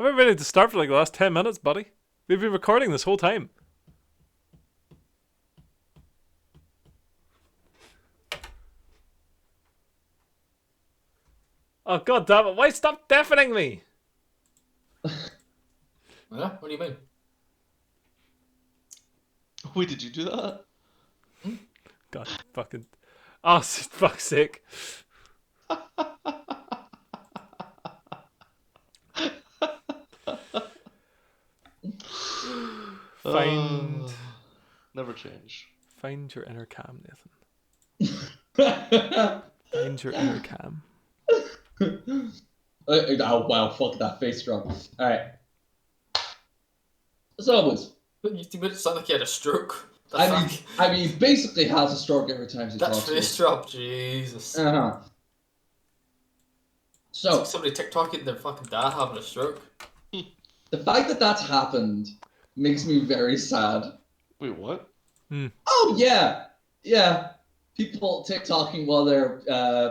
I've been ready to start for like the last 10 minutes, buddy. We've been recording this whole time. Oh god damn it, why stop deafening me? Yeah? What do you mean? Wait, did you do that? God fucking... Oh, fuck's sake. Find... Never change. Find your inner cam, Nathan. Find your inner cam. Oh wow, fuck that face drop. Alright. As always. You made it sound like you had a stroke. I mean, he basically has a stroke every time he That talks. face drop, Jesus. Uh-huh. So, It's like somebody TikToking their fucking dad having a stroke. the fact that that's happened makes me very sad. Wait, what? Oh, yeah. Yeah. People TikToking while their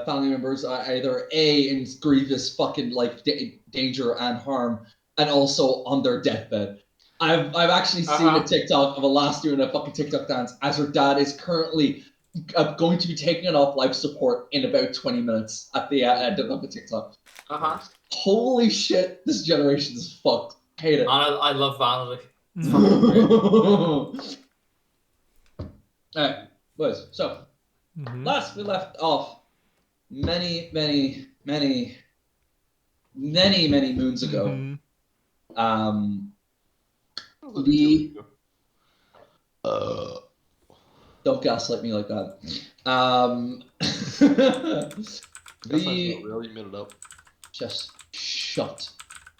family members are either A, in grievous fucking, like, danger and harm, and also on their deathbed. I've actually seen a TikTok of a lass doing a fucking TikTok dance as her dad is currently going to be taking off life support in about 20 minutes at the end of the TikTok. Holy shit, this generation is fucked. Hate it. I love vanity. Alright, boys. So, last we left off many moons ago. Don't gaslight me like that. That's not real, you made it up. Just shut.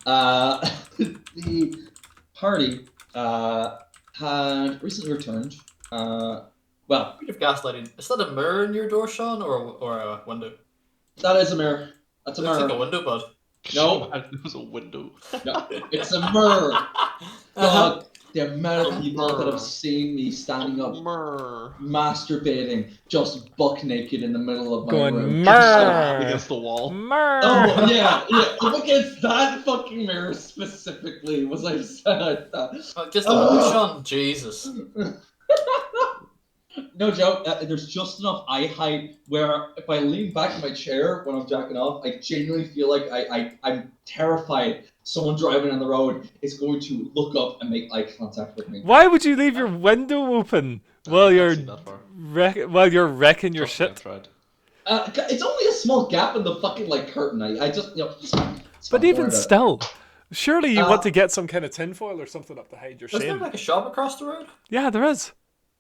The party had recently returned. Well, Bit of gaslighting. Is that a mirror in your door, Sean, or a window? that is a mirror. That's a Looks mirror. like a window, bud. No. It was a window. No, it's a mirror. God, the amount of people that have seen me standing up, masturbating, just buck naked in the middle of my room. Against the wall. Oh, yeah. Up against that fucking mirror specifically was I said that. Just the window, Sean. Jesus. No joke, there's just enough eye height where if I lean back in my chair when I'm jacking off, I genuinely feel like I'm terrified someone driving on the road is going to look up and make eye contact with me. Why would you leave your window open while you're wrecking your shit? It's only a small gap in the fucking like curtain. I just But even still, surely you want to get some kind of tinfoil or something up to hide your Isn't there shame. like a shop across the road? Yeah, there is.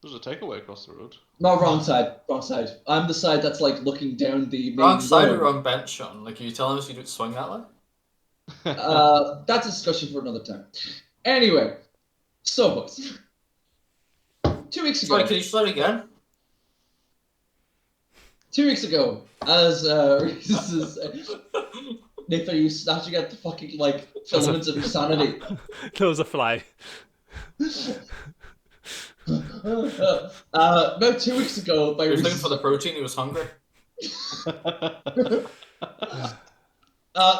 There's a takeaway across the road. No, wrong side. Wrong side. I'm the side that's like looking down the main Wrong side road. or wrong bench, Sean? Like, are you telling us you don't swing that way? That's a discussion for another time. Anyway, so books. 2 weeks ago. Sorry, can you start again? 2 weeks ago, as Reese Nathan, are you snatching at the fucking like filaments of your sanity? There was a fly. About 2 weeks ago, by He was Reese's, looking for the protein, he was hungry.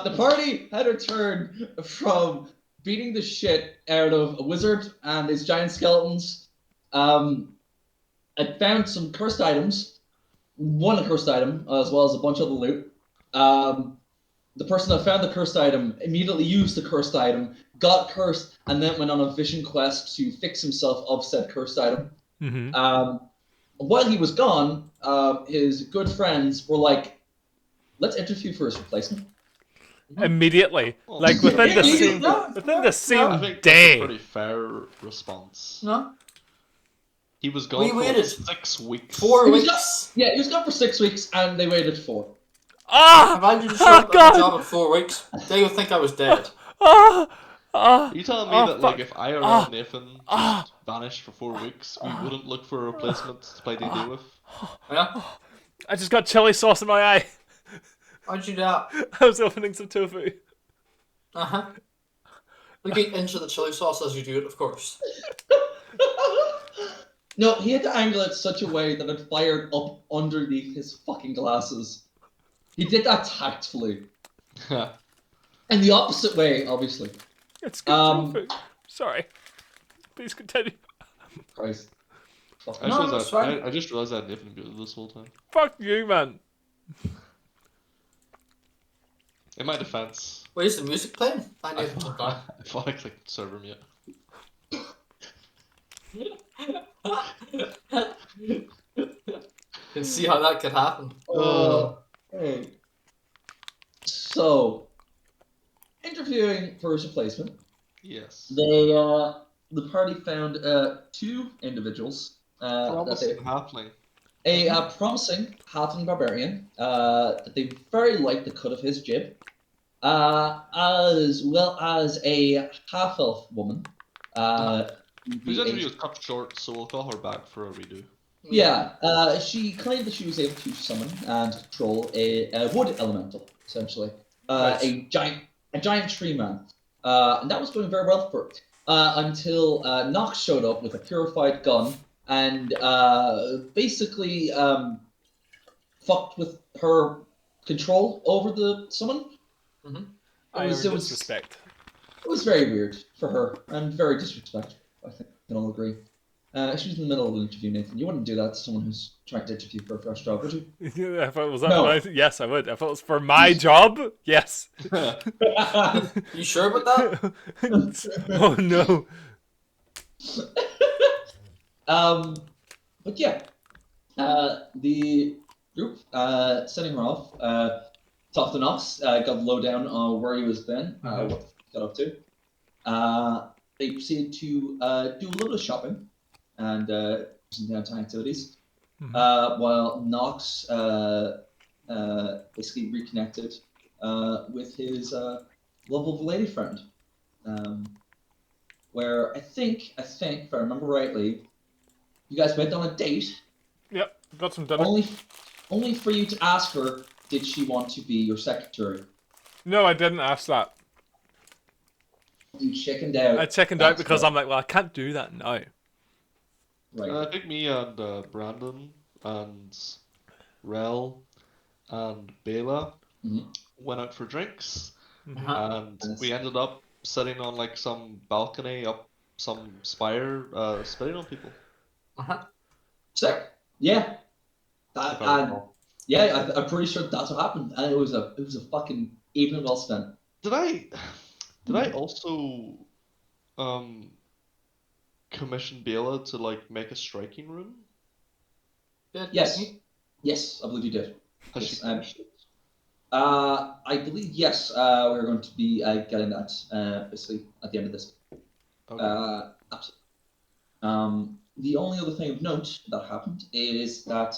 the party had returned from beating the shit out of a wizard and his giant skeletons. Had found some cursed items, one cursed item, as well as a bunch of the loot. The person that found the cursed item immediately used the cursed item, got cursed, and then went on a vision quest to fix himself of said cursed item. While he was gone, his good friends were like, let's interview for his replacement. Immediately, like within the same I think day. that's a pretty fair response. No? He was gone We for waited 6 weeks. 4 He was weeks. Yeah, he was gone for 6 weeks, and they waited 4. Imagine just showing up at the job in 4 weeks. They would think I was dead. Are you telling me that like if IRL Nathan just vanished for 4 weeks, we wouldn't look for a replacement to play D&D with? Yeah? I just got chili sauce in my eye. How'd you do that? I was opening some tofu. Look into the chili sauce as you do it, of course. No, he had to angle it such a way that it fired up underneath his fucking glasses. He did that tactfully. And the opposite way, obviously. It's good tofu. Sorry. Please continue. Christ. I just realized I had Nathan muted this whole time. Fuck you, man. In my defense. Wait, is the music playing? I I need to turn down. thought I clicked server mute. Can see how that could happen. Hey. So, interviewing for his replacement. Yes. They the party found two individuals Promising halfling. a promising halfling barbarian that they very liked the cut of his jib, as well as a half elf woman. Whose interview was cut short, so we'll call her back for a redo. Yeah, she claimed that she was able to summon and control a wood elemental, essentially, Nice. a giant tree man, and that was going very well for her until Nox showed up with a purified gun and basically fucked with her control over the summon. Mm-hmm. Disrespect. It was very weird for her and very disrespectful. I think we can all agree. She was in the middle of an interview, Nathan. You wouldn't do that to someone who's trying to interview for a fresh job, would you? If it was that, No. yes, I would. If it was for my job, yes. You sure about that? Oh no. But yeah, the group sending her off. Talked to Knox, got the lowdown on where he was then, what he got up to. They proceeded to do a little bit of shopping and some downtown activities, while Knox basically reconnected with his lovable lady friend, where I think, if I remember rightly, you guys went on a date. Yep, got some dinner. Only for you to ask her, did she want to be your secretary? No, I didn't ask that. You chickened out. I chickened out because I'm like, well, I can't do that now. Right. I think me and Brandon and Rel and Bela went out for drinks, and we ended up sitting on like some balcony up some spire, spitting on people. Sick. Yeah. I'm pretty sure that's what happened, and it was a fucking evening well spent. Did I also commission Bela to like make a striking rune? Yes, I believe you did. Has she finished it? I believe yes. We're going to be getting that basically at the end of this. Okay. Absolutely. The only other thing of note that happened is that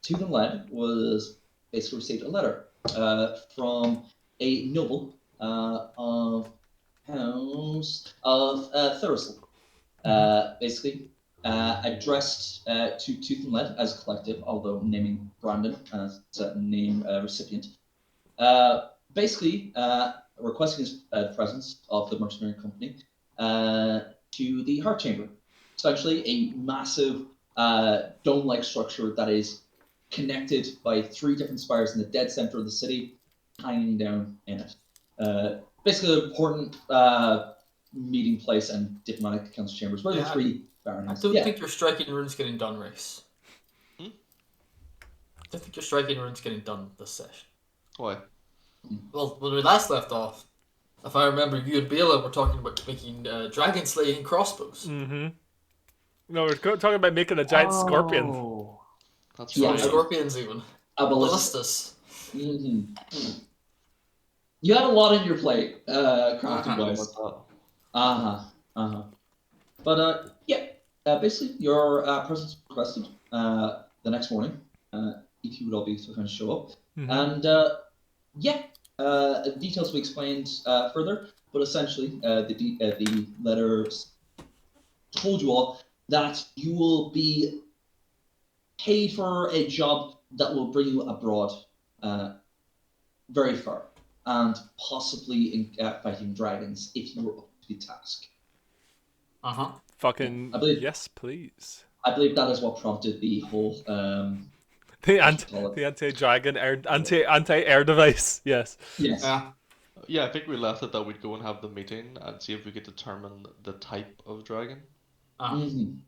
Tooth and Lead was basically received a letter from a noble of House of Thursel, basically addressed to Tooth and Lead as a collective, although naming Brandon as a name recipient. Basically requesting his presence of the mercenary company to the Heart Chamber. Essentially a massive dome-like structure that is connected by 3 different spires in the dead center of the city, hanging down in it. Basically an important meeting place and diplomatic council chambers where the 3 barons. I don't think your striking rune's getting done, Race. I don't think your striking rune's getting done this session. Why? Well, when we last left off, if I remember, you and Bela were talking about making dragon slaying crossbows. No, we're talking about making a giant scorpion. That's Yeah, right. scorpions even. Ballistus. You had a lot in your plate, crafting wise. But basically, your presence requested the next morning. If you would all be so kind of show up, and details we explained further. But essentially, the letters told you all that you will be paid for a job that will bring you abroad, very far, and possibly in fighting dragons if you were up to the task. Fucking yes, please. I believe that is what prompted the whole the anti-dragon anti-air device. Yes. Yes. Yeah. Yeah, I think we left it that we'd go and have the meeting and see if we could determine the type of dragon. Mm-hmm.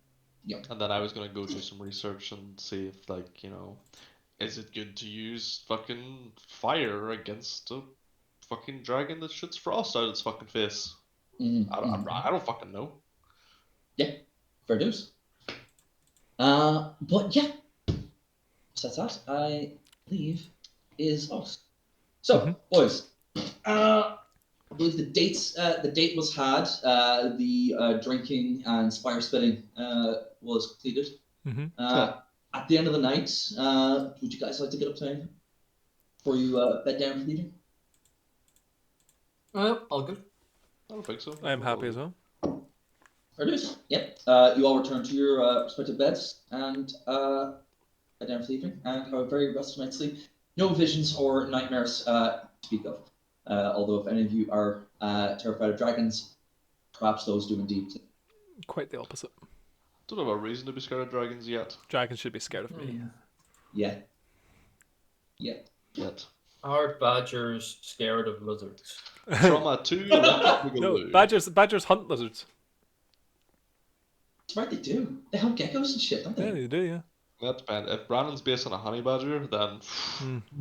And then I was gonna go do some research and see if, like, is it good to use fucking fire against a fucking dragon that shoots frost out its fucking face? I don't fucking know. Yeah, fair dues. But yeah, so that I believe is us. So, boys, I believe the date was had. The drinking and spire spitting was completed. At the end of the night, would you guys like to get up to anything before you bed down for the evening? All good. I don't think so. I'm happy as well. Fair dues. Yep. You all return to your respective beds and bed down for the evening and have a very restful night's sleep. No visions or nightmares to speak of. Although if any of you are terrified of dragons, perhaps those do indeed. Quite the opposite. Don't have a reason to be scared of dragons yet. Dragons should be scared of me. Yeah. Yet. Are badgers scared of lizards? Trauma 2. No, badgers hunt lizards. That's right, they do. They hunt geckos and shit, don't they? Yeah, they do, yeah. That depends. If Brandon's based on a honey badger, then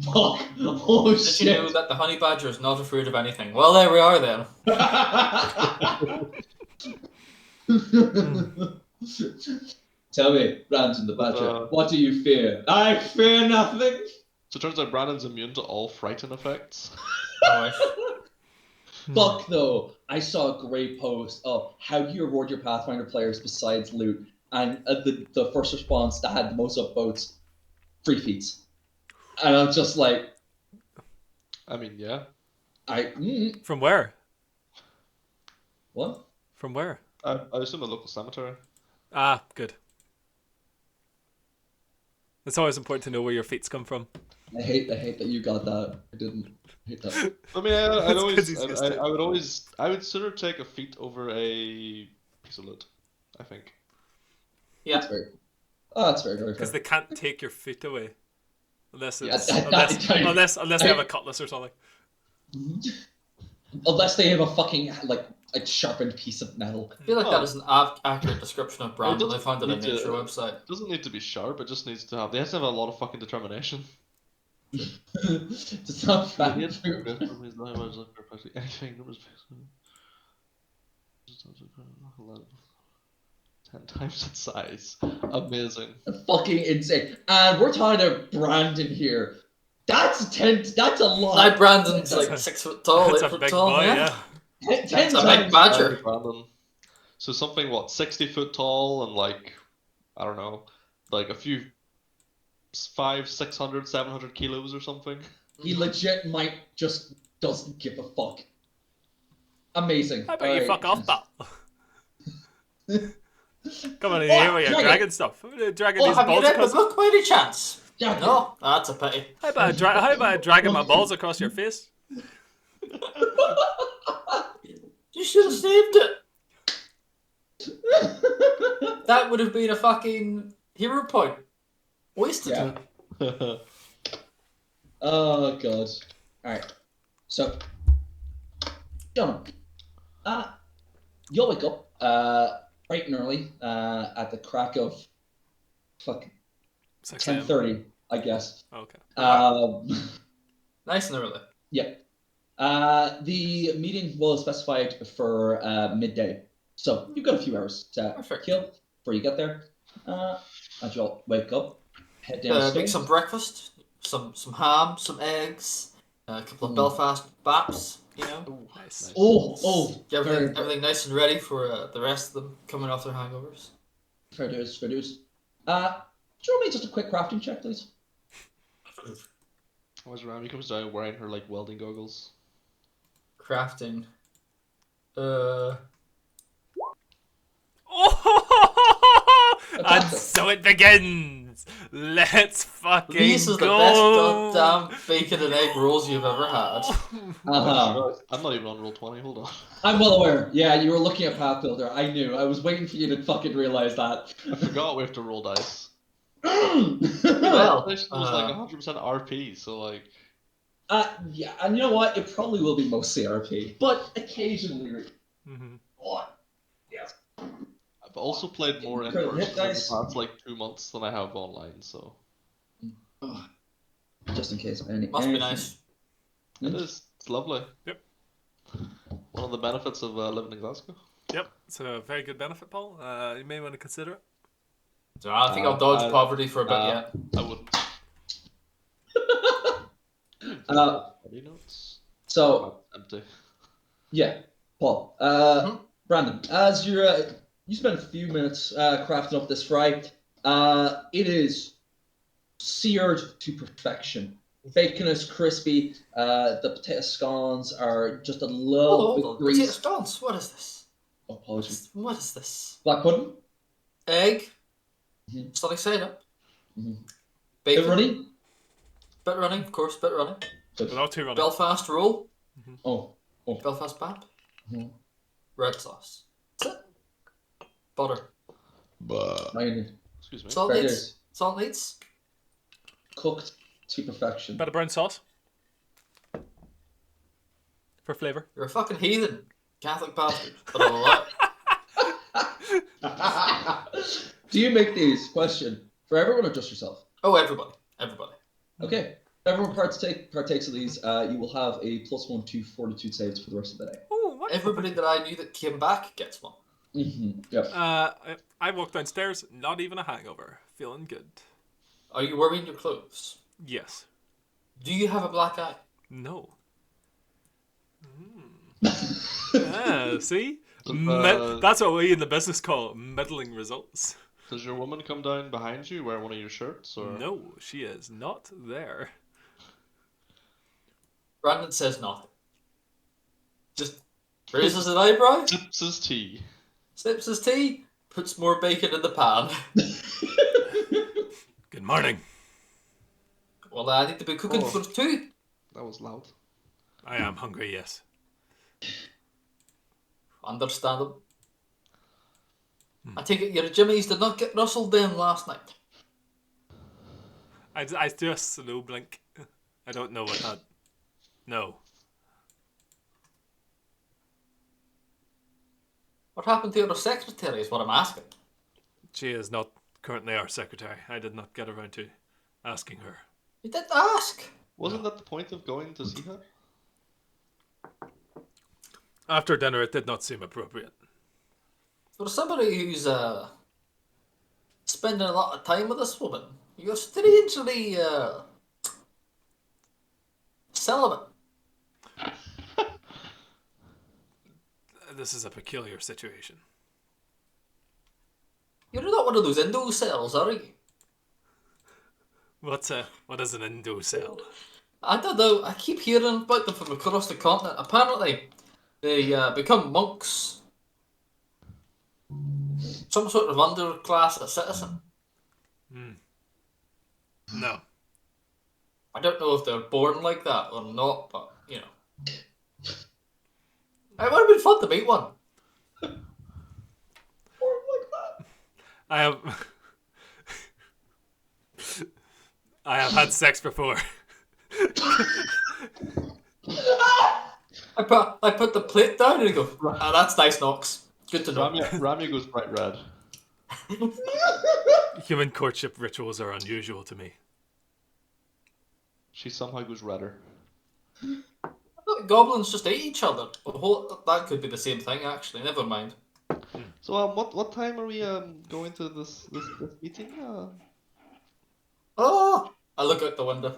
Fuck. Oh Did shit. you know that the honey badger is not afraid of anything? Well, there we are then. Tell me, Brandon the Badger, what do you fear? I fear nothing. So it turns out Brandon's immune to all frighten effects. Fuck though, I saw a great post of how do you reward your Pathfinder players besides loot, and the first response that had the most upvotes, free feats, and I'm just like, I mean, yeah. From where? What? From where? I assume a local cemetery. Ah, good. It's always important to know where your feats come from. I hate that you got that. I didn't hate that. I mean, I would sooner take a feat over a piece of loot, I think. Yeah. That's very fair. Because they can't take your feet away. Unless it's, unless they have a cutlass or something. Unless they have a fucking a sharpened piece of metal. I feel like that is an accurate description of Brandon. I found it on the intro website. It doesn't need to be sharp, it just needs to have... They have to have a lot of fucking determination. It's not bad. Anything. 10 times its size. Amazing. Fucking insane. And we're talking to Brandon here. That's a lot. Like Brandon's like 6 foot tall, 8 That's a foot big tall. boy, yeah. That's a big badger. Brandon. So something, 60 foot tall and I don't know, a few 500, 600, 700 kilos or something. He legit might just doesn't give a fuck. Amazing. How about you fuck off, pal? Come on in here with your dragon stuff. Dragging these have you balls read the across. book by any chance? Yeah. No, that's a pity. How about dragging my balls across your face? You should have saved it. That would have been a fucking hero point. Wasted. Yeah. Oh god. Alright. So John, you'll wake up bright and early at the crack of 10:30, I guess. Okay. Nice and early. Yeah. The meeting was specified for midday, so you've got a few hours to kill before you get there. And you'll wake up, head downstairs. Make some breakfast, some ham, some eggs, a couple of Belfast baps. Nice. Get everything nice and ready for the rest of them coming off their hangovers. Fair dues. Do you want me just a quick crafting check, please? As Rami comes down wearing her welding goggles. Crafting. And so it begins. Let's fucking go. These are the best goddamn bacon and egg rolls you've ever had. I'm not even on roll 20. Hold on. I'm well aware. Yeah, you were looking at Path Builder. I knew. I was waiting for you to fucking realize that. I forgot we have to roll dice. Well, It was 100% RP, so Yeah, and you know what? It probably will be mostly RP, but occasionally. Mm-hmm. Oh, yes. I've also played more in Incredible hit person in the dice. past like 2 months than I have online, so Oh, just in case any. Must be nice. it is. It's lovely. Yep. One of the benefits of living in Glasgow. Yep. It's a very good benefit, Paul. You may want to consider it. So I think I'll dodge I- poverty for a bit yet. I wouldn't. Body notes. So Empty. yeah, Paul. Brandon, as you spent a few minutes crafting up this fry. It is seared to perfection. Bacon is crispy. The potato scones are just a little bit Hold on. greasy. Potato scones. What is this? Oh, apologies. What is this? Black pudding. Egg. Mhm. Sunny side up. Mhm. Bacon. Bit runny. Bit running, of course. Bit running. Good. But not too running. Belfast roll. Oh. Belfast bap. Mhm. Red sauce. That's it. Butter. Mayonnaise. Excuse me. Salt Right needs. is Salt needs. cooked to perfection. Bit of brown sauce. For flavour. You're a fucking heathen. Catholic bastard. I don't know that. Do you make these? Question for everyone or just yourself? Oh, everybody. Everybody. Okay. If everyone partakes of these, you will have a +1 to fortitude saves for the rest of the day. Oh, what? Everybody that I knew that came back gets one. Mm-hmm. Yep. I walked downstairs, not even a hangover. Feeling good. Are you wearing your clothes? Yes. Do you have a black eye? No. See? Does, That's what we in the business call meddling results. does your woman come down behind you wearing one of your shirts? Or? No, she is not there. Brandon says nothing. Just raises an eyebrow, Sips his tea. sips his tea, puts more bacon in the pan. Good morning. Well, I need to be cooking Oh. for two. That was loud. I am hungry, yes. Understandable. I take it your jimmies did not get rustled then last night. I do a slow blink. I don't know what that... No. What happened to your secretary is what I'm asking. She is not currently our secretary. I did not get around to asking her. You didn't ask. Wasn't that the point of going to see her? After dinner, it did not seem appropriate. For somebody who's spending a lot of time with this woman, you're strangely celibate. This is a peculiar situation. You're not one of those Indo cells, are you? What is an Indo cell? I don't know. I keep hearing about them from across the continent. Apparently, they become monks. Some sort of underclass citizen. No. I don't know if they're born like that or not, but, you know. It would have been fun to meet one. I have... I have had sex before. I put the plate down and I go, ah, that's nice, Knox. Good to know. Ramya goes bright red. Human courtship rituals are unusual to me. She somehow goes redder. I thought goblins just ate each other. That could be the same thing, actually. Never mind. So what time are we going to this meeting? Oh! I look out the window.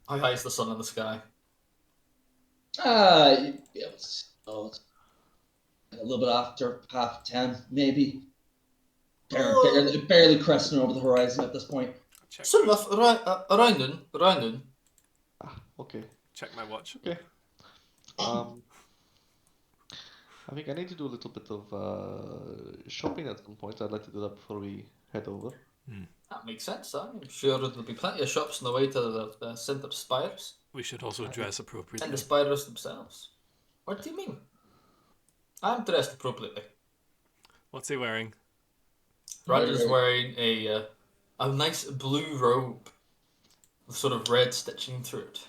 How high is the sun in the sky? It's a little bit after 10:30, maybe. Barely cresting over the horizon at this point. Check, Soon enough, around noon. Okay. check my watch. Okay. I think I need to do a little bit of shopping at some point. I'd like to do that before we head over. That makes sense. I'm sure there'll be plenty of shops on the way to the centre spires. We should also dress And appropriately. the spires themselves. What do you mean? I'm dressed appropriately. What's he wearing? Brandon's wearing a nice blue robe with sort of red stitching through it.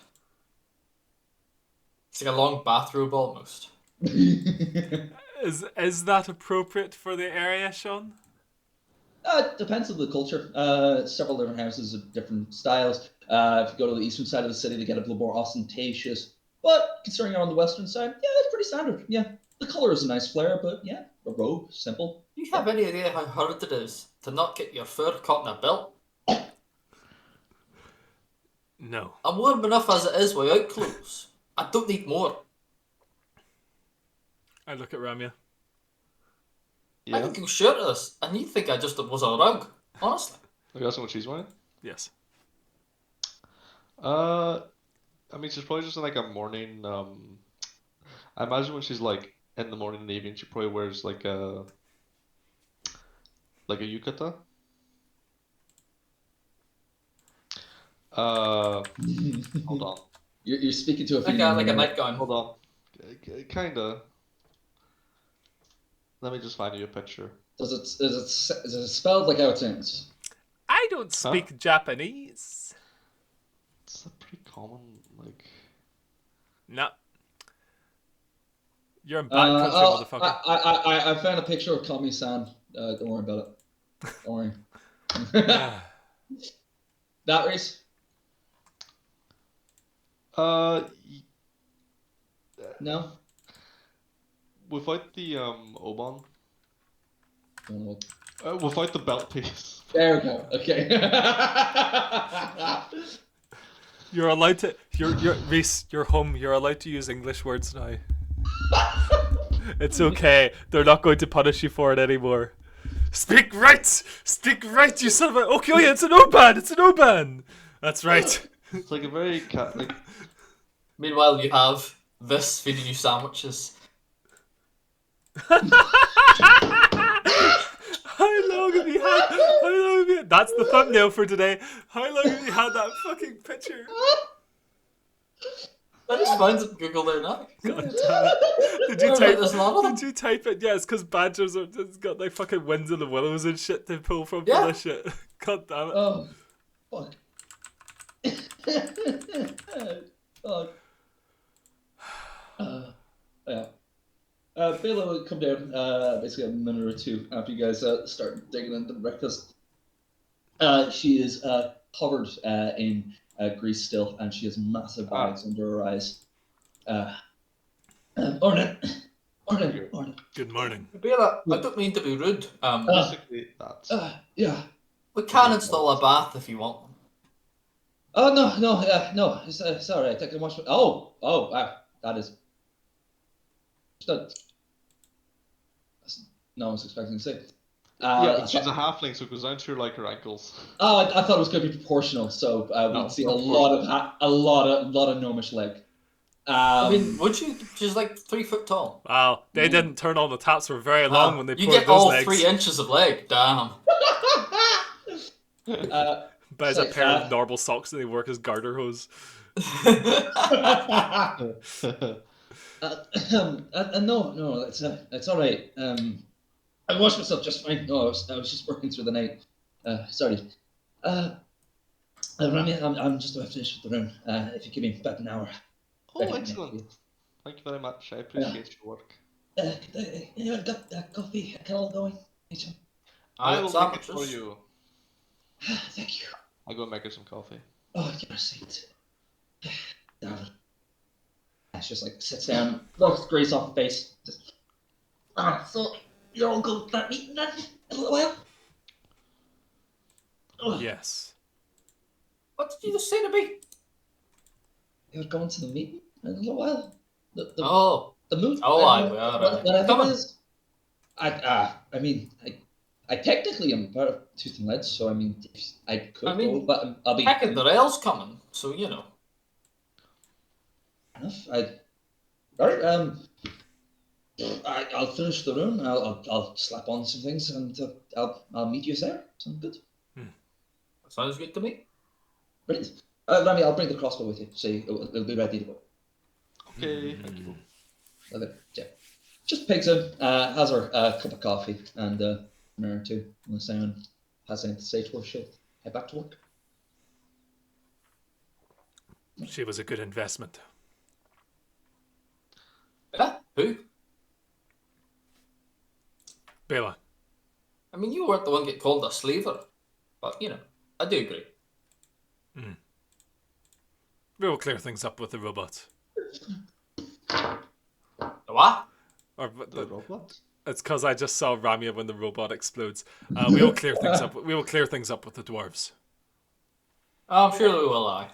It's like a long bathrobe almost. Is that appropriate for the area, Sean? It depends on the culture. Several different houses of different styles. If you go to the eastern side of the city, they get a little more ostentatious. But considering you're on the western side, yeah, it's pretty standard. Yeah, the color is a nice flare, but yeah, a robe, simple. Do you have any idea how hard it is to not get your fur caught in a belt? No. I'm warm enough as it is without clothes. I don't need more. I look at Ramya. I Yeah. can go shirtless, and you think I just was a rug. Honestly. Are you asking what she's wearing? Yes. I mean, she's probably just in like a morning. I imagine when she's like in the morning and evening, she probably wears like a yukata. Hold on, You're speaking to a Like female. a right? nightgown. hold on. Kinda. Let me just find you a picture. Is it spelled like how it sounds? I don't speak Japanese. It's a pretty common like. Nah. You're in backcountry, motherfucker. I found a picture of Kami-san. Don't worry about it. Don't worry. That race? Uh, No. without the oban, Don't know. without the belt piece. There we go. Okay. You're allowed to. You're Reese. You're home. You're allowed to use English words now. It's okay. They're not going to punish you for it anymore. Speak right. Speak right. You son of a. Okay, oh yeah, it's an oban. It's an oban. That's right. It's like a very like. Meanwhile, you have this feeding you sandwiches. How long have you had? How long have you? That's the thumbnail for today. How long have you had that fucking picture? I just found it on Google there now. God damn it. Did you Wait, type? there's not of them? Did you type it? Yeah, it's because badgers are. It's got like fucking winds in the willows and shit to pull from Yeah. for this shit. God damn it. Oh, fuck. Fuck. Yeah. Bela will come down basically a minute or two after you guys start digging into breakfast. She is covered in grease still, and she has massive bags under her eyes. Morning. Good morning. Bela, I don't mean to be rude. Basically, that's. Yeah. We can install a bath if you want one. Oh no. It's all right. I can wash. Wow. That is. That's no one's expecting to say. Yeah, but she's a halfling, so it goes down to like her ankles. Oh, I thought it was going to be proportional, so No, we'd see a not lot of gnomish leg. I mean, would you? She's like 3 foot tall. Wow, they didn't turn on the taps for very long when they you poured get those all legs. 3 inches of leg. Damn. Buys a pair of normal socks and they work as garter hose. No, it's all right. I washed myself just fine. No, I was just working through the night. Sorry. Rami, I'm just about finished with the room. If you give me about an hour. Oh, excellent. Thank you very much. I appreciate your work. I've got coffee, a kettle going. I will make it for sandwiches. you. Thank you. I'll go make her some coffee. Oh, you're a saint. Damn it. It's just like sits down, wipes Grace off the face. Just, so you're all going to that meeting then in a little while? Oh, Yes. What did you just say to me? you're going to the meeting in a little while? Oh. The moot? Oh, I aye, don't know we are, what aye. I think Come it on. is. I technically am part of Tooth and Lead, so I mean, I could I mean, go, but I'll be. Heck, the rail's coming, so you know. Enough. All right. I'll finish the room. I'll slap on some things, and I'll meet you there. Sound good? Sounds good to me. Brilliant. Rami, I'll bring the crossbow with you, so it'll be ready to go. Okay, thank you. Okay, yeah. Just picks in, has her cup of coffee, and an hour or two. Unless anyone has anything to say to her, she'll head back to work. She was a good investment. Yeah? Who? Bela. I mean, you weren't the one get called a slaver. But, you know, I do agree. We will clear things up with the robot. The what? Or, The robot? it's because I just saw Ramia when the robot explodes. We will clear things up. We will clear things up with the dwarves. Oh, I'm sure we will, I.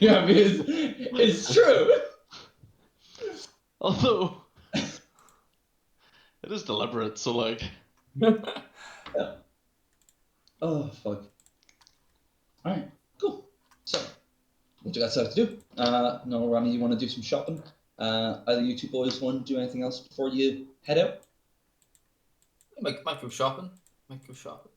Yeah, I mean, it's true. Although it is deliberate, so like. Oh fuck. All right, cool. So, what you guys have to do? No, Rami, you want to do some shopping? Either you two boys want to do anything else before you head out? Might go shopping. Might go shopping.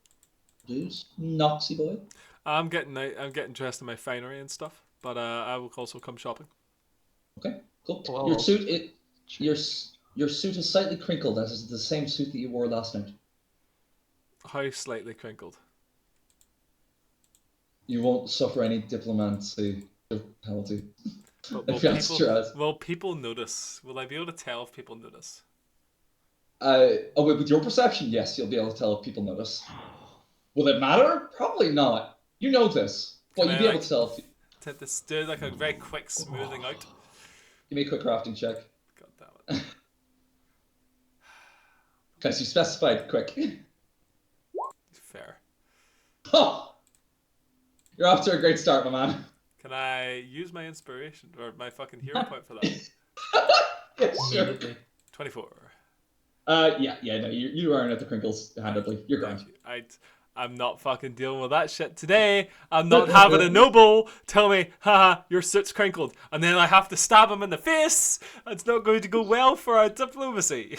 Dudes, Noxy boy. I'm getting dressed in my finery and stuff, but I will also come shopping. Okay, cool. Well, your suit, your suit is slightly crinkled. That is the same suit that you wore last night. How slightly crinkled? You won't suffer any diplomacy penalty. But will people notice? Will I be able to tell if people notice? With your perception, yes, you'll be able to tell if people notice. Will it matter? Probably not. You know this. But you'll be able to tell. To do like a very quick smoothing out. Give me a quick crafting check. God damn it. Because you specified quick. Fair. Oh! You're off to a great start, my man. Can I use my inspiration or my fucking hero point for that? Yeah, sure. 24. No, you earn at the crinkles handedly. You're grand. I'm not fucking dealing with that shit today. I'm not having a noble tell me, haha, your suit's crinkled, and then I have to stab him in the face. It's not going to go well for our diplomacy.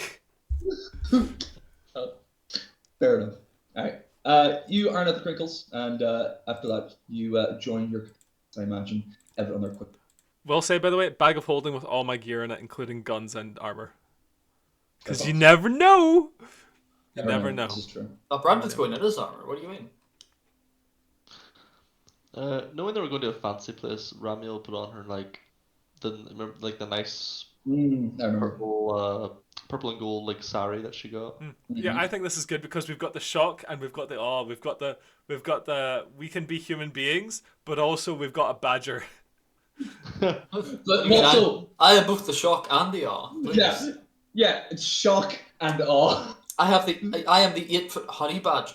Fair enough. All right. You earn at the crinkles, and after that, you join your. I imagine everyone there quick. Will say, by the way, bag of holding with all my gear in it, including guns and armor. Because you never know. You never know. This is true. Oh, Brandon's going in his armor. What do you mean? Knowing they were going to a fancy place, Ramiel put on her the nice I remember. purple and gold sari that she got. Yeah, I think this is good because we've got the shock and we've got the we can be human beings, but also we've got a badger. But also, I have both the shock and the awe. Please. Yeah, it's shock and awe. I am the 8-foot honey badger.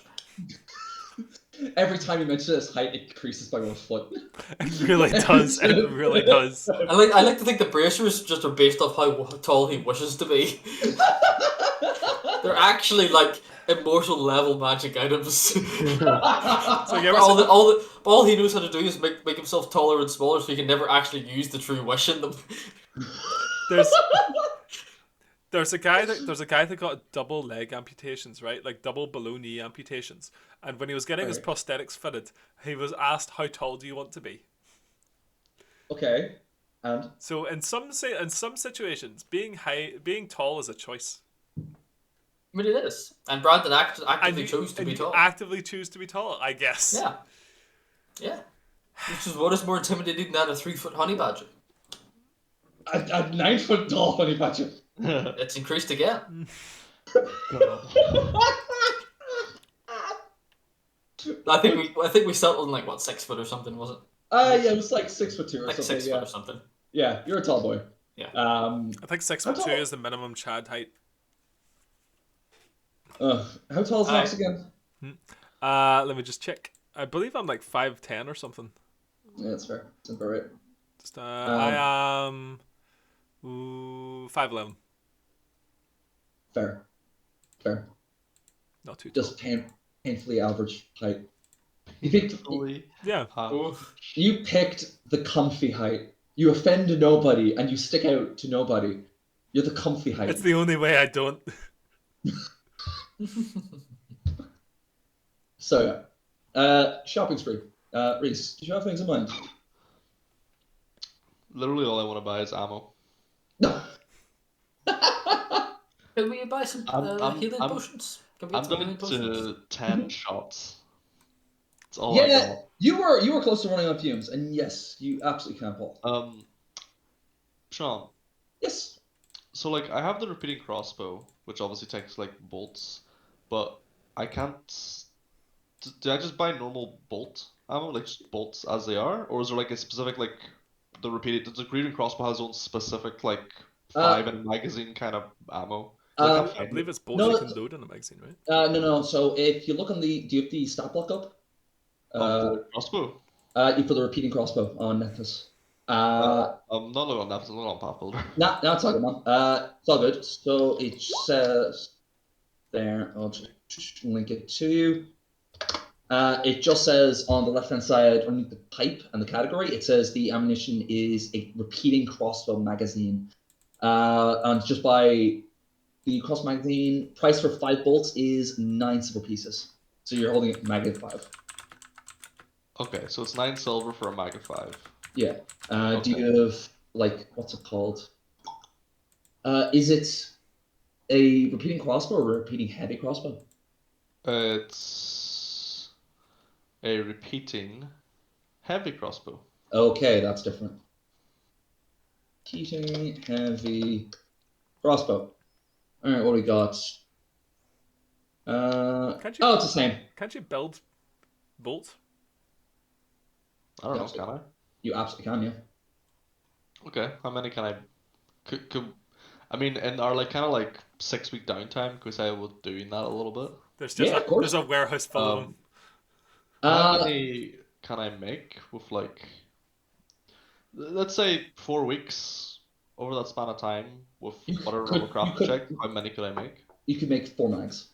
Every time you mention his height, it increases by 1 foot. It really does. It really does. I like to think the bracers just are based off how tall he wishes to be. They're actually immortal level magic items. So all he knows how to do is make himself taller and smaller, so he can never actually use the true wish in them. There's a guy that got double leg amputations, right? Like double below knee amputations. And when he was getting his prosthetics fitted, he was asked, "How tall do you want to be?" Okay, and so in some situations, being tall is a choice. I mean, it is. And Brandon actively chose to be tall. Actively choose to be tall, I guess. Yeah. Which is what is more intimidating than a 3-foot honey badger. A 9-foot tall honey badger. It's increased again. I think we settled in 6 foot or something, was it? Yeah, it was 6 foot 2 or something. 6 foot or something. Yeah, you're a tall boy. Yeah. I think 6'2" is the minimum Chad height. How tall is Max again? Let me just check. I believe I'm 5'10" or something. Yeah, that's fair. That's about right. Just I am 5'11". Fair. Not too tall. Just painfully average height. You picked the comfy height. You offend nobody and you stick out to nobody. You're the comfy height. It's the only way I don't. So yeah. Shopping spree. Reese, do you have things in mind? Literally all I want to buy is ammo. Can we buy some healing potions? I'm going to 10 shots. That's all I got. You were close to running on fumes, and yes, you absolutely can, Paul. Sean, Yes. so like I have the repeating crossbow, which obviously takes like bolts, but I can't. Do I just buy normal bolt ammo, like just bolts as they are, or is there like a specific like the repeating? Does the repeating crossbow has its own specific like Uh, 5 in a magazine kind of ammo? 'Cause I uh, can't I find believe it. it's bolts no, you can load in a magazine, right? no. So if you look on the, do you have the stat block up? Of the crossbow. You put the repeating crossbow on Nethys. I'm not looking on that, I'm not on Path Builder. No, it's all good, man. It's all good. So it says there. I'll just link it to you. It just says on the left-hand side, underneath the pipe and the category, it says the ammunition is a repeating crossbow magazine. And just by the cross magazine, price for 5 bolts is 9 silver pieces. So you're holding it mag of 5. Okay, so it's 9 silver for a mag of 5. Yeah. Do Okay. you have, like, what's it called? Is it a repeating crossbow or a repeating heavy crossbow? It's a repeating heavy crossbow. Okay, that's different. Repeating heavy crossbow. All right, what do we got? Can't you? Oh, it's the same. Can't you build bolts? I don't know, Yes. can I? You absolutely can, yeah. Okay, how many can I? I mean, in our like kind of like 6 week downtime, because I was doing that a little bit. There's just Yeah, of course. there's a warehouse full of them. How many can I make with like, let's say 4 weeks over that span of time with whatever number craft check? How many could I make? You could make 4 mags.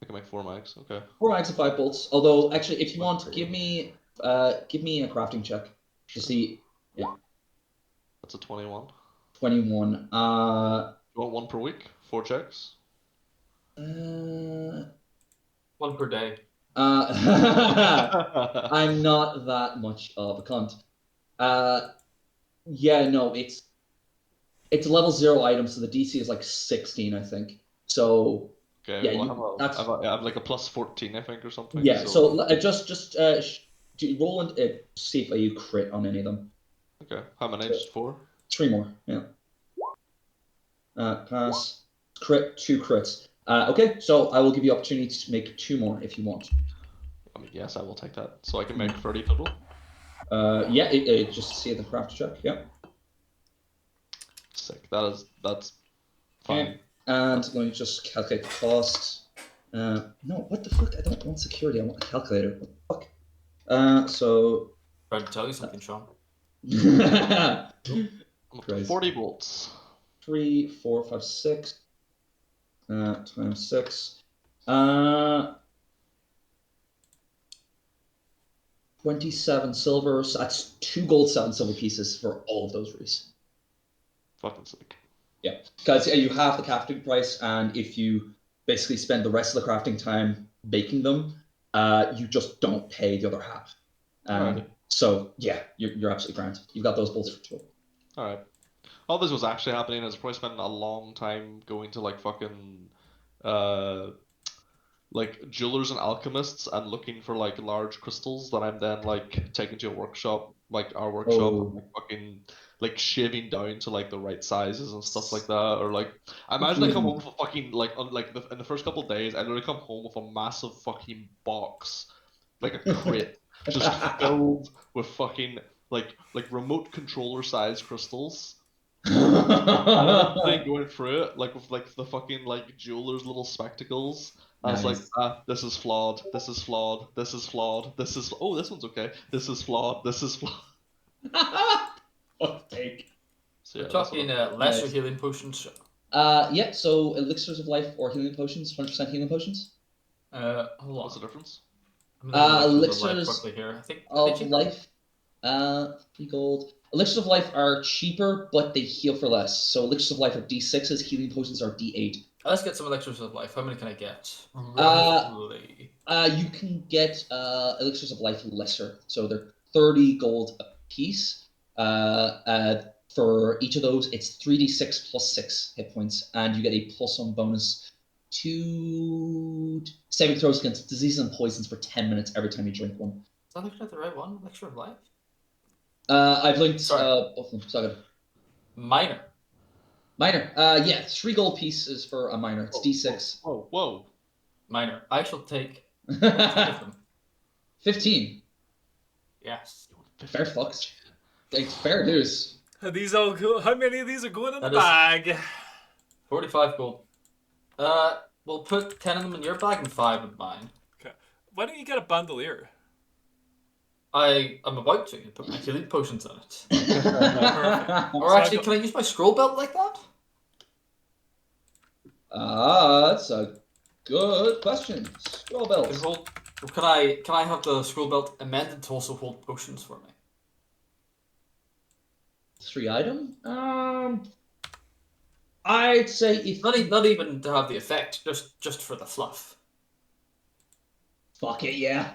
I can make 4 mags. Okay. 4 mags of 5 bolts. Although, actually, if you want, give me a crafting check to see. Yeah, That's a 21. 21. You want 1 per week? 4 checks? 1 per day. I'm not that much of a cunt. Yeah, no, it's a level 0 item, so the DC is like 16, I think. So Okay, yeah, well, that's I have like a plus 14, I think, or something. yeah. So, So just roll and see if you crit on any of them. okay, how many? Just 4? 3 more. Yeah. Pass. Crit. 2 crits. Okay, so I will give you opportunity to make 2 more if you want. I mean, yes, I will take that. So I can make 30 total. Yeah, just see the craft check. Yeah. Sick. That's fine. Okay. And let me just calculate the cost. No, what the fuck? I don't want security. I want a calculator. What the fuck? So. Trying to tell you something, Sean. I'm up to 40 volts. 3, 4, 5, 6. Times 6. 27 silver. So that's 2 gold, 7 silver pieces for all of those, Reese. Fucking sick. Yeah, because you have the crafting price, and if you basically spend the rest of the crafting time making them, you just don't pay the other half. Alright. So yeah, you're absolutely grand. You've got those bolts for 2. Alright. All this was actually happening is probably spending a long time going to like fucking like jewelers and alchemists and looking for like large crystals that I'm then like taking to a workshop, like our workshop, and like fucking like shaving down to like the right sizes and stuff like that. Or like I imagine I come home with a fucking like in the first couple of days I literally come home with a massive fucking box, like a crate, just filled with fucking like remote controller size crystals. And I'm playing going through it like with like the fucking like jeweler's little spectacles. And it's like, this is flawed, this is flawed, this is flawed, this is oh, this one's okay, this is flawed, this is flawed. Fuck take. So We're yeah, talking lesser healing potions. Yeah, so elixirs of life or healing potions, 100% healing potions. Hold on. what's the difference? Elixirs here. I think of life, 3 gold. Elixirs of life are cheaper, but they heal for less. So elixirs of life are D6s, healing potions are D8. Let's get some elixirs of life. How many can I get? You can get elixirs of life lesser, so they're 30 gold a piece. For each of those, it's 3d6 plus 6 hit points, and you get a +1 bonus to saving throws against diseases and poisons for 10 minutes every time you drink one. I looking at the right one? Elixir of Life? I've linked Sorry. both of them. So Minor. minor. Yeah, 3 gold pieces for a minor. It's D6. Whoa. Minor. I shall take 15 of them. 15. Yes. Fair fucks. It's fair dues. Are these all go- How many of these are going in the That is- bag? 45 gold. We'll put 10 of them in your bag and 5 in mine. Okay. Why don't you get a bandolier? I'm about to put my healing potions in it. Perfect. Or So actually, can I use my scroll belt like that? That's a good question. Scroll belt. Can I have the scroll belt amended to also hold potions for me? 3 item? I'd say if Not even to have the effect, just for the fluff. fuck it, yeah.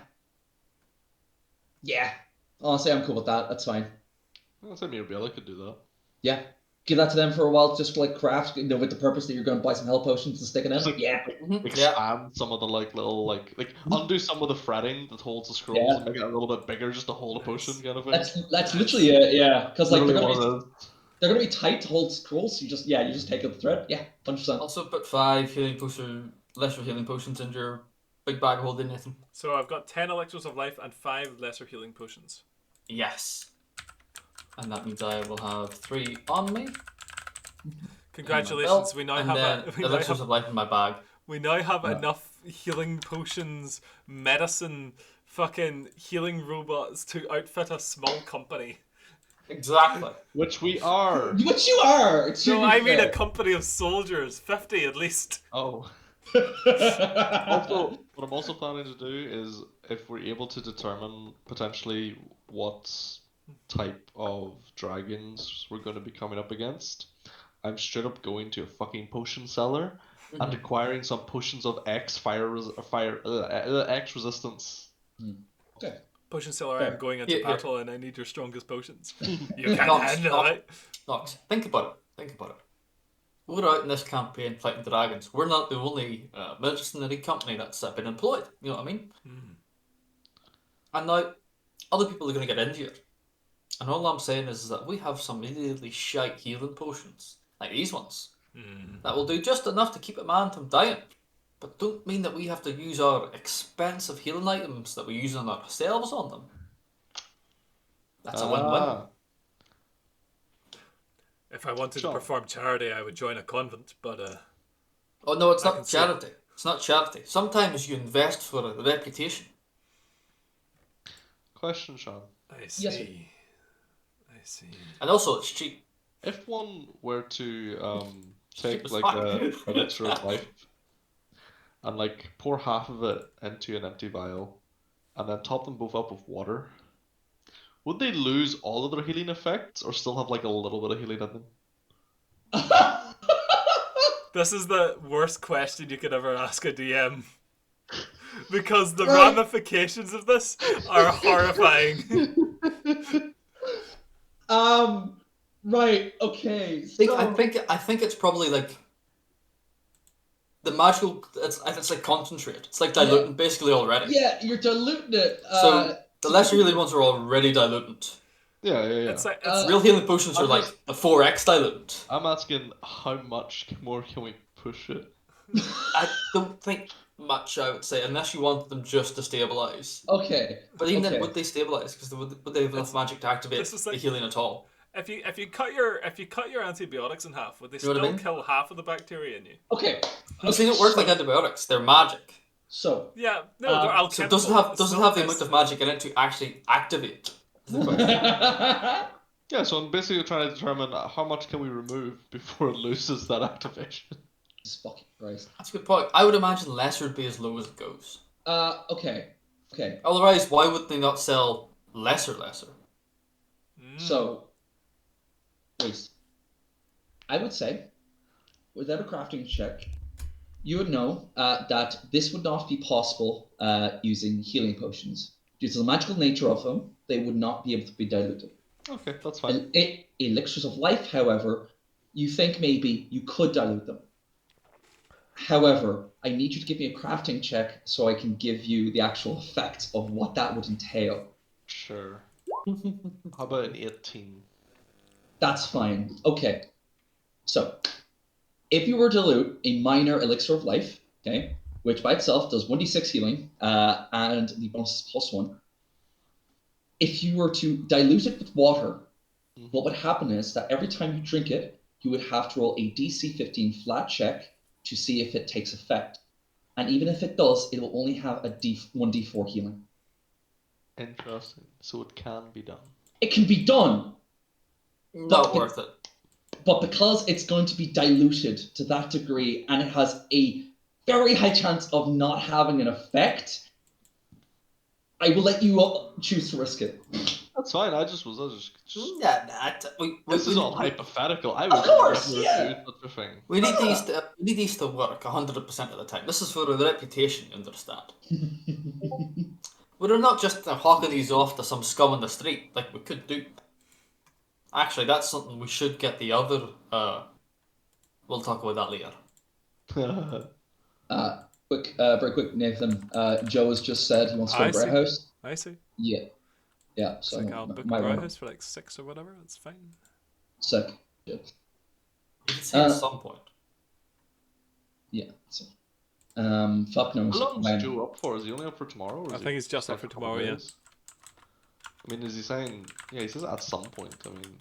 Yeah. Honestly, I'm cool with that. That's fine. I'll say me or Bella could do that. Yeah. Give that to them for a while, just for like craft, with the purpose that you're going to buy some health potions and stick it in. Just like, Yeah. expand some of the little like undo some of the fretting that holds the scrolls Yeah. and make it a little bit bigger just to hold a potion kind of thing. That's literally it, yeah. Because like Literally what it is. they're gonna be tight to hold scrolls. You just take up the thread. Yeah, 100%. Also put 5 lesser healing potions in your big bag holding, Nathan. So I've got 10 elixirs of life and 5 lesser healing potions. Yes. And that means I will have 3 on me. Congratulations, we now and have then elixirs of life in my bag. we now have enough healing potions, medicine, fucking healing robots to outfit a small company. Exactly. Which we are. Which you are. No, I mean a company of soldiers, 50 at least. Oh. Also, what I'm also planning to do is if we're able to determine potentially what type of dragons we're going to be coming up against, I'm straight up going to a fucking potion seller and acquiring some potions of X X resistance. Okay. Potion seller, Fair. I'm going into Here. battle and I need your strongest potions. You can't Nox, handle it. Nox, think about it. We're out in this campaign fighting dragons. We're not the only mercenary company that's been employed. You know what I mean? And now, other people are going to get injured. And all I'm saying is that we have some really shite healing potions, like these ones, that will do just enough to keep a man from dying. But don't mean that we have to use our expensive healing items that we use on ourselves on them. That's a win-win. If I wanted to perform charity, I would join a convent, but Oh no, it's I not can see charity. It's not charity. Sometimes you invest for a reputation. Question, Sean. I see. Yes, sir. I see. And also, it's cheap. If one were to take as like fuck. a elixir of life and like pour half of it into an empty vial and then top them both up with water, would they lose all of their healing effects or still have like a little bit of healing in them? This is the worst question you could ever ask a DM. Because the Right. ramifications of this are horrifying. Right. Okay. I think it's probably like the magical. It's like concentrate. It's like diluting basically already. Yeah, you're diluting it. So the lesser healing ones are already diluted. Yeah. It's like it's Real healing potions are I'm like just- a 4x diluted. I'm asking how much more can we push it? I don't think much. I would say unless you want them just to stabilize. Okay. But even then, Okay. would they stabilize? Because would they have enough magic to activate this is like- the healing at all? if you cut your antibiotics in half, would they You know what I still mean? kill half of the bacteria in you? Okay. See, it works like antibiotics. They're magic. So. Yeah, no, they're alchemical. So it doesn't have the amount It's of magic in it to actually activate. Yeah, so I'm basically trying to determine how much can we remove before it loses that activation. Jesus fucking Christ. That's a good point. I would imagine lesser would be as low as it goes. Okay. Okay. Otherwise, why would they not sell lesser? So. Wait. I would say, without a crafting check, you would know that this would not be possible using healing potions. Due to the magical nature of them, they would not be able to be diluted. Okay, that's fine. Elixirs of life, however, you think maybe you could dilute them. However, I need you to give me a crafting check so I can give you the actual effect of what that would entail. Sure. How about an 18? That's fine. Okay. So, if you were to dilute a minor elixir of life, okay, which by itself does 1d6 healing, and the bonus is +1. If you were to dilute it with water, what would happen is that every time you drink it, you would have to roll a DC 15 flat check to see if it takes effect. And even if it does, it will only have a 1d4 healing. Interesting. So it can be done. It can be done, Not worth it. but because it's going to be diluted to that degree and it has a very high chance of not having an effect, I will let you choose to risk it. That's fine. I just This is all hypothetical. I would Of course, never yeah. do such a thing. We need these to work 100% of the time. This is for the reputation, you understand. We're not just hawking these off to some scum on the street like we could do. Actually, that's something we should get the other. We'll talk about that later. Very quick, Nathan. Joe has just said he wants to go I to see. Warehouse. I see. Yeah. So I'll book my run. Browhouse for like 6 or whatever. That's fine. Sick. Yeah. We can see at some point. Yeah. So, fuck knows. How long when. is Joe up for? Is he only up for tomorrow? Or I is think he he's just up a for couple tomorrow, yeah. days? I mean, is he saying? Yeah, he says at some point. I mean,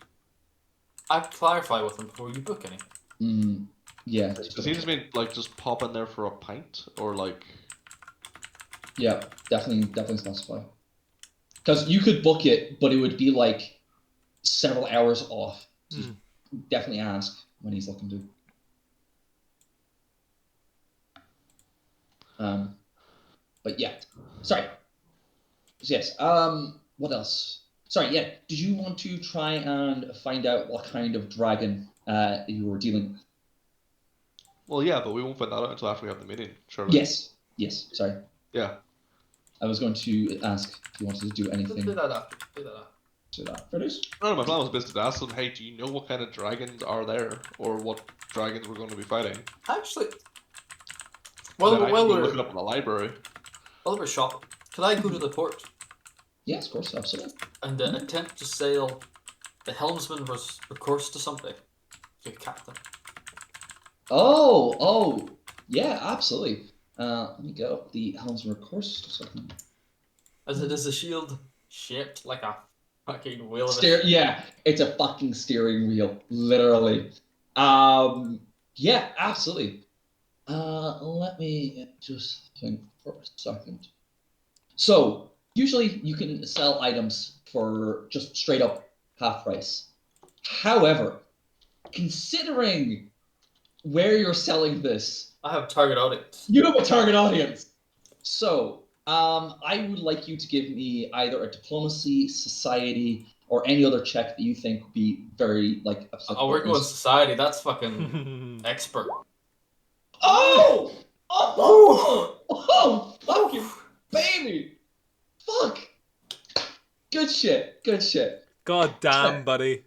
I'd clarify with him before you book any. Yeah. does he just mean like just pop in there for a pint or like? Yeah, definitely specify. Because you could book it, but it would be like several hours off. So definitely ask when he's looking to. But yeah, sorry. Yes. What else? Sorry. Yeah. Did you want to try and find out what kind of dragon you were dealing with? Well, yeah, but we won't find that out until after we have the meeting, surely. Yes. Sorry. Yeah. I was going to ask if you wanted to do anything. Do that after. To that. Produce. No, my plan was basically to ask them, hey, do you know what kind of dragons are there, or what dragons we're going to be fighting? Actually, Well, while look it we're up in the library. shopping, can I go to the port Yes, of course, absolutely. and attempt to sail the helmsman recourse to something? The captain. Oh, yeah, absolutely. Let me get up the helmsman recourse to something. As it is a shield shaped like a fucking wheel. Yeah, it's a fucking steering wheel, literally. Yeah, absolutely. Let me just think for a second. So, usually you can sell items for just straight up half price. However, considering where you're selling this, I have target audience. you have a target audience. So, I would like you to give me either a diplomacy, society, or any other check that you think would be very like. Oh, we're going society. That's fucking expert. Oh, fucking baby! Fuck! Good shit. God damn, buddy.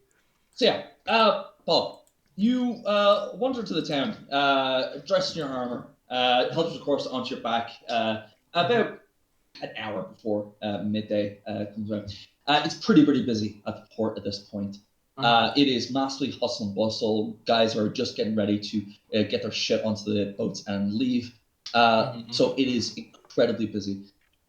So yeah, Bob, you wander into the town, dressed in your armor, helps of course onto your back, about an hour before midday comes around. It's pretty busy at the port at this point. It is massively hustle and bustle. Guys are just getting ready to get their shit onto the boats and leave. So it is incredibly busy.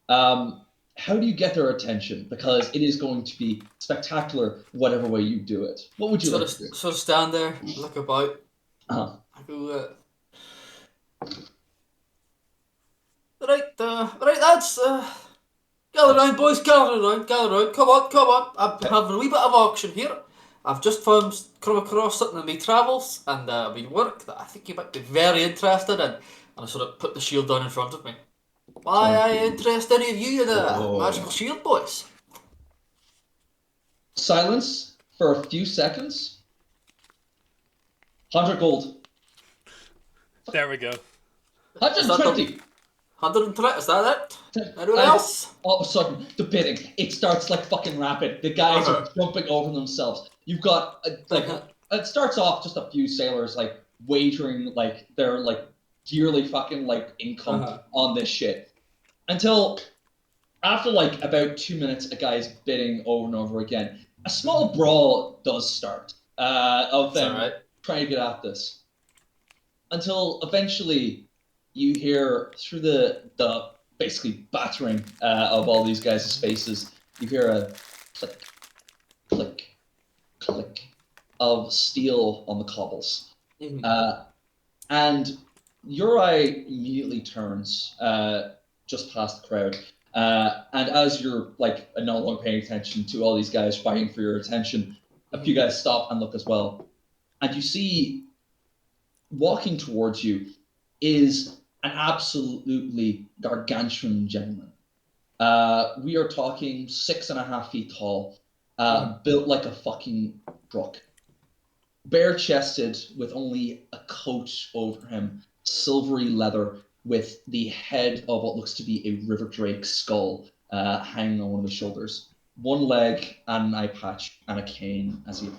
How do you get their attention? Because it is going to be spectacular, whatever way you do it. What would you like to do? Sort of stand there, look about. Uh-huh. I go, right, lads. Gather round, boys. Gather round. Come on. I'm having a wee bit of auction here. I've just come across something in my travels and my work that I think you might be very interested in. And I sort of put the shield down in front of me. Why I interest any of you in a magical shield, boys? Silence for a few seconds. 100 gold. There we go. 120. 120, is that it? Anyone else? All of a sudden, the bidding, it starts like fucking rapid. The guys are jumping over themselves. You've got, it starts off just a few sailors like wagering like they're like yearly fucking income on this shit. Until after about 2 minutes, a guy's bidding over and over again. A small brawl does start of them trying to get at this. Until eventually you hear through the basically battering of all these guys' faces, you hear a click, click, click of steel on the cobbles. And your eye immediately turns just past the crowd. And as you're no longer paying attention to all these guys fighting for your attention, a few guys stop and look as well. And you see, walking towards you is an absolutely gargantuan gentleman. We are talking 6.5 feet tall, built like a fucking truck. Bare-chested with only a coat over him, silvery leather with the head of what looks to be a river drake skull hanging on one of his shoulders. One leg and an eye patch and a cane as he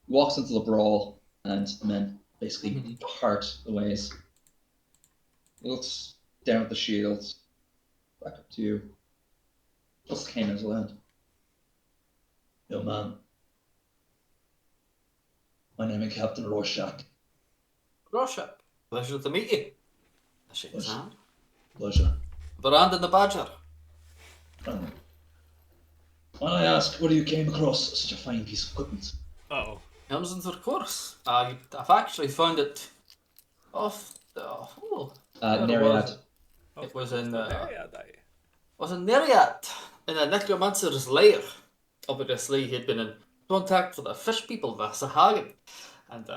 walks into the brawl and then basically part the ways. He looks down at the shields, back up to you. Puts the cane in his hand. Yo, man. My name is Captain Rorschach. Rorschach, pleasure to meet you. I shake his hand. Pleasure. Brandon the Badger. Brandon. When I ask whether you came across such a fine piece of equipment? Uh-oh. Comes of course. I've actually found it off Nereid. It was in Nereid. Nereid, in a necromancer's lair. Obviously, he'd been in contact with the fish people, the Sahagin, and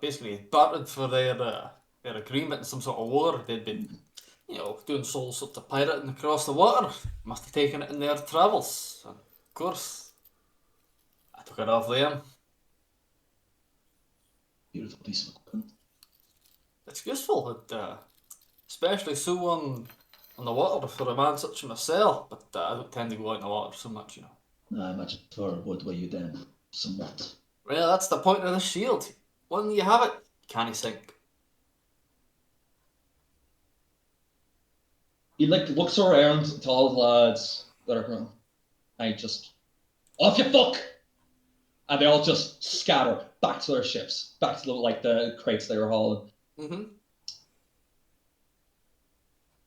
basically bartered for their agreement in some sort of war. They'd been, doing all sorts of pirating across the water. Must have taken it in their travels. And of course, I took it off them. Beautiful piece of equipment. It's useful, especially so on the water for a man such as myself, but I don't tend to go out in the water so much, I imagine Thor would weigh you down somewhat. Well, that's the point of the shield. When you have it, you can't sink. He looks around to all the lads that are going, and he just, off you fuck! And they all just scatter back to their ships, back to the crates they were hauling.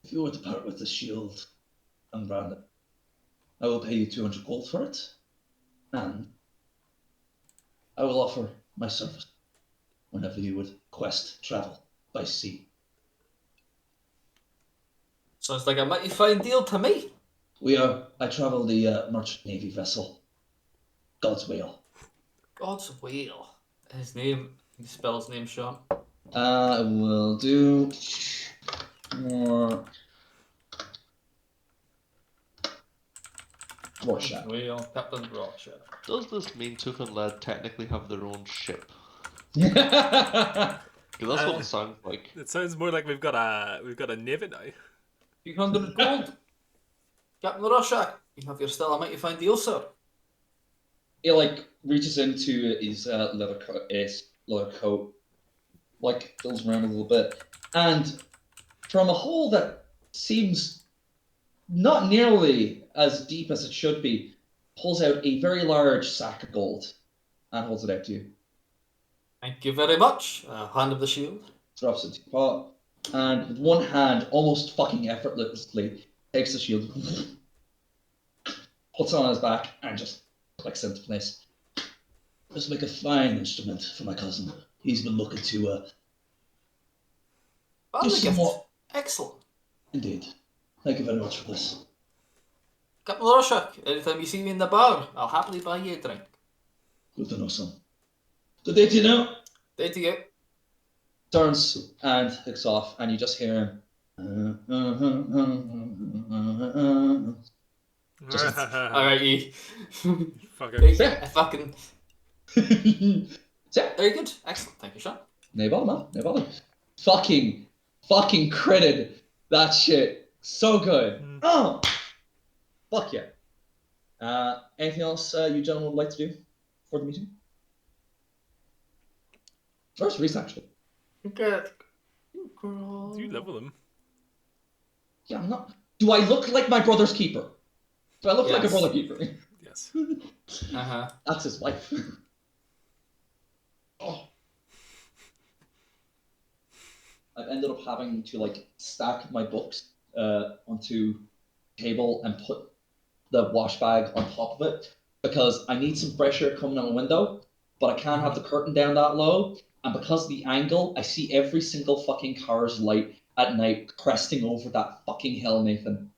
If you were to part with the shield and Brandon, I will pay you 200 gold for it, and I will offer my service whenever you would travel by sea. Sounds like a mighty fine deal to me. I travel the merchant navy vessel, God's Whale. God's Whale. His name, you spell his name, Sean. I will do more. Rorschach. Whale, Captain Rorschach. Does this mean Tooth and Lead technically have their own ship? Yeah. Because that's what it sounds like. It sounds more like we've got a navy now. 200 gold. Captain Rorschach, you have your still a mighty fine deal, sir. He reaches into his leather coat, fills around a little bit, and from a hole that seems not nearly as deep as it should be, pulls out a very large sack of gold and holds it out to you. Thank you very much. Hand of the shield. Drops it into your pot, and with one hand, almost fucking effortlessly, takes the shield, puts it on his back, and just clicks into place. This will make a fine instrument for my cousin. He's been looking to do some more. Excellent. Indeed. Thank you very much for this. Captain Rorschach, anytime you see me in the bar, I'll happily buy you a drink. Good to know, son. Good day to you now. Day to you. Turns and hooks off, and you just hear him. Alright, you. Fucker. Fucking. Very good. Excellent. Thank you, Sean. No bother, man. No bother. Fucking critted that shit. So good. Oh, fuck yeah. Anything else you gentlemen would like to do for the meeting? Where's Reese actually? Good. Do you live with him? Yeah, I'm not. Do I look like my brother's keeper? Do I look like a Yes. brother keeper? Yes. Uh-huh. That's his wife. Oh. I've ended up having to like stack my books onto a table and put the wash bag on top of it because I need some fresh air coming out the window, but I can't have the curtain down that low. And because of the angle, I see every single fucking car's light at night cresting over that fucking hill, Nathan.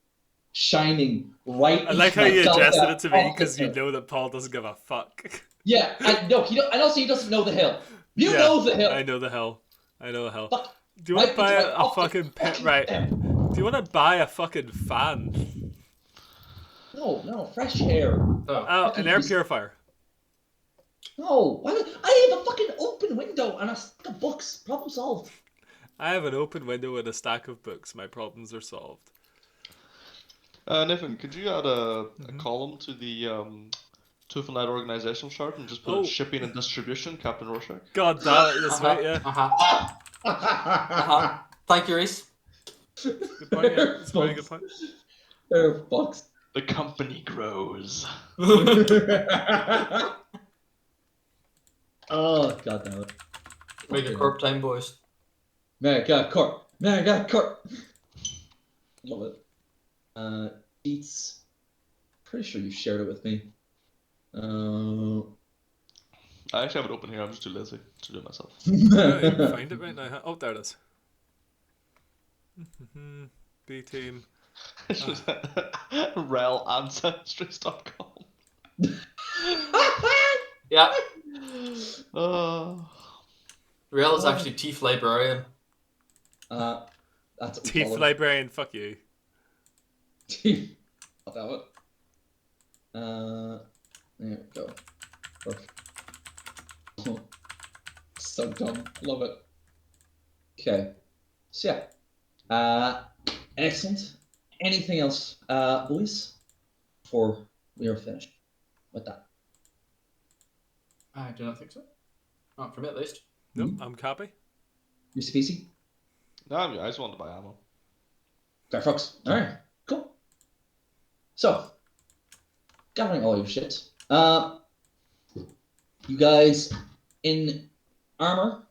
Shining right I like into how my you adjusted goddamn it to me fucking because you head. know that Paul doesn't give a fuck. Yeah, and no, and also he doesn't know the hill. You Yeah, know the hill. I know the hell. I know the hell. Fuck. Do you want to Right buy into my a fucking pet? fucking Right. head. Do you want to buy a fucking fan? No, fresh air. Oh. An air purifier. No, I have a fucking open window and a stack of books. Problem solved. I have an open window and a stack of books. My problems are solved. Nathan, could you add a column to the Tooth and Light organizational chart and just put Oh. it shipping and distribution, Captain Rorschach? God damn it, that's right, yeah. Thank you, Reese. Good point, yeah. That's a very good point. Air books. The company grows. Oh, god damn it. Make it corp time, boys. Mega Corp. Love it. Beats. Pretty sure you shared it with me. I actually have it open here. I'm just too lazy to do it myself. Yeah, you can find it right now. Oh, there it is. B team. It's just relancestries.com. Yeah. Real is Oh. actually Chief Librarian. That's what we Teeth call it. librarian, fuck you. Teeth. God damn it. There we go. Perfect. Oh, so dumb. Love it. Okay. So yeah. Excellent. Anything else, boys? Before we are finished with that. I do not think so. Not for me, at least. Nope, I'm happy. Mr. Feasy? No, I just wanted to buy ammo. Fair fucks. Alright, cool. So, gathering all your shit. You guys in armor,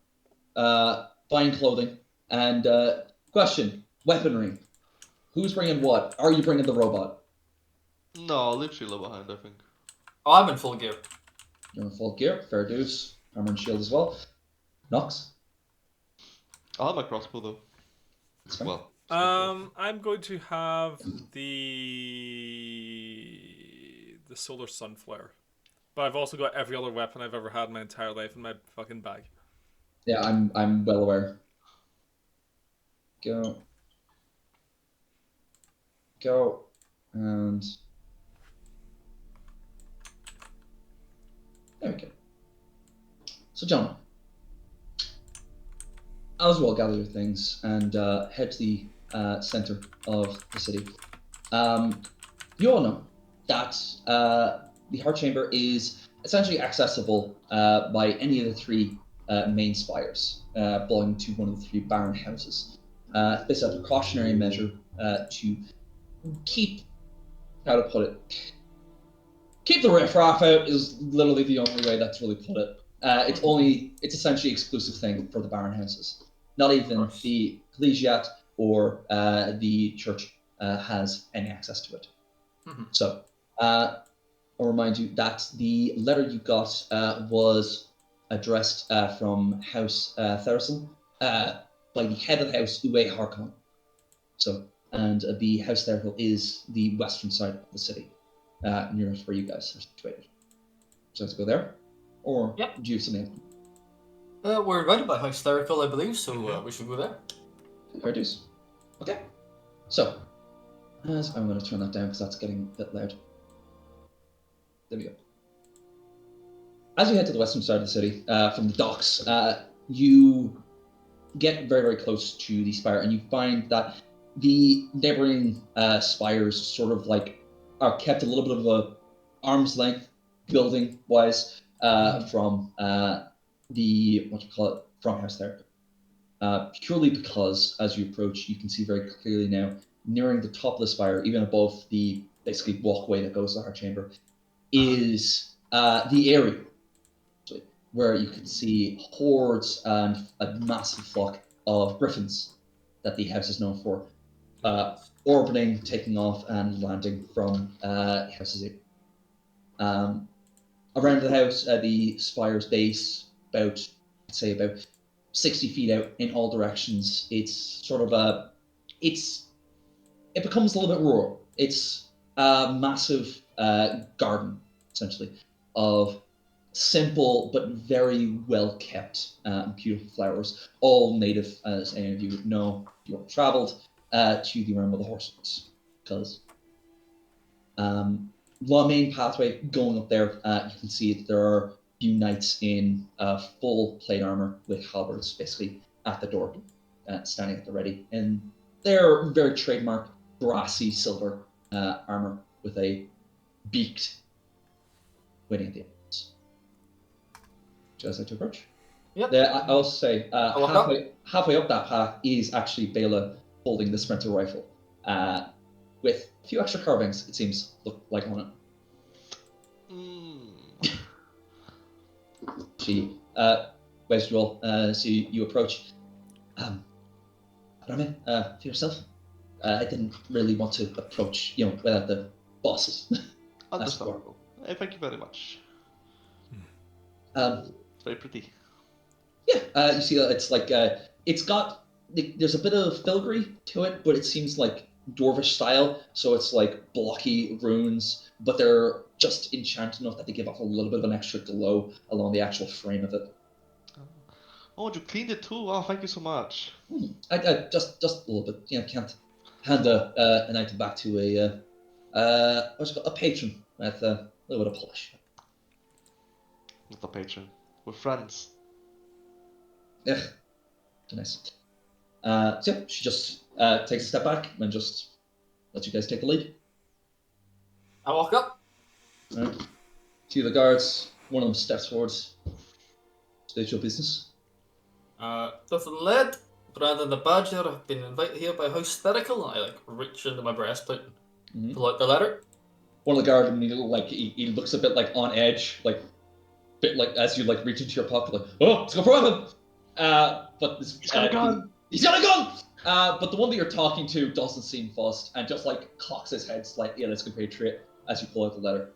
fine clothing, and question, weaponry. Who's bringing what? Are you bringing the robot? No, I'll leave Sheila behind, I think. Oh, I'm in full gear. You're in full gear, fair dues. Armor and shield as well. Nox? I'll have my crossbow though. That's fine. Well, I'm going to have the solar sunflare. But I've also got every other weapon I've ever had in my entire life in my fucking bag. Yeah, I'm well aware. Go, and there we go. So, gentlemen, as well gather your things and head to the center of the city. You all know that the Heart Chamber is essentially accessible by any of the three main spires belonging to one of the three barren houses. This is a precautionary measure to keep, how to put it, keep the riffraff out is literally the only way that's really put it. It's essentially exclusive thing for the barren houses. Not even the collegiate or the church has any access to it. Mm-hmm. So, I'll remind you that the letter you got was addressed from House Theresen by the head of the house, Uwe Harkon. So, and the House Theresen is the western side of the city, nearest where you guys are situated. So let's go there, or do you have something? We're invited by House Therical, I believe, so we should go there. Fair dues. Okay. So, as I'm going to turn that down because that's getting a bit loud. There we go. As you head to the western side of the city, from the docks, you get very, very close to the spire, and you find that the neighboring spires sort of like are kept a little bit of a arm's length building-wise from the what you call it farmhouse there. Purely because as you approach, you can see very clearly now, nearing the top of the spire, even above the basically walkway that goes to our chamber, is the area where you can see hordes and a massive flock of griffins that the house is known for, orbiting, taking off, and landing from houses. Around the house, the spire's base, about 60 feet out in all directions. It's sort of it becomes a little bit rural. It's a massive garden, essentially, of simple but very well kept beautiful flowers, all native, as any of you would know, if you have traveled to the realm of the horses. Because the main pathway going up there, you can see that there are a few knights in full plate armor with halberds basically at the door, standing at the ready. And they're very trademark brassy silver armor with a beaked waiting at the ends. Just like to approach. Yep. I also say halfway up that path is actually Bela holding the sprinter rifle, with a few extra carvings, it seems, look like on it. She waves you all as you approach. Ramin, for yourself, I didn't really want to approach, without the bosses. Understandable. Thank you very much. Very pretty. Yeah, you see, it's like it's got there's a bit of filigree to it, but it seems like dwarvish style. So it's like blocky runes, but they're just enchanted enough that they give off a little bit of an extra glow along the actual frame of it. Oh, you cleaned it too. Oh, thank you so much. I just a little bit. Can't hand an item back to a patron with a little bit of polish. Not a patron. We're friends. Yeah, nice. So yeah, she just takes a step back and just lets you guys take the lead. I walk up. All right. Two of the guards. One of them steps forwards. State your business. With the lead, Brandon the Badger have been invited here by House Spherical. I reach into my breastplate and pull out the letter. One of the guards, he looks a bit on edge, as you reach into your pocket, oh, let's go for weapon. But this, he's got a gun. He's got a gun. But the one that you're talking to doesn't seem fussed and just cocks his head slightly at his compatriot as you pull out the letter.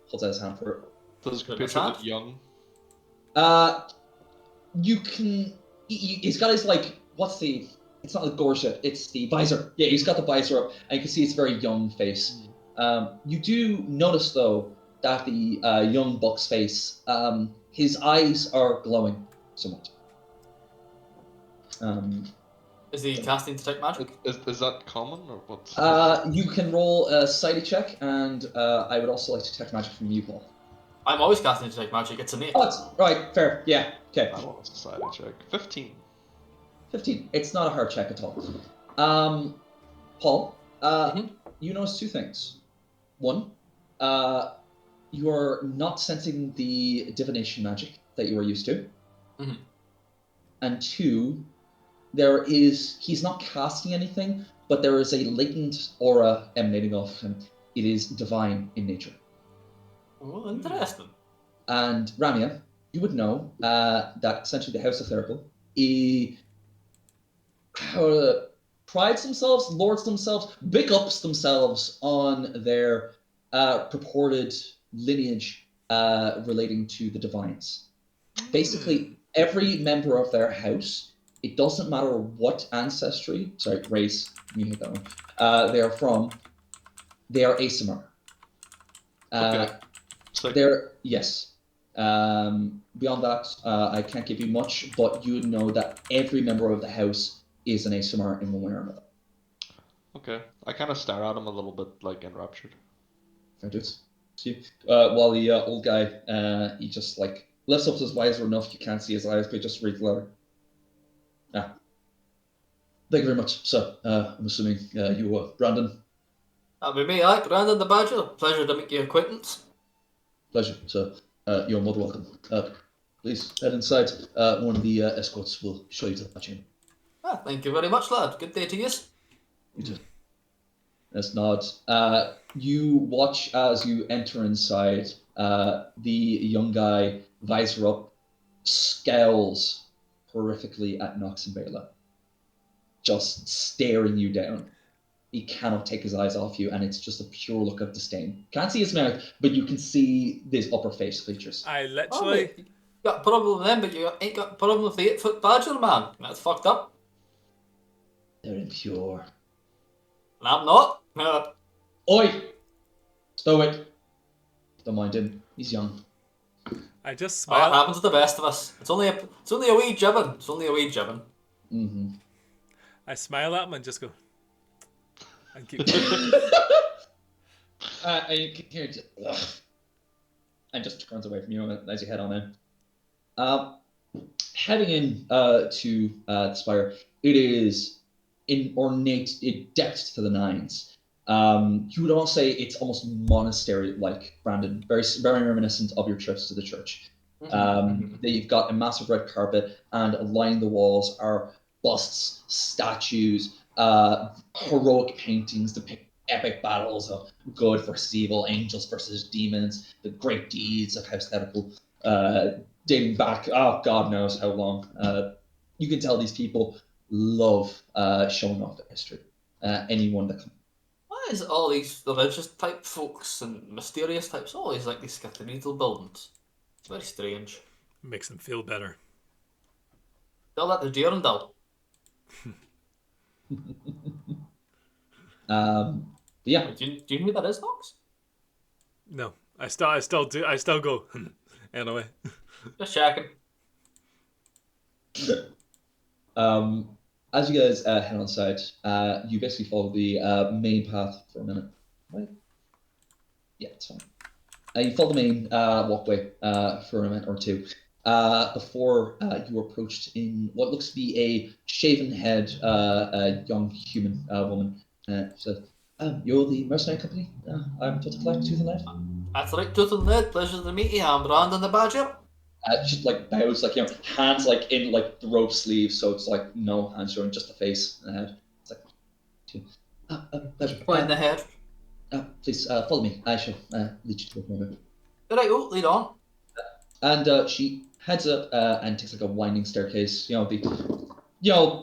Holds out his hand for it. Does his compatriot look young? You can. He's got his what's the? It's not the gorget. It's the visor. Yeah, he's got the visor up, and you can see it's a very young face. You do notice though that the young buck's face, his eyes are glowing somewhat. Is he casting detect magic? Is that common or what? You can roll a society check, and I would also like to detect magic from you, Paul. I'm always casting detect magic. It's innate. Oh, it's, right, fair. Yeah, okay. I want a society check. 15. 15. It's not a hard check at all. Paul, you notice two things. One, you are not sensing the divination magic that you are used to. And two, he's not casting anything, but there is a latent aura emanating off him. It is divine in nature. Oh, interesting. And Ramia, you would know that essentially the House of Therical prides themselves, lords themselves, big ups themselves on their purported lineage relating to the divines. Basically, every member of their house, it doesn't matter what race, you hate that one, they are from, they are Asimar. Okay. Yes. Beyond that, I can't give you much, but you know that every member of the house is an Asimar in one way or another. Okay. I kind of stare at him a little bit, enraptured. Fair dudes. While the old guy, he just lifts up his visor enough you can't see his eyes, but he just reads the letter. Thank you very much, sir. I'm assuming you Brandon. That'd be me, Brandon the Badger. Pleasure to make your acquaintance. Pleasure, sir. You're more than welcome. Please head inside. One of the escorts will show you to the chamber. Ah, thank you very much, lad. Good day to you. You too. Yes, nod. You watch as you enter inside. The young guy, visor up, scowls horrifically at Nox and Bela, just staring you down. He cannot take his eyes off you, and it's just a pure look of disdain. Can't see his mouth, but you can see his upper face features. I Oh, literally. mate, you got a problem with them, but you ain't got a problem with the 8-foot badger, man. That's fucked up. They're impure. And I'm not. Oi! Stow it. Don't mind him. He's young. I just Oh, it smile. happens to the best of us. It's only a wee jibbin. It's only a wee jibbin. Mm-hmm. I smile at him and just go. And keep going. And you can hear it, and just turns away from you as you head on in. Heading in to the spire, it is in ornate, it decked to the nines. You would all say it's almost monastery-like, Brandon, very reminiscent of your trips to the church. You've got a massive red carpet, and lining the walls are busts, statues, heroic paintings depict epic battles of good versus evil, angels versus demons, the great deeds of House Edible, dating back, God knows how long. You can tell these people love showing off their history. Anyone that comes. Why is all these religious type folks and mysterious types always like these cathedral buildings? It's very strange. Makes him feel better. Tell that to Durandal. Yeah. Do you know who that is, Knox? No, I still do. I still go. Anyway. Just checking. As you guys head on site, you basically follow the main path for a minute. Right? Yeah, it's fine. You follow the main walkway for a minute or two before you are approached in what looks to be a shaven head, young human woman. Says, "You're the mercenary company? I'm Tooth and Knife." That's right, Tooth and Ned. Pleasure to meet you. I'm Brandon the Badger. She like bows, like hands like in like the rope sleeves, so it's like no hands showing, just the face and the head. It's like, pleasure. Point the head. Please follow me. I shall lead you to a moment. Right, lead on. And she heads up and takes like a winding staircase. The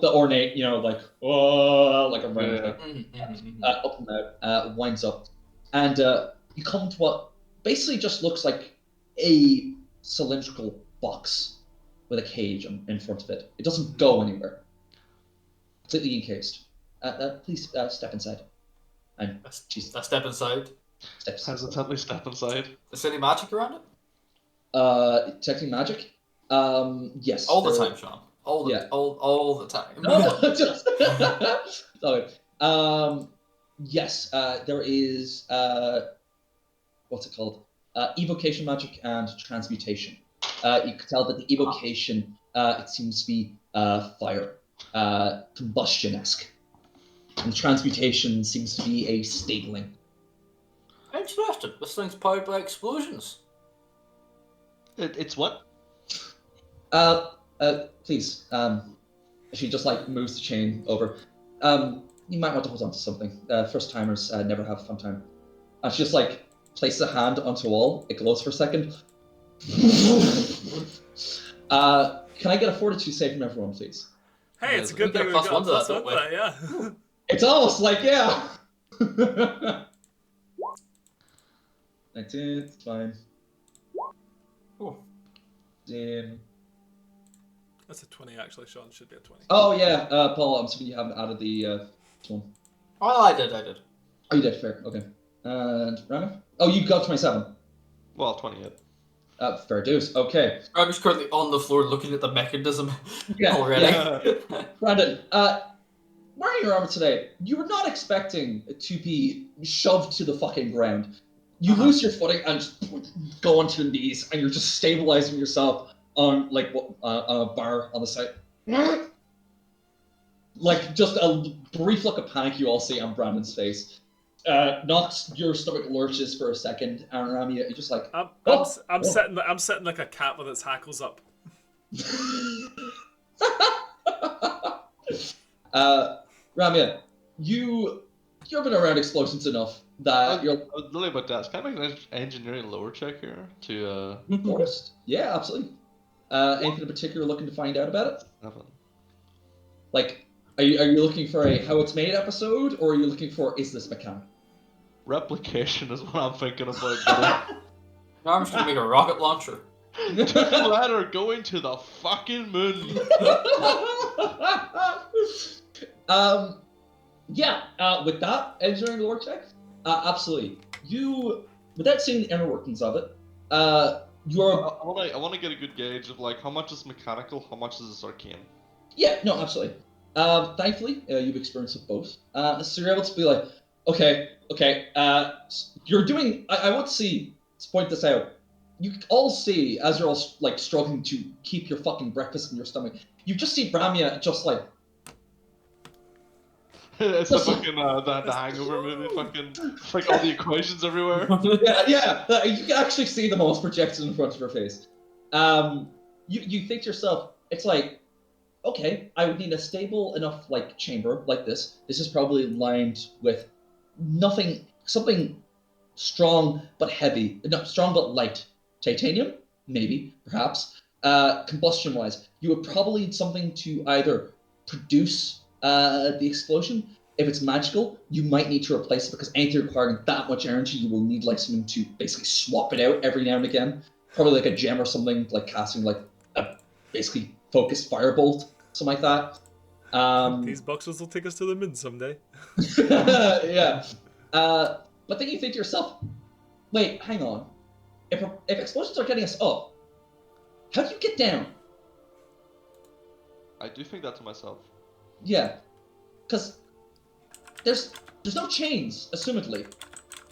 ornate, like like a round up and out, winds up, and you come to what basically just looks like a cylindrical box with a cage in front of it. It doesn't go anywhere. Completely encased. Please step inside. And she step inside. Steps. Hesitantly step inside. Is there any magic around it? Detecting magic? Yes. All the time, Sean. All the time. No, just sorry. Yes, there is what's it called? Evocation magic and transmutation. You can tell that the evocation it seems to be fire, combustion-esque. And transmutation seems to be a stabling. Interesting. This thing's powered by explosions. It's what? Please. She just like moves the chain over. You might want to hold on to something. First timers never have a fun time. And she just like places a hand onto a wall. It glows for a second. Can I get a fortitude save from everyone, please? Hey, it's a good thing we plus got one to plus that, one to that, yeah. It's almost like, yeah. 19, it's fine. Oh. Damn. That's a 20 actually, Sean. Should be a 20. Oh yeah, Paul, I'm assuming you haven't added the one. Oh, I did. Oh, you did, fair, okay. And Rami? Oh, you got 27. Well, 28. Fair dues, okay. Rami's currently on the floor looking at the mechanism Yeah, already. Yeah. Brandon, wearing your armor today, you were not expecting to be shoved to the fucking ground. You lose your footing and just go onto your knees, and you're just stabilizing yourself on like a bar on the side. Like just a brief look of panic you all see on Brandon's face. Knocks your stomach lurches for a second, and Rami, you're just like, I'm sitting like a cat with its hackles up. Ramya, you've been around explosions enough that you're I was literally about to ask, can I make an engineering lower check here to forced. Yeah, absolutely. Anything in particular looking to find out about it? nothing. Like, are you looking for a how it's made episode, or are you looking for is this mechanic? Replication is what I'm thinking about. Buddy. I'm just gonna make a rocket launcher. Two-letter going to the fucking moon. Yeah. With that engineering lore check, absolutely. You, without seeing the inner workings of it, you're I want to get a good gauge of like how much is mechanical, how much is this arcane. yeah, no, absolutely. Thankfully, you've experienced both, so you're able to be like, okay, you're doing. I want to see. Let's point this out. You all see as you're all like struggling to keep your fucking breakfast in your stomach. You just see Bramia just like It's the fucking the Hangover movie. Fucking it's like all the equations everywhere. yeah. You can actually see them all projected in front of her face. You think to yourself, it's like, okay, I would need a stable enough like chamber like this. This is probably lined with something strong but heavy, no, strong but light. Titanium, maybe, perhaps. Combustion-wise, you would probably need something to either produce the explosion. If it's magical, you might need to replace it because anything requiring that much energy, you will need like something to basically swap it out every now and again. Probably like a gem or something, like casting like a basically focused firebolt, something like that. These boxes will take us to the moon someday. Yeah. But then you think to yourself, wait, hang on. If explosions are getting us up, how do you get down? I do think that to myself. Yeah. Because there's no chains, assumedly.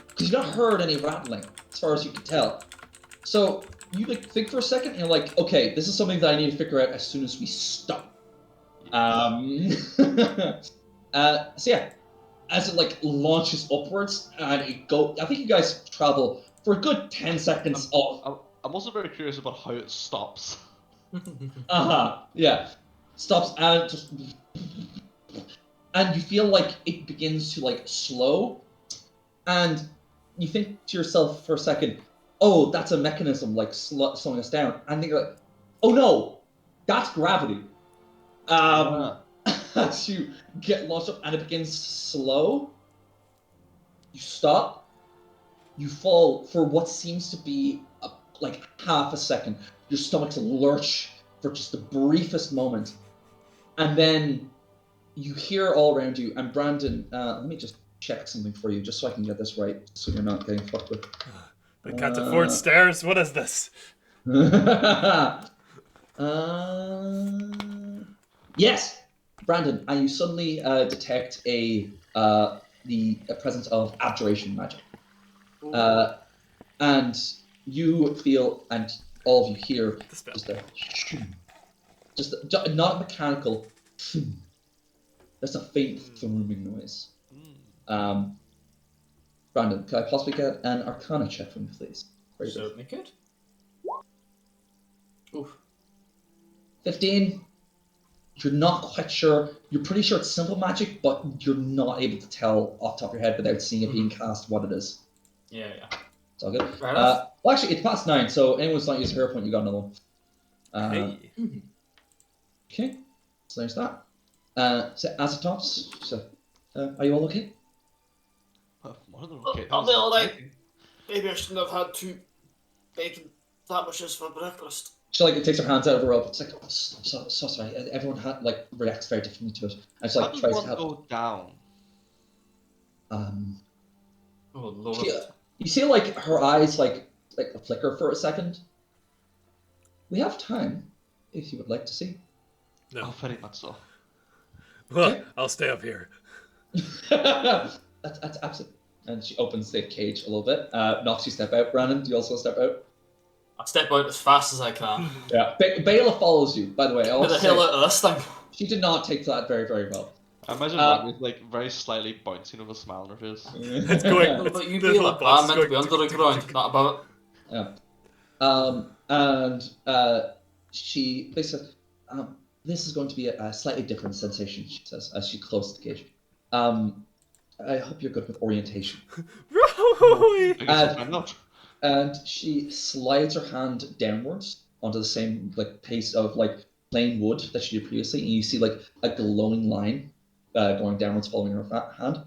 Because you've not heard any rattling, as far as you can tell. So you like think for a second, and you're like, okay, this is something that I need to figure out as soon as we stop. So yeah, as it like launches upwards and I think you guys travel for a good 10 seconds of. I'm also very curious about how it stops. Yeah, stops and just, and you feel like it begins to like slow, and you think to yourself for a second, oh, that's a mechanism like slowing us down, and then you're like, oh no, that's gravity. As you get launched up and it begins to slow, you stop, you fall for what seems to be like half a second. Your stomach's lurch for just the briefest moment, and then you hear all around you. And Brandon, let me just check something for you, just so I can get this right, so you're not getting fucked with. I can't afford stairs. What is this? Yes, Brandon, and you suddenly detect the presence of abjuration magic, and you feel, and all of you hear not mechanical. That's a faint thrumming noise. Brandon, can I possibly get an Arcana check from you, please? Certainly could. Oof. 15. You're not quite sure. You're pretty sure it's simple magic, but you're not able to tell off the top of your head without seeing it being cast what it is. Yeah. It's all good. Right Well, actually, it's past 9, so anyone's not using hero point, you got another one. Hey. Okay, so there's that. So Azatops, so are you all okay? More than okay. I'll be alright. Maybe I shouldn't have had 2 bacon sandwiches for breakfast. She like takes her hands out of her robe. It's like, oh, so sorry. Everyone like reacts very differently to it. And she like How tries does to one help. go down? Oh lord. You see like her eyes like flicker for a second. We have time, if you would like to see. No. Oh, very much so. Well, I'll stay up here. That's absolutely. And she opens the cage a little bit. Knocks you step out. Brandon, do you also step out? I'll step out as fast as I can. Yeah. Bayla follows you, by the way. Get the hell out of this thing. She did not take that very, very well. I imagine Rami's like very slightly bouncing with a smile on her face. It's going. No, but you the be little like, box I'm is meant to be going under the ground, not above it. Yeah. And she basically says, "This is going to be a slightly different sensation," she says as she closes the cage. I hope you're good with orientation. Roy! I guess I'll find out. And she slides her hand downwards onto the same like piece of like plain wood that she did previously, and you see like a glowing line going downwards following her hand.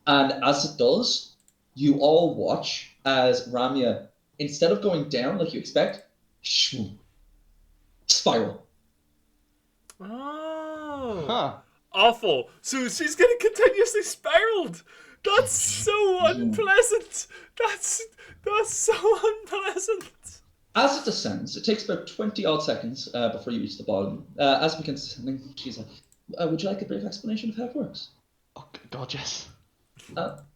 And as it does, you all watch as Ramya, instead of going down like you expect, spiral. Oh. Huh. Awful. So she's getting continuously spiraled. That's so unpleasant. That's so unpleasant. As it descends, it takes about 20 odd seconds before you reach the bottom. As it begins descending, she's like, "Would you like a brief explanation of how it works?" Oh, God, yes.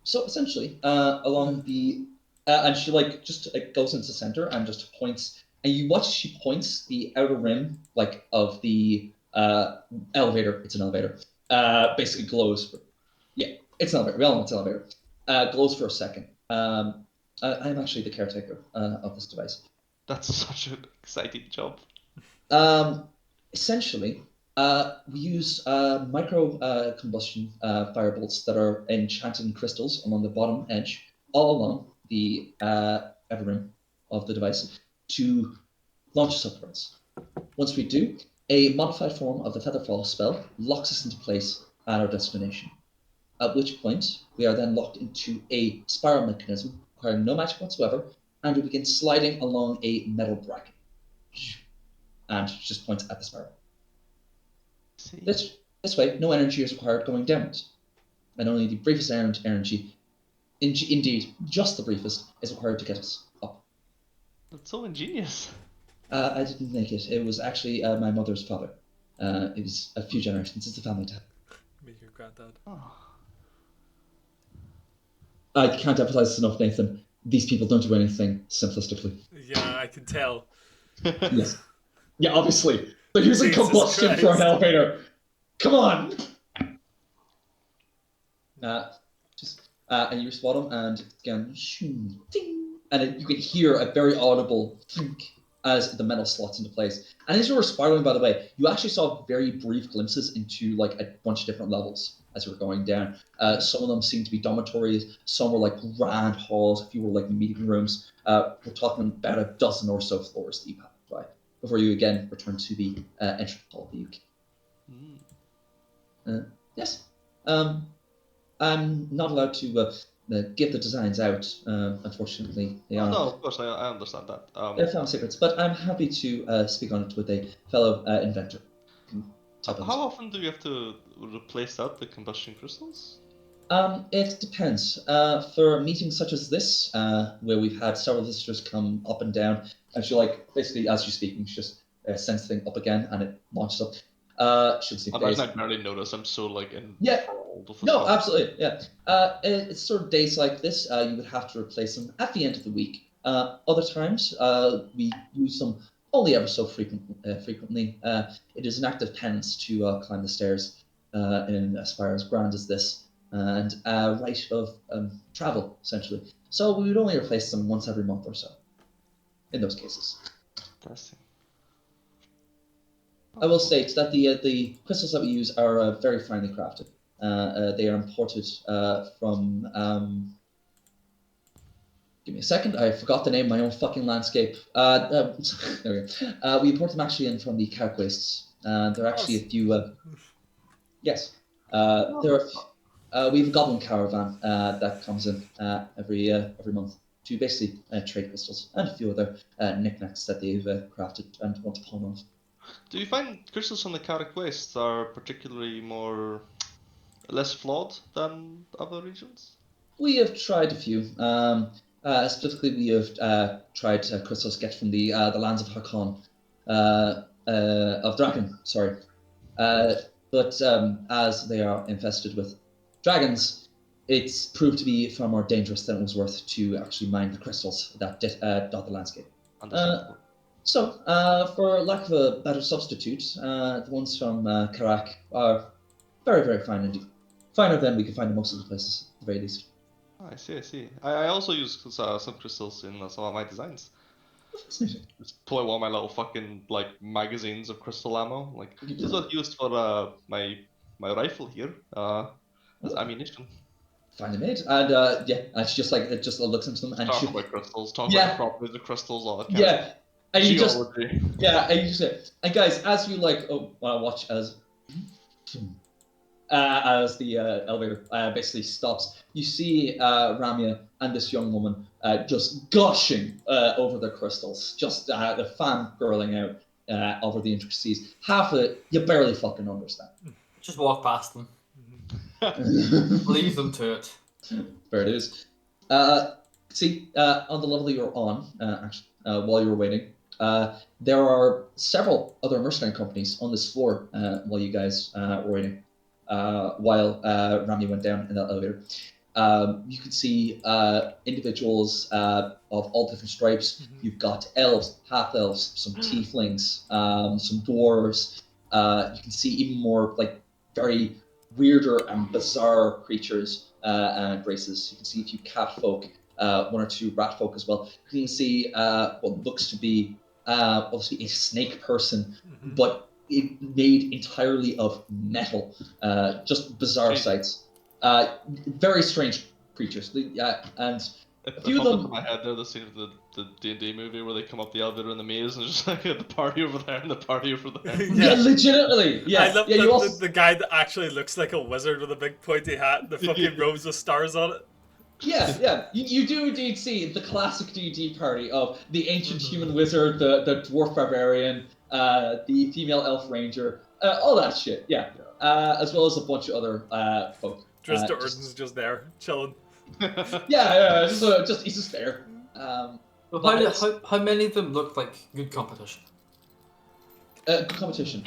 So essentially, along the and she like just goes into the center and just points, and you watch she points the outer rim like of the elevator. It's an elevator. Basically glows. Yeah, it's an elevator. We all know it's an elevator. Glows for a second. I'm actually the caretaker of this device. That's such an exciting job. Essentially, we use micro combustion firebolts that are enchanted in crystals along the bottom edge, all along the outer rim of the device, to launch us upwards. Once we do, a modified form of the Featherfall spell locks us into place at our destination. At which point, we are then locked into a spiral mechanism requiring no magic whatsoever, and we begin sliding along a metal bracket. And just points at the spiral. See? This way, no energy is required going downwards, and only the briefest energy, indeed just the briefest, is required to get us up. That's so ingenious. I didn't make it. It was actually my mother's father. It was a few generations. It's a family tab. Make your granddad. Oh. I can't emphasize this enough, Nathan. These people don't do anything simplistically. Yeah, I can tell. Yes. Yeah, obviously. They're using Jesus combustion for an Christ. elevator. Come on! And you spot them, and again, ding, and you can hear a very audible think as the metal slots into place. And as you were spiraling, by the way, you actually saw very brief glimpses into like a bunch of different levels as you were going down. Some of them seemed to be dormitories, some were like grand halls, a few were like meeting rooms. We're talking about a dozen or so floors that you passed by before you again return to the entrance hall of the UK. Yes. I'm not allowed to give the designs out, unfortunately. They Oh, are no, of course, I understand that. they're family secrets, but I'm happy to speak on it with a fellow inventor. How often do you have to replace out the combustion crystals? It depends. For meetings such as this, where we've had several visitors come up and down, and she like basically as you're speaking, she just sends the thing up again and it launches up. Should see days. I barely notice. I'm so like in. Yeah. With No, absolutely, yeah. It's sort of days like this, you would have to replace them at the end of the week. Other times, we use them only ever so frequently. It is an act of penance to climb the stairs in as far as grand as this, and a rite of travel, essentially. So we would only replace them once every month or so, in those cases. Interesting. I will state that the crystals that we use are very finely crafted. They are imported from. Give me a second. I forgot the name of my own fucking landscape. There we go. We import them actually in from the Carrick Wastes. There are actually a few. Yes. There are. We have a goblin caravan that comes in every month to basically trade crystals and a few other knickknacks that they've crafted and want to pawn off. Do you find crystals on the Carrick Wastes are particularly less flawed than other regions? We have tried a few. Specifically, we have tried crystals get from the lands of Hakon, of Dragon. Sorry, but as they are infested with dragons, it's proved to be far more dangerous than it was worth to actually mine the crystals that dot the landscape. Understandable. So, for lack of a better substitute, the ones from Karak are very, very fine indeed. Finer than we can find in most of the places, at the very least. Oh, I see. I also use some crystals in some of my designs. Just pull out one of my little fucking like magazines of crystal ammo. Like this is what used for my rifle here. As ammunition. Finally made. And yeah, and she just like it just looks into them and Talk she about crystals. Talk about the properties of crystals. All that kind yeah. of And you just geology. and you just and guys, as you like watch as the elevator basically stops, you see Ramya and this young woman just gushing over the crystals, just the fangirling out over the intricacies. Half of it you barely fucking understand. Just walk past them. Leave them to it. There it is. See, on the level that you're on, actually, while you were waiting, there are several other mercenary companies on this floor while you guys were waiting. While Rami went down in the elevator, you can see individuals of all different stripes. You've got elves, half elves, some tieflings, some dwarves. You can see even more like very weirder and bizarre creatures and races. You can see a few cat folk, one or two rat folk as well. You can see what looks to be obviously a snake person, but it made entirely of metal. Just bizarre sights. Very strange creatures. And a few of them. Off the top of my head, there the scene of the D&D movie where they come up the elevator in the maze and just like the party over there and the party over there. Yeah, legitimately. Yeah, I love yeah. You also the guy that actually looks like a wizard with a big pointy hat, the fucking robes with stars on it. yeah. You do indeed see the classic D&D party of the ancient human wizard, the dwarf barbarian, the female elf ranger, all that shit. Yeah, as well as a bunch of other folk. Drizzt Do'Urden's just there, chilling. Yeah, just he's just there. Well, how many of them look like good competition? Good competition.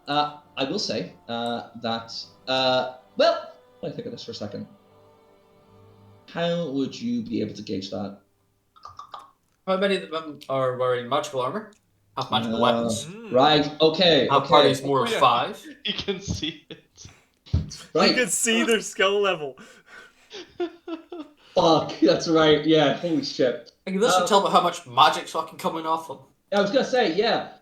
I will say that. Well, let me think of this for a second. How would you be able to gauge that? How many of them are wearing magical armor? Have magical weapons? Right. Okay. Have parties more of 5? You can see it. Right. You can see their skill level. Fuck. That's right. Yeah. Holy shit. This should tell me how much magic's fucking coming off them. I was gonna say yeah.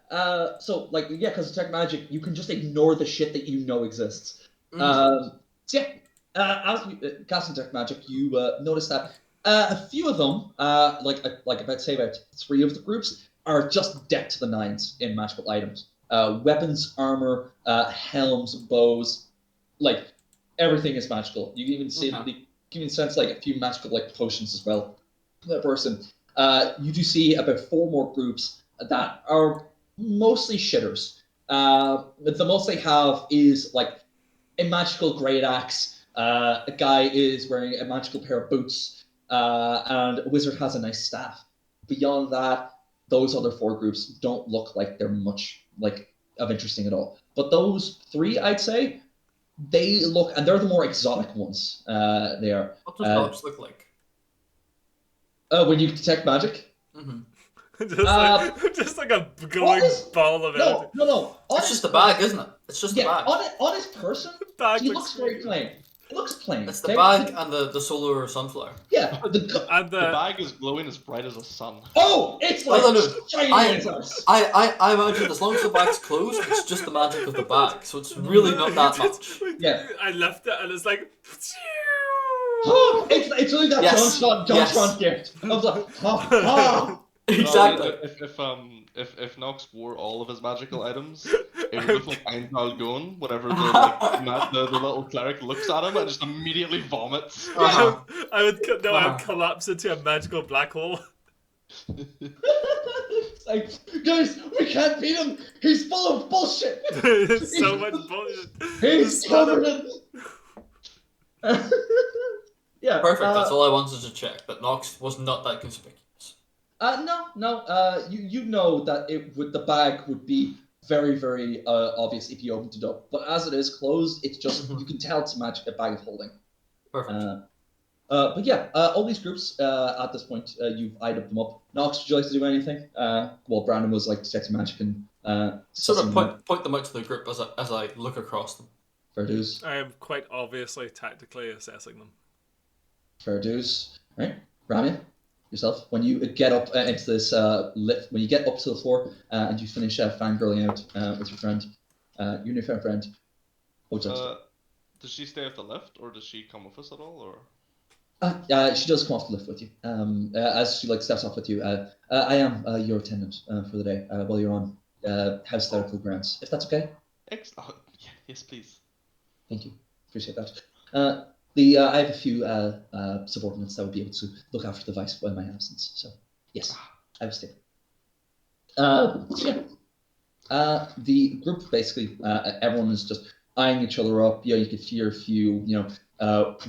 So like yeah, because of tech magic, you can just ignore the shit that you know exists. So yeah. As you casting tech magic, you notice that a few of them, like about say about 3 of the groups, are just decked to the nines in magical items. Weapons, armor, helms, bows, like everything is magical. You can even see you can sense like a few magical like potions as well. That person. You do see about 4 more groups that are mostly shitters. The most they have is like a magical great axe. A guy is wearing a magical pair of boots, and a wizard has a nice staff. Beyond that, those other 4 groups don't look like they're much like of interesting at all. But those 3, I'd say, they look, and they're the more exotic ones. They are. What does dogs look like? When you detect magic. just like a glowing ball of energy. No. It's just a bag, isn't it? It's just a bag. On his person, he looks very plain. It looks plain. It's the bag and the solar sunflower. Yeah, the bag is glowing as bright as a sun. Oh, it's like I imagine as long as the bag's closed, it's just the magic of the bag, so it's really not that much. Yeah, I left it and it's like. it's really that John Tron gift. I was like, Exactly. If Nox wore all of his magical items, it would look like Einthal going whenever the little cleric looks at him and just immediately vomits. I would collapse into a magical black hole. It's like, guys, we can't beat him. He's full of bullshit. It's so much bullshit. He's covered in. Yeah. Perfect. That's all I wanted to check. That Nox was not that conspicuous. No. You know that the bag would be very, very obvious if you opened it up. But as it is closed, it's just you can tell it's a bag of holding. Perfect. But yeah, all these groups at this point you've eyed them up. Nox, would you like to do anything? Well, Brandon was like detecting magic and sort of point them out to the group as I look across them. Fair dues. I am quite obviously tactically assessing them. Fair dues. Right, Rami. yourself. When you get up into this lift, when you get up to the floor and you finish fangirling out with your friend, your newfound friend, what's that? Does she stay at the lift, or does she come with us at all, or? She does come off the lift with you. As she steps off with you, I am your attendant for the day while you're on hypothetical grounds. If that's okay. Excellent. Yeah, yes, please. Thank you. Appreciate that. I have a few subordinates that would be able to look after the vice while in my absence. So yes, I will stay. The group basically, everyone is just eyeing each other up. You could hear a few,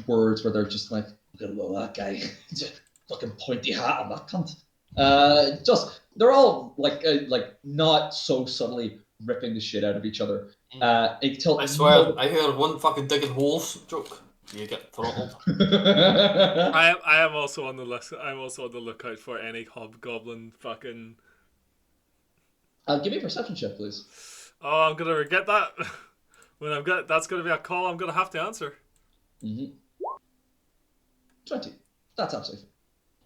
words where they're just like, "Look at that guy, just fucking pointy hat on that cunt." They're all not so subtly ripping the shit out of each other. I swear, I hear one fucking digging holes joke. You get throttled. I am also on the list. I'm also on the lookout for any hobgoblin fucking. Give me a perception check, please. Oh, I'm gonna regret that. That's gonna be a call I'm gonna have to answer. 20. That's absolutely fine.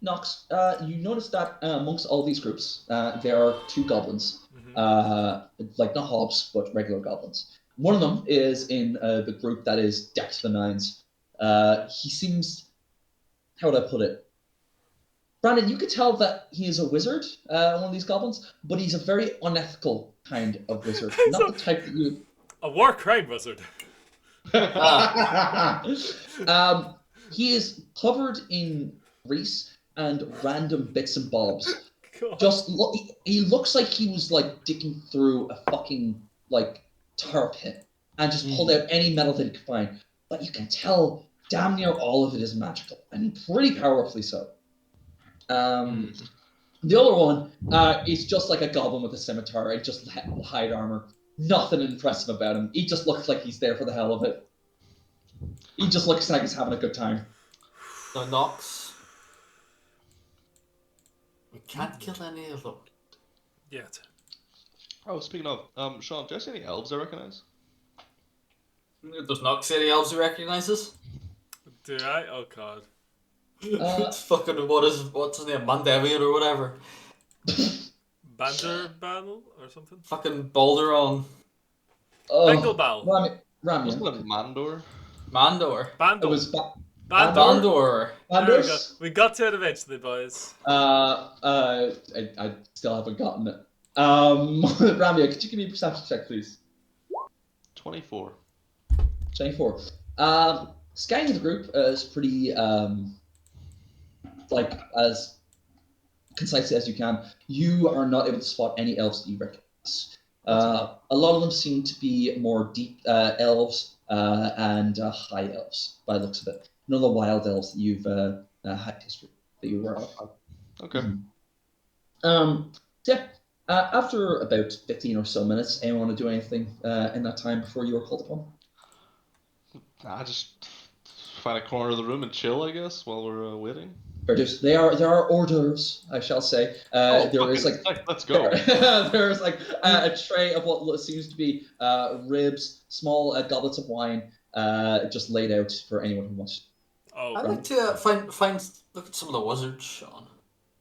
Nox, you notice that amongst all these groups, there are two goblins. Not hobs, but regular goblins. One of them is in the group that is decked to the nines. He seems, how would I put it? Brandon, you could tell that he is a wizard, one of these goblins, but he's a very unethical kind of wizard. Not the type that you... A war crime wizard. He is covered in grease and random bits and bobs. God. He looks like he was digging through a fucking tar pit and just pulled out any metal that he could find. But you can tell damn near all of it is magical, and pretty powerfully so. The other one is just like a goblin with a scimitar and just hide armor. Nothing impressive about him. He just looks like he's there for the hell of it. He just looks like he's having a good time. No, Nox. We can't kill any of them. Yet. Oh, speaking of, Sean, do you see any elves I recognize? Does Nox any elves he recognizes? Do I? Oh god. It's fucking what's his name, Mandevian or whatever. Banter battle or something? Fucking Balderon. Bengalbal. Ramya. Wasn't it Mandor? Mandor. Bandor. It was Bandor. Bandor. There we go. We got to it eventually, boys. I still haven't gotten it. Ramya, could you give me a perception check, please? 24. 24. Scanning the group is pretty as concisely as you can. You are not able to spot any elves that you recognize. A lot of them seem to be more deep elves and high elves, by the looks of it. None of the wild elves that you've had history that you were of. Okay. After about 15 or so minutes, anyone want to do anything in that time before you were called upon? Nah, just find a corner of the room and chill, I guess, while we're waiting. There are hors d'oeuvres, I shall say. There is let's go. There is a tray of what seems to be ribs, small goblets of wine, just laid out for anyone who wants. Oh, I'd like to find look at some of the wizards, Sean.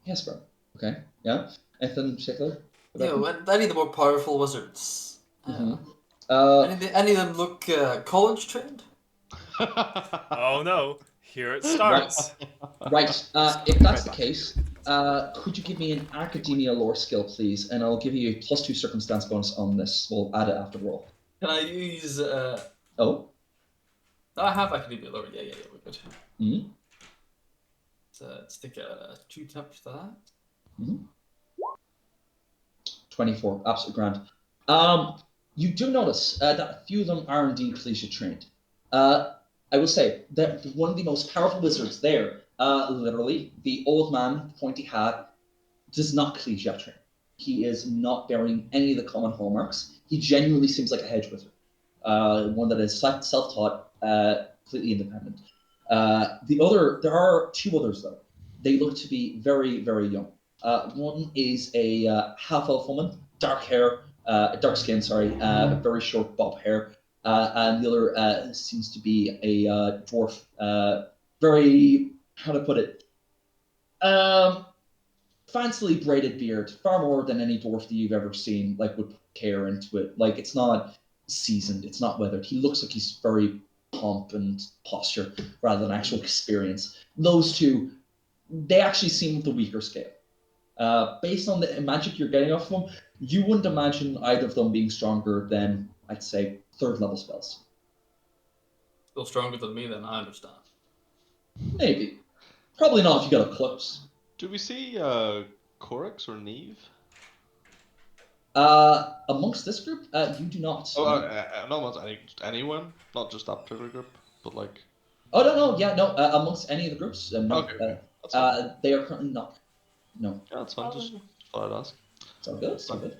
Yes, bro. Okay. Yeah. Anything in particular? Yeah, any of the more powerful wizards. Mm-hmm. Any of them look college trained? Oh no. Here it starts. Right. If that's the case, could you give me an academia lore skill, please? And I'll give you a +2 circumstance bonus on this. We'll add it after the roll. Can I use... Oh? I have academia lore. Yeah, we're good. Mm-hmm. So let's take a 2 tap for that. Mm-hmm. 24. Absolute grand. You do notice that a few of them are indeed collegiate trained. I will say that one of the most powerful wizards there, literally, the old man, pointy hat, does not collegiate train. He is not bearing any of the common hallmarks. He genuinely seems like a hedge wizard, one that is self-taught, completely independent. There are two others though. They look to be very, very young. One is a half-elf woman, dark hair, dark skin, very short bob hair. And the other seems to be a dwarf, very, how to put it, Fancily braided beard, far more than any dwarf that you've ever seen, like, would care into it. Like, it's not seasoned, it's not weathered. He looks like he's very pomp and posture rather than actual experience. Those two, they actually seem the weaker scale. Based on the magic you're getting off of them, you wouldn't imagine either of them being stronger than, I'd say, 3rd level spells. Still stronger than me, then I understand. Maybe. Probably not if you got up close. Do we see Corix or Neve? Amongst this group, you do not. Oh, not amongst anyone, not just that particular group, but like. Oh no, yeah, no. Amongst any of the groups, no. Okay, that's fine. They are currently not. No. Yeah, that's fine. Just thought I'd ask. It's all good. It's all good.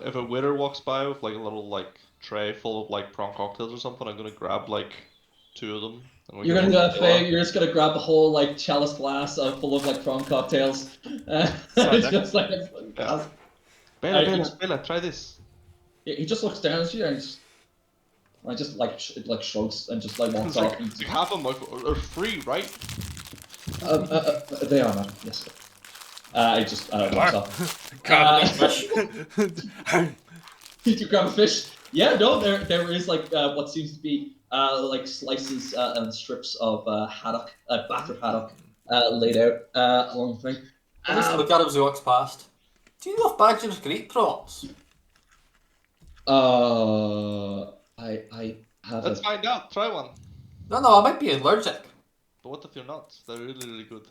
If a waiter walks by with like a little like tray full of like prawn cocktails or something, I'm gonna grab like 2 of them. And You're just gonna grab the whole like chalice glass full of like prawn cocktails. It's just like. Yeah. Bella, try this. He just looks down at you and just like shrugs and just like walks off. Like half of them are free, right? They are not. Yes. I just walks off. Grab fish. Did you grab a fish? Yeah, no. There is like what seems to be like slices and strips of haddock, battered haddock, laid out along the thing. Just look at him as he walks past. Do you know if badgers can eat prawns? I have. Let's find out. Try one. No, I might be allergic. But what if you're not? They're really, really good.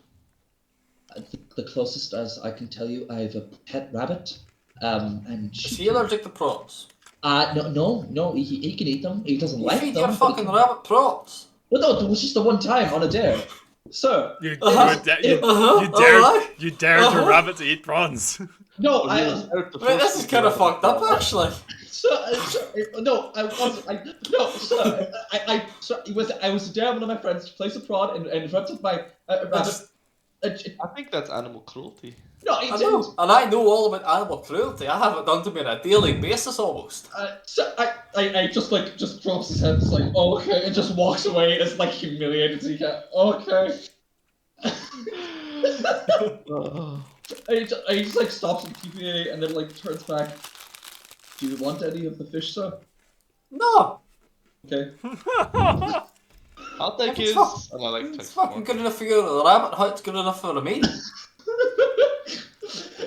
The closest, as I can tell you, I have a pet rabbit. And Is he allergic to prawns? No, he can eat them. He doesn't You like feed them. your fucking rabbit prawns. Well, no, it was just the one time on a dare. So You alright. dared your rabbit to eat prawns. no, Wait, this is kind of fucked up, actually. No, I wasn't. I was down one of my friends to place a prod and wrapped up my rabbit. I think that's animal cruelty. No, he I didn't. know, and I know all about animal cruelty. I have it done to me on a daily basis almost. So I just drops his head, it's like, oh, okay, and just walks away as like humiliated as he can. Okay. And he just like stops and PPA and then like turns back. Do you want any of the fish, sir? No, Okay. I'll take It's his. fuck- And I like it's text fucking more. good enough for you, the rabbit. How it's good enough for me?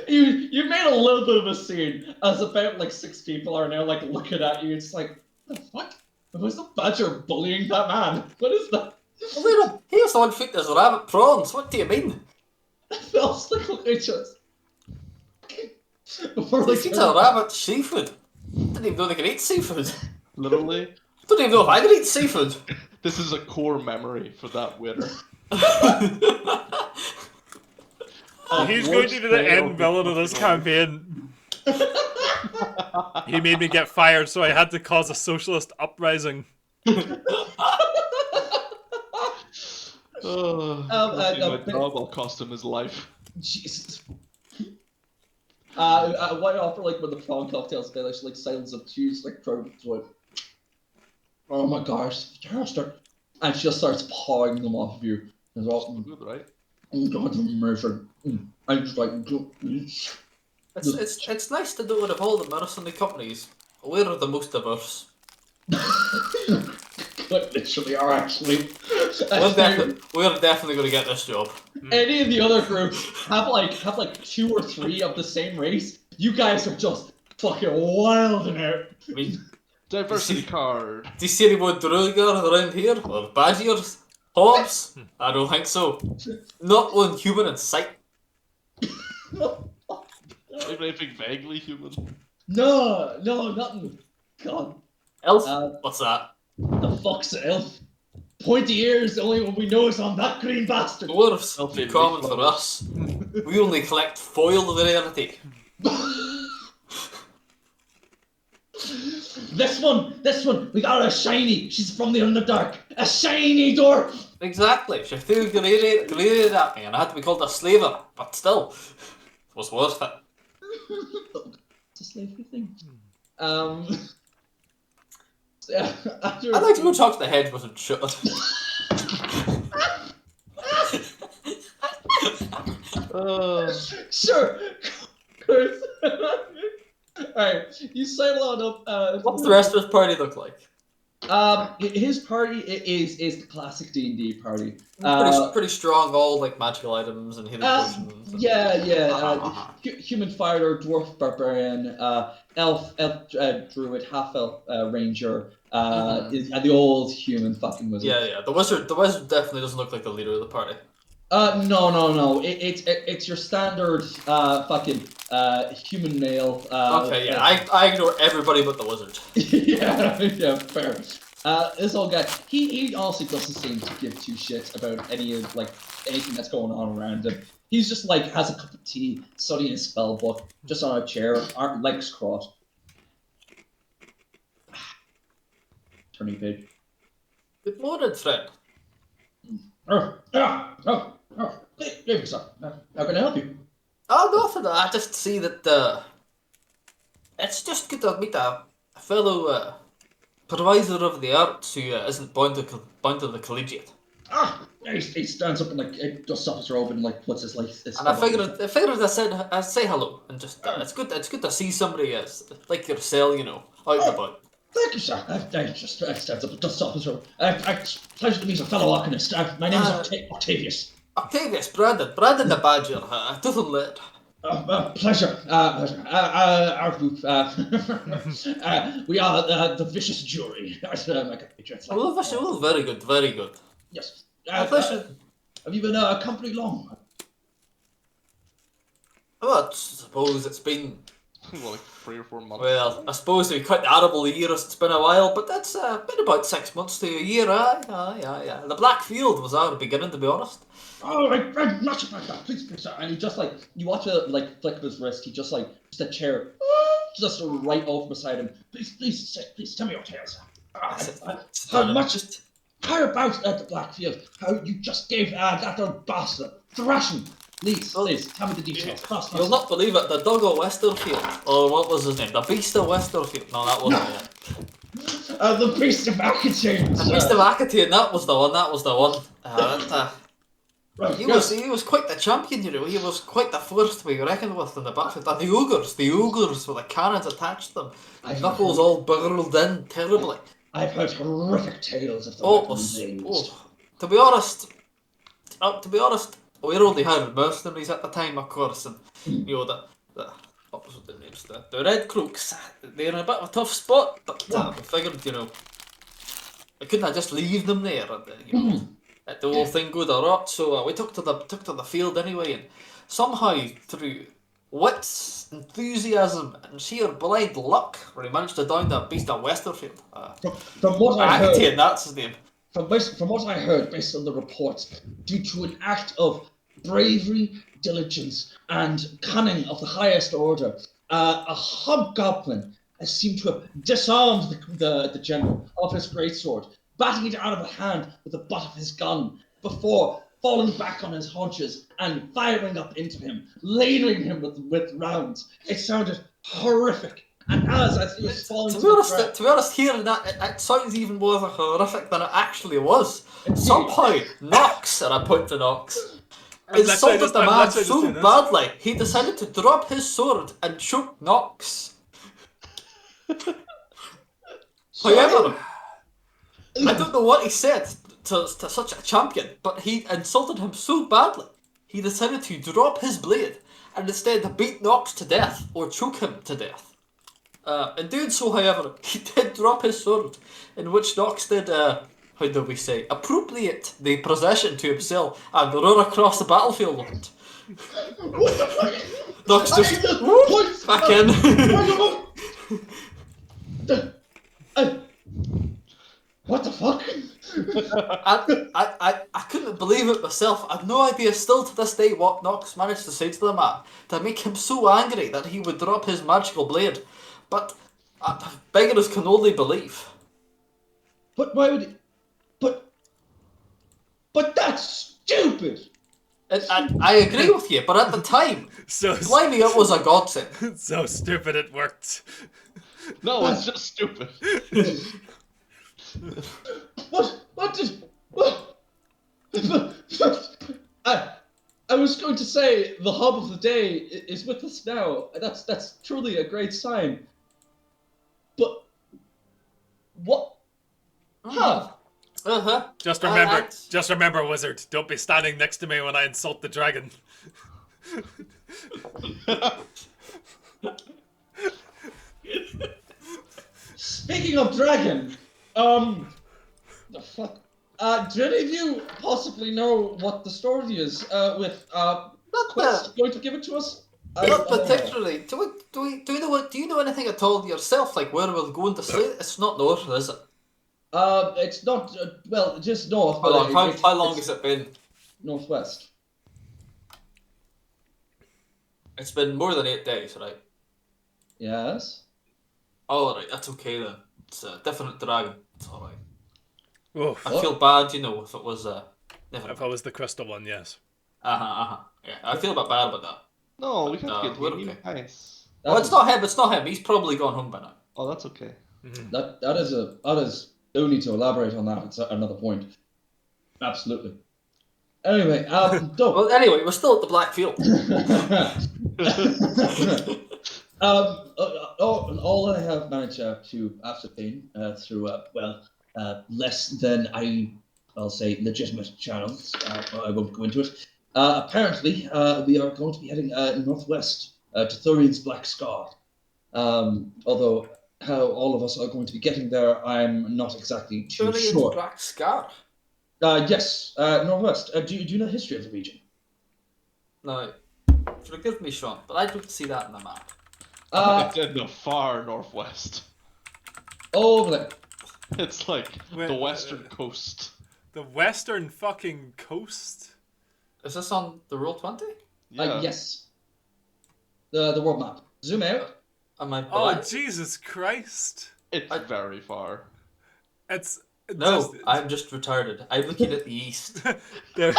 You made a little bit of a scene as about like 6 people are now like looking at you. It's like, the fuck? Was the badger bullying that man? What is that? Well, he was the one feeding his rabbit prawns. What do you mean? Feels like look at us. Before He like feeds a rabbit seafood. Didn't even know they could eat seafood. Literally, Don't even know if I can eat seafood. this is a core memory for that waiter. He's going to be the end villain of this campaign. He made me get fired, so I had to cause a socialist uprising. My job will cost him his life. Jesus. Why offer like when the prawn cocktails finish, like silence of tears, like crowd like, oh my gosh, and she just starts pouring them off of you. And all, Good, right? oh god, mercy. I'm just like, It's nice to know that of all the mercenary companies, we're the most diverse. Like, literally are actually. We're definitely going to get this job. Any of the other groups have like 2 or 3 of the same race. You guys are just fucking wilding out. I mean, Diversity card. do you see anyone Druigar around here? Or Badgers? Hobbs? I don't think so. Not one human in sight. Even anything vaguely human. No, nothing. God, Elf? Uh, What's that? the fuck's an elf? Pointy ears, the only one we know is on that green bastard. Dwarves? Elf Too in common big for colours. us. We only collect foil of the rarity. This one, we got a shiny. She's from the Underdark. A shiny dwarf. Exactly. She threw grenade at me and I had to be called a slaver. But still, it was worth it. It's a slavery thing. Yeah, after I'd like to go talk to the head with a shooter. Sure. Chris. Alright, you sail on up. What's the rest of his party look like? His party is the classic D&D party. Pretty strong, all like magical items and healing potions. And... Yeah. Human fighter, dwarf barbarian, elf druid, half elf ranger, and the old human fucking wizard. Yeah. The wizard definitely doesn't look like the leader of the party. No. It's your standard fucking human male. Okay, yeah. I ignore everybody but the wizard. yeah, fair. This old guy, he honestly doesn't seem to give two shits about anything that's going on around him. He's just like has a cup of tea, studying his spell book, just on a chair, legs crossed. Turning page. Good morning, friend. Maybe so. How can I help you? Oh, nothing. I just see that it's just good to meet a fellow provisor of the arts who isn't bound to the collegiate. He stands up and dusts off his robe and puts his And I figured I'd say hello and just it's good to see somebody like yourself, out and about. Thank you, sir. I just stands up and dusts off his robe. Pleasure to meet a fellow alchemist. My name is Octavius. Octavius, Brandon the Badger, doesn't let. Pleasure. Our group. We are the vicious jury. Oh, very good, very good. Yes. Pleasure. Have you been a company long? Well, I suppose it's been. Like 3 or 4 months. Well, I suppose we quite arable year it's been a while, but that's been about 6 months to a year, yeah. The Black Field was our beginning, to be honest. Oh, I'm not about that. Please, sir. And he just you watch it flick of his wrist. He just a chair, just right over beside him. Please tell me your tales. How about at the Black Field? How you just gave that old bastard thrashing? Please, tell me the details. You'll not believe it. The dog of Westerfield, or what was his name? The Beast of Westerfield. No, that wasn't it. The Beast of Aquitaine. The Beast of Aquitaine. That was the one. He was quite the champion, He was quite the force to be reckoned with in the battlefield. And the ogres with the cannons attached to them. The knuckles all burrowed in terribly. I've heard horrific tales of the To be honest, we only had mercenaries at the time, of course, and what was the names? The Red Crooks. They're in a bit of a tough spot, but we figured, we couldn't just leave them there, and let the whole thing go to rot. So we took to the field anyway, and somehow through wits, enthusiasm, and sheer blind luck, we managed to down the Beast of Westerfield. From what I heard, that's his name. From what I heard, based on the reports, due to an act of bravery, diligence, and cunning of the highest order, a hobgoblin seemed to have disarmed the general of his greatsword, batting it out of the hand with the butt of his gun, before falling back on his haunches and firing up into him, ladling him with rounds. It sounded horrific. And as he was falling to be honest, hearing that, it sounds even more horrific than it actually was. Somehow, Nox, and I point to Nox, insulted the man so badly, he decided to drop his sword and choke Nox. However, I don't know what he said to such a champion, but he insulted him so badly, he decided to drop his blade and instead beat Nox to death, or choke him to death. In doing so, however, he did drop his sword, in which Nox did, how do we say, appropriate the possession to himself and run across the battlefield with it. What the fuck? Nox just back in. What the fuck? I couldn't believe it myself. I've no idea still to this day what Nox managed to say to the man to make him so angry that he would drop his magical blade. But beggars can only believe. But why would he? But that's stupid! I agree with you, but at the time, blimey, it was a godsend. So stupid it worked. No, it's just stupid. I was going to say the hub of the day is with us now. That's truly a great sign. But what? Huh? Uh-huh. Just Uh, remember, that's- just remember, wizard. Don't be standing next to me when I insult the dragon. Speaking of dragon, the fuck? Do any of you possibly know what the story is with Not Quest going to give it to us? I Not don't know. particularly. Do you know what? Do you know anything at all yourself? Like where we're going to sleep? It's not north, is it? It's not well, just north, How but long? How long it's has it been? northwest. It's been more than 8 days, right? Yes. Oh, right. That's okay then. It's a different dragon. It's all right. Oof. I What? feel bad, if it was never. If I was the crystal one, yes. Yeah, I feel a bit bad about that. No, we can't get we're him. okay. Nice. Well, it's not him. It's not him. He's probably gone home by now. Oh, that's okay. That is. No need to elaborate on that. It's another point. Absolutely. Anyway, dope. Well, anyway, we're still at the Black Field. All I have managed to ascertain through less than I'll say legitimate channels. I won't go into it. Apparently, we are going to be heading northwest to Thurian's Black Scar. Although how all of us are going to be getting there, I'm not exactly too Surely it's sure. Black Scar. Yes, northwest. Do you know the history of the region? Now, forgive me, Sean, but I don't see that in the map. It's in the far northwest. Over there. It's like Wait, the western coast. The western fucking coast? Is this on the Roll20? Yeah. Yes. The world map. Zoom out. Am I Oh, blind? Jesus Christ. It's very far. It's... No, I'm just retarded. I'm looking at the east. There-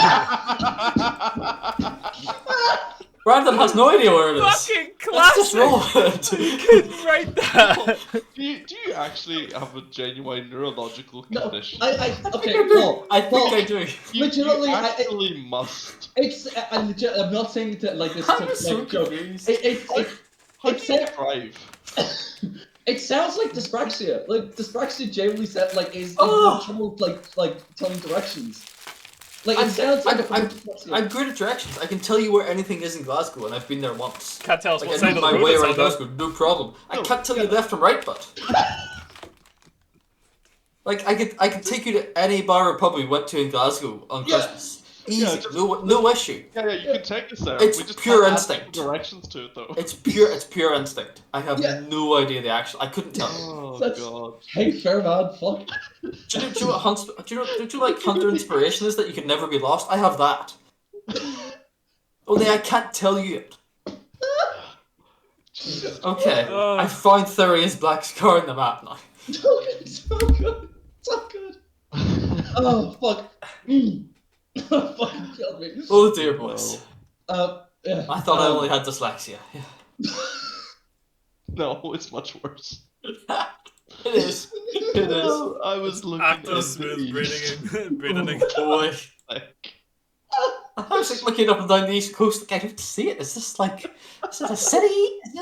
Brandon has no idea where it is. Fucking Let's just classic! roll it. You couldn't write that! Do you actually have a genuine neurological No, condition? okay, Paul. I think Paul, I do. You legitimately, actually must. I'm not saying it like this. I'm so like, joke. confused. How It do you said- drive? It sounds like dyspraxia. Like dyspraxia generally said is Oh. trouble like telling directions. Like it sounds like dyspraxia. I'm good at directions. I can tell you where anything is in Glasgow, and I've been there once. Can't tell us Like, what I side know of the my road way it's around on, though. Glasgow, no problem. I No, can't tell you left from right, but like I could take you to any bar or pub we went to in Glasgow on Yeah. Christmas. Easy, Yeah, just- no issue. Yeah, you can take us there. It's we just pure can't add instinct. directions to it though. It's pure instinct. I have Yeah. no idea the actual. I couldn't tell you. Oh That's- god. Hey, fair man, fuck. Do you know what Hunter? Don't you like Hunter inspiration is that you can never be lost? I have that. Only I can't tell you it. Okay, I found Thurian's Black Scar in the map now. So good. So good. Oh fuck. Fucking killed me. Oh dear, boys. Yeah. I thought I only had dyslexia. Yeah. No, it's much worse. It is. It is. No, I was looking After at the smooth east. breathing. Boy. Like, I was like looking up and down the east coast. Like, I don't see it. Is this like? Is it a city? Is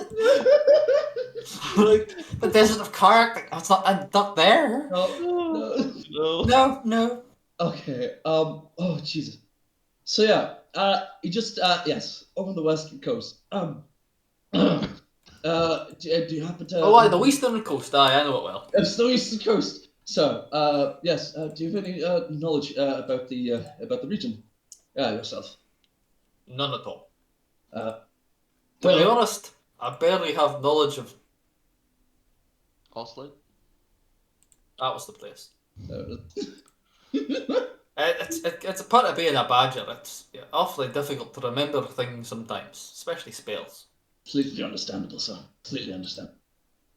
it like the desert of Carrick? Like, it's not. I'm not there. No. no. No. Okay. Oh Jesus. So yeah. You just yes, over the western coast. Do you happen to? Oh, the western coast. Aye, I know it well. It's the eastern coast. So yes. Do you have any knowledge about the region? Yourself. None at all. Uh, To be well, honest, I barely have knowledge of. Oslo? That was the place. uh, It's a part of being a badger. It's awfully difficult to remember things sometimes, especially spells. completely understandable, sir. Completely understandable.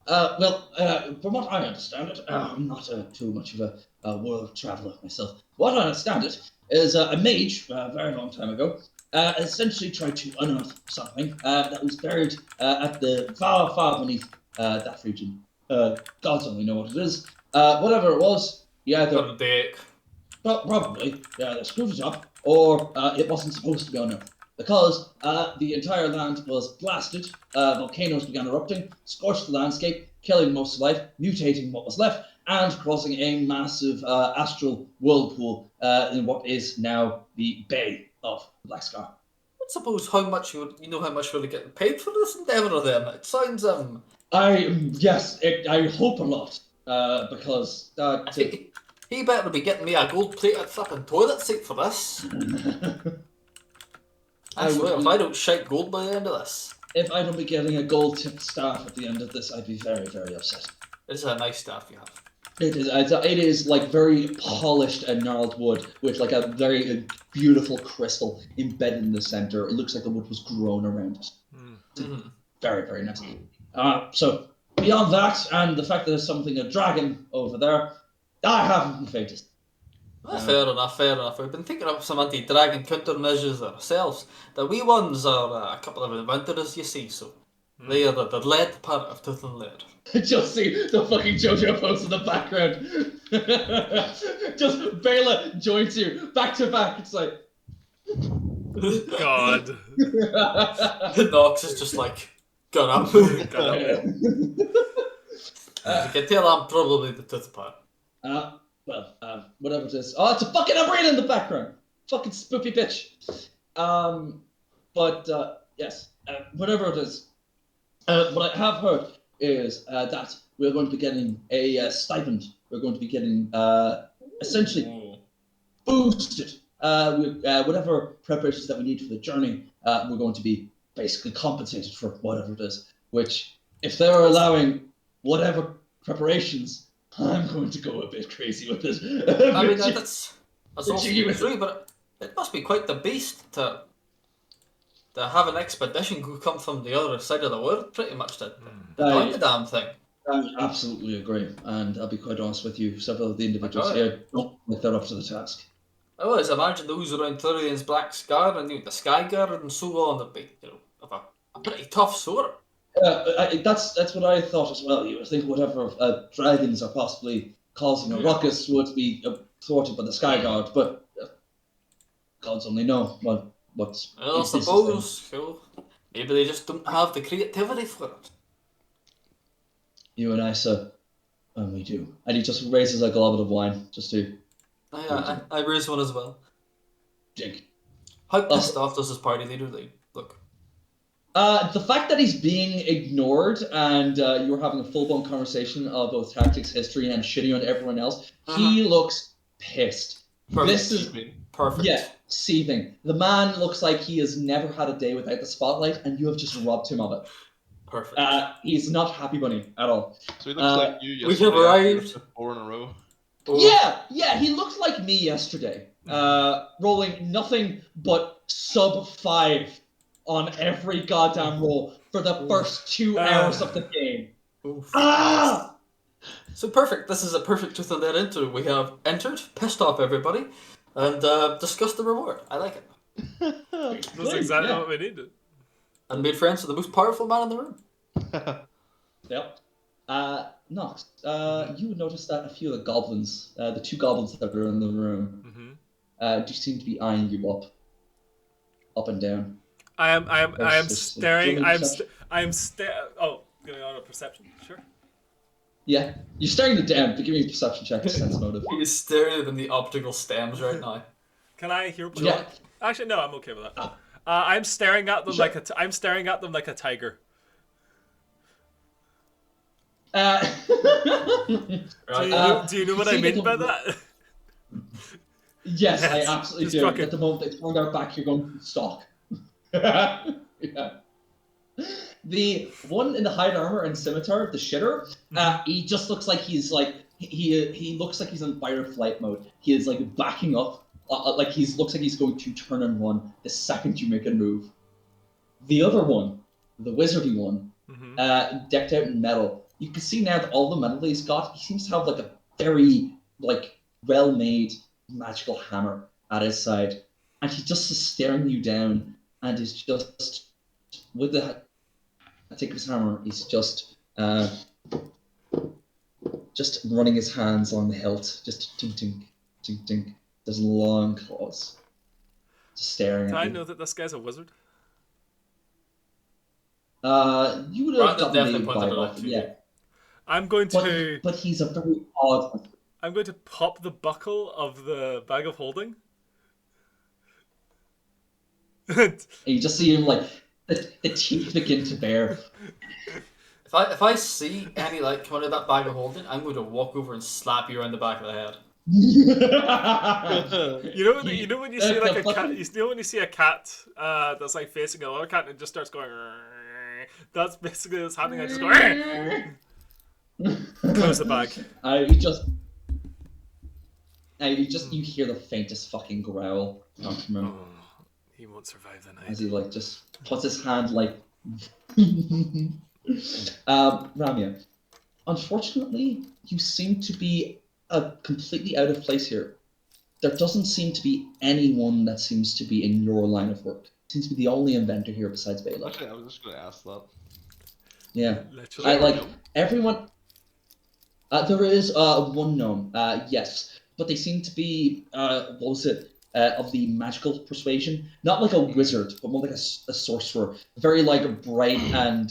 From what I understand it, I'm not too much of a world traveler myself. What I understand it is a mage, a very long time ago, essentially tried to unearth something that was buried at the far, far beneath that region. Gods only know what it is. Whatever it was, he either, Got a dick. well, probably, they screwed it up, or it wasn't supposed to be unearthed. because the entire land was blasted, volcanoes began erupting, scorched the landscape, killing most of life, mutating what was left, and causing a massive astral whirlpool in what is now the Bay of Black Scar. I suppose how much you know how much we're getting paid for this endeavour then. It sounds I hope a lot, because he better be getting me a gold-plated flipping toilet seat for this. I swear, if I don't shake gold by the end of this. If I don't be getting a gold-tipped staff at the end of this, I'd be very, very upset. It's a nice staff you have. It is like very polished and gnarled wood with like a very beautiful crystal embedded in the center. It looks like the wood was grown around it. Very, very nice. So beyond that, and the fact that there's a dragon over there, I haven't the faintest. Fair enough. We've been thinking of some anti-dragon countermeasures ourselves. The wee ones are a couple of adventurers, you see, so they are the lead part of Tooth and Lair. Just see the fucking JoJo post in the background. Just Bela joins you back to back. It's like, God. Nox is just like, got up. You can tell I'm probably the tooth part. Whatever it is. Oh, it's a fucking umbrella in the background. Fucking spoopy bitch. Yes. Whatever it is. What I have heard is that we're going to be getting a stipend. We're going to be getting essentially boosted. Whatever preparations that we need for the journey, we're going to be basically compensated for whatever it is. Which, if they're allowing whatever preparations, I'm going to go a bit crazy with it. I mean, that's also true, but it must be quite the beast to have an expedition come from the other side of the world, pretty much, to find the damn thing. I absolutely agree, and I'll be quite honest with you, several of the individuals here don't think they're up to the task. I always imagine those around Thurian's Black Scar and the Sky Guard and so on would be, of a pretty tough sort. That's what I thought as well. You would think whatever dragons are possibly causing a ruckus would be thwarted by the Sky Guard, but gods only know what's. Well, I suppose maybe they just don't have the creativity for it. You and I, sir, and we do. And he just raises a goblet of wine just to. I raise one as well. Drink. How pissed off does this party leader look? The fact that he's being ignored and you're having a full-blown conversation of both tactics, history, and shitting on everyone else, he looks pissed. Perfect. This is perfect. Yeah, seething. The man looks like he has never had a day without the spotlight, and you have just robbed him of it. Perfect. He's not happy bunny at all. So he looks like you yesterday. We have arrived. 4 in a row. Oh. Yeah, he looked like me yesterday. Rolling nothing but sub 5 on every goddamn roll for the first 2 hours of the game. So perfect. This is a perfect Truth and Dare intro. We have entered, pissed off everybody, and discussed the reward. I like it. That's exactly what we needed. And made friends with the most powerful man in the room. Yep. Nox, you would notice that a few of the goblins, the 2 goblins that are in the room, do seem to be eyeing you up and down. I am staring. Oh, going on a perception. Sure. Yeah, you're staring at down, but give me a perception check to sense motive. He is staring at them the optical stems right now. Can I hear? Yeah. Actually, no, I'm okay with that. I'm staring at them I'm staring at them like a tiger. Do you know what I mean by that? Yes, I absolutely do. Fucking... At the moment it's turned out back, you're going to stalk. Yeah. The one in the hide armor and scimitar, the shitter, he just looks like he's like he looks like he's in fire flight mode. He is like backing up, like looks like he's going to turn and run the second you make a move. The other one, the wizardy one, decked out in metal. You can see now that all the metal he's got, he seems to have like a very like well-made magical hammer at his side, and he just is staring you down, and is just with the tip of his hammer. He's just running his hands along the hilt, just tink tink tink tink. There's long claws. just staring Do at I you. know that this guy's a wizard? You would have Brandon gotten definitely the pointed vibe it out off, to yeah. you. I'm going to But he's a very odd. pop the buckle of the bag of holding. And you just see him like the teeth begin to bare. If I see any light come out of that bag of holding, I'm going to walk over and slap you around the back of the head. You know when you see like a cat. You know when you see a cat that's like facing another cat and it just starts going. That's basically what's happening. I just go. Close the bag. You hear the faintest fucking growl come from him. Oh, he won't survive the night. As he like just puts his hand like Ramya, unfortunately you seem to be completely out of place here. There doesn't seem to be anyone that seems to be in your line of work. Seems to be the only inventor here besides Bela. Actually, I was just going to ask that. Yeah. Literally. I like everyone. There is one gnome, yes, but they seem to be what was it of the magical persuasion? Not like a wizard, but more like a sorcerer. Very like bright and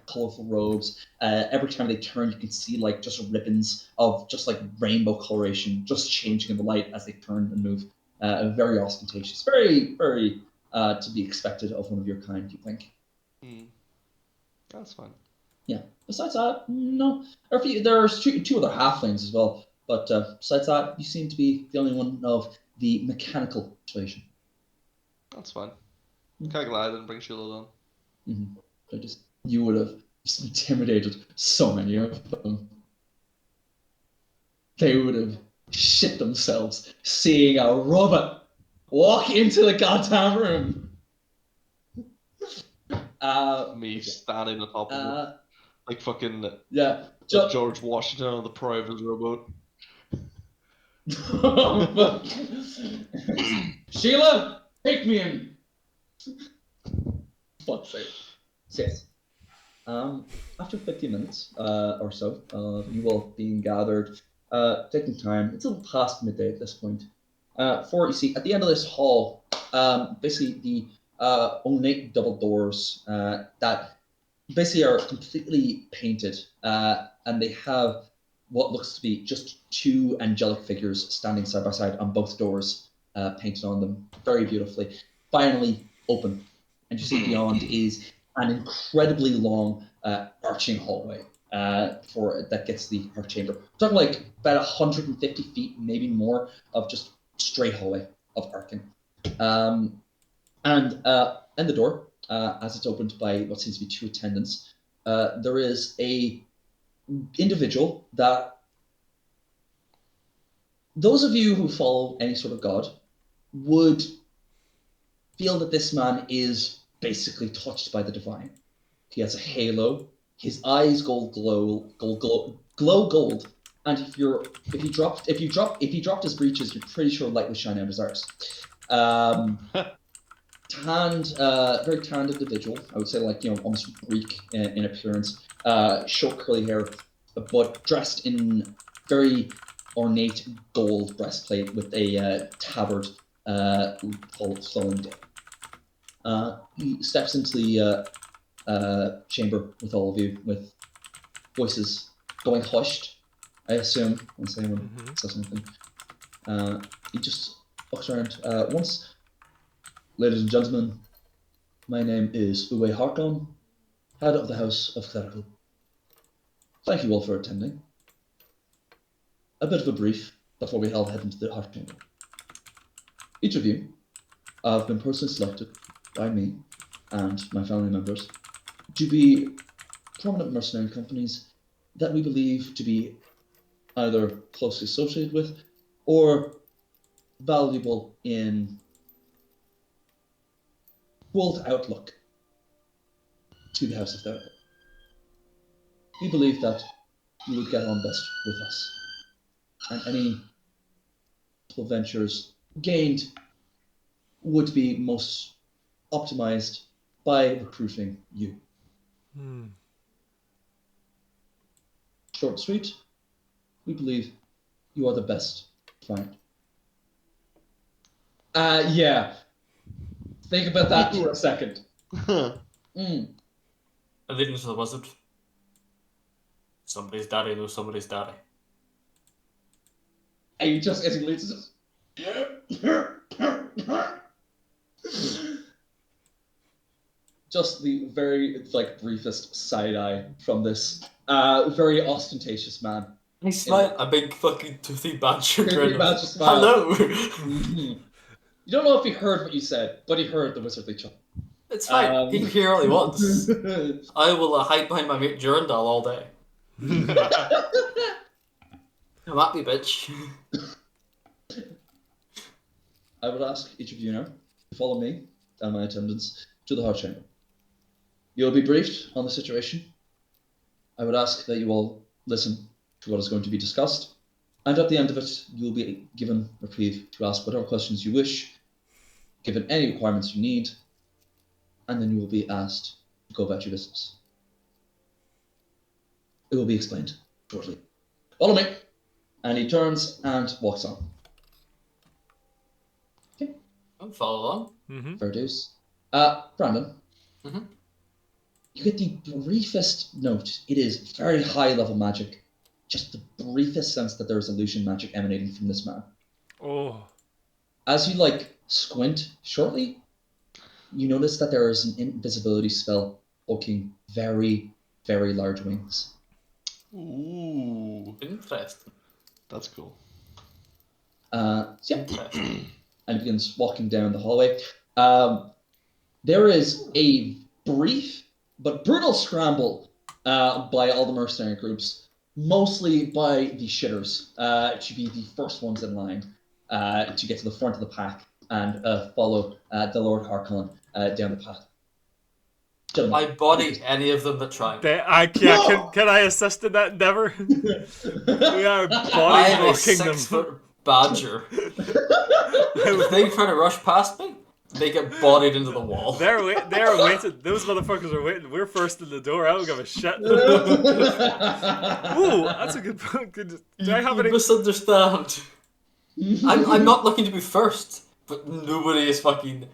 colorful robes. Every time they turn, you can see like just ribbons of just like rainbow coloration, just changing in the light as they turn and move. Very ostentatious, very very to be expected of one of your kind. You think? That's fine. Yeah. Besides that, no. There's two other halflings as well, but besides that, you seem to be the only one of the mechanical persuasion. That's fine. Kind of glad I didn't bring Sheila down. Mm-hmm. You would have just intimidated so many of them. They would have shit themselves seeing a robot walk into the goddamn room. Me standing on top of him. Like fucking George Washington on the prow of his rowboat. Sheila, take me in. Fuck's sake. Yes. After 50 minutes or so of you all being gathered, taking time, it's a little past midday at this point. You see, at the end of this hall, basically the ornate double doors that basically are completely painted, and they have what looks to be just two angelic figures standing side by side on both doors, painted on them very beautifully. Finally open, and you see beyond is an incredibly long arching hallway that gets to the heart chamber. We're talking like about 150 feet, maybe more, of just straight hallway of arcing. And in the door, as it's opened by what seems to be two attendants, there is a individual that those of you who follow any sort of god would feel that this man is basically touched by the divine. He has a halo. His eyes glow gold. And if he dropped his breeches, you're pretty sure light would shine out his arse. Very tanned individual. I would say almost Greek in appearance. Short curly hair, but dressed in very ornate gold breastplate with a tabard flowing down. He steps into the chamber with all of you, with voices going hushed, I assume, once anyone says something. He just walks around once. Ladies and gentlemen, my name is Uwe Harkon, head of the House of Clerical. Thank you all for attending. A bit of a brief before we all head into the Heart Chamber. Each of you have been personally selected by me and my family members to be prominent mercenary companies that we believe to be either closely associated with or valuable in world outlook to the House of Therapy. We believe that you would get on best with us, and any ventures gained would be most optimized by recruiting you. Short and sweet, we believe you are the best client. Yeah, Think about that for a second. Mm. Allegiance to the wizard. Somebody's daddy knows somebody's daddy. And you just instantly just... Just the very, like, briefest side-eye from this very ostentatious man. He's like a big fucking toothy badger. Toothy badger smile. Hello! You don't know if he heard what you said, but he heard the wizardly chuckle. It's fine. He can hear all he wants. I will hide behind my mate Durandal all day. I'm happy, bitch. I would ask each of you now to follow me and my attendants to the Heart Chamber. You'll be briefed on the situation. I would ask that you all listen to what is going to be discussed, and at the end of it, you will be given reprieve to ask whatever questions you wish, given any requirements you need, and then you will be asked to go about your business. It will be explained shortly. Follow me! And he turns and walks on. Okay. I'll follow along. Fair dues. Brandon. You get the briefest note. It is very high level magic. Just the briefest sense that there is illusion magic emanating from this man. Oh. As you squint shortly, you notice that there is an invisibility spell cloaking very, very large wings. Ooh. Interesting. That's cool. Yeah. Interesting. And he begins walking down the hallway. There is a brief but brutal scramble by all the mercenary groups, mostly by the shitters, to be the first ones in line to get to the front of the pack and follow the Lord Harkonnen down the path. Gentlemen, I body any of them that try. Can I assist in that endeavor? We are I body am a blocking them. 6-foot badger. If they try to rush past me, they get bodied into the wall. They're waiting. Those motherfuckers are waiting. We're first in the door. I don't give a shit. Ooh, that's a good point. Do I have You any? misunderstand. I'm not looking to be first, but nobody is fucking...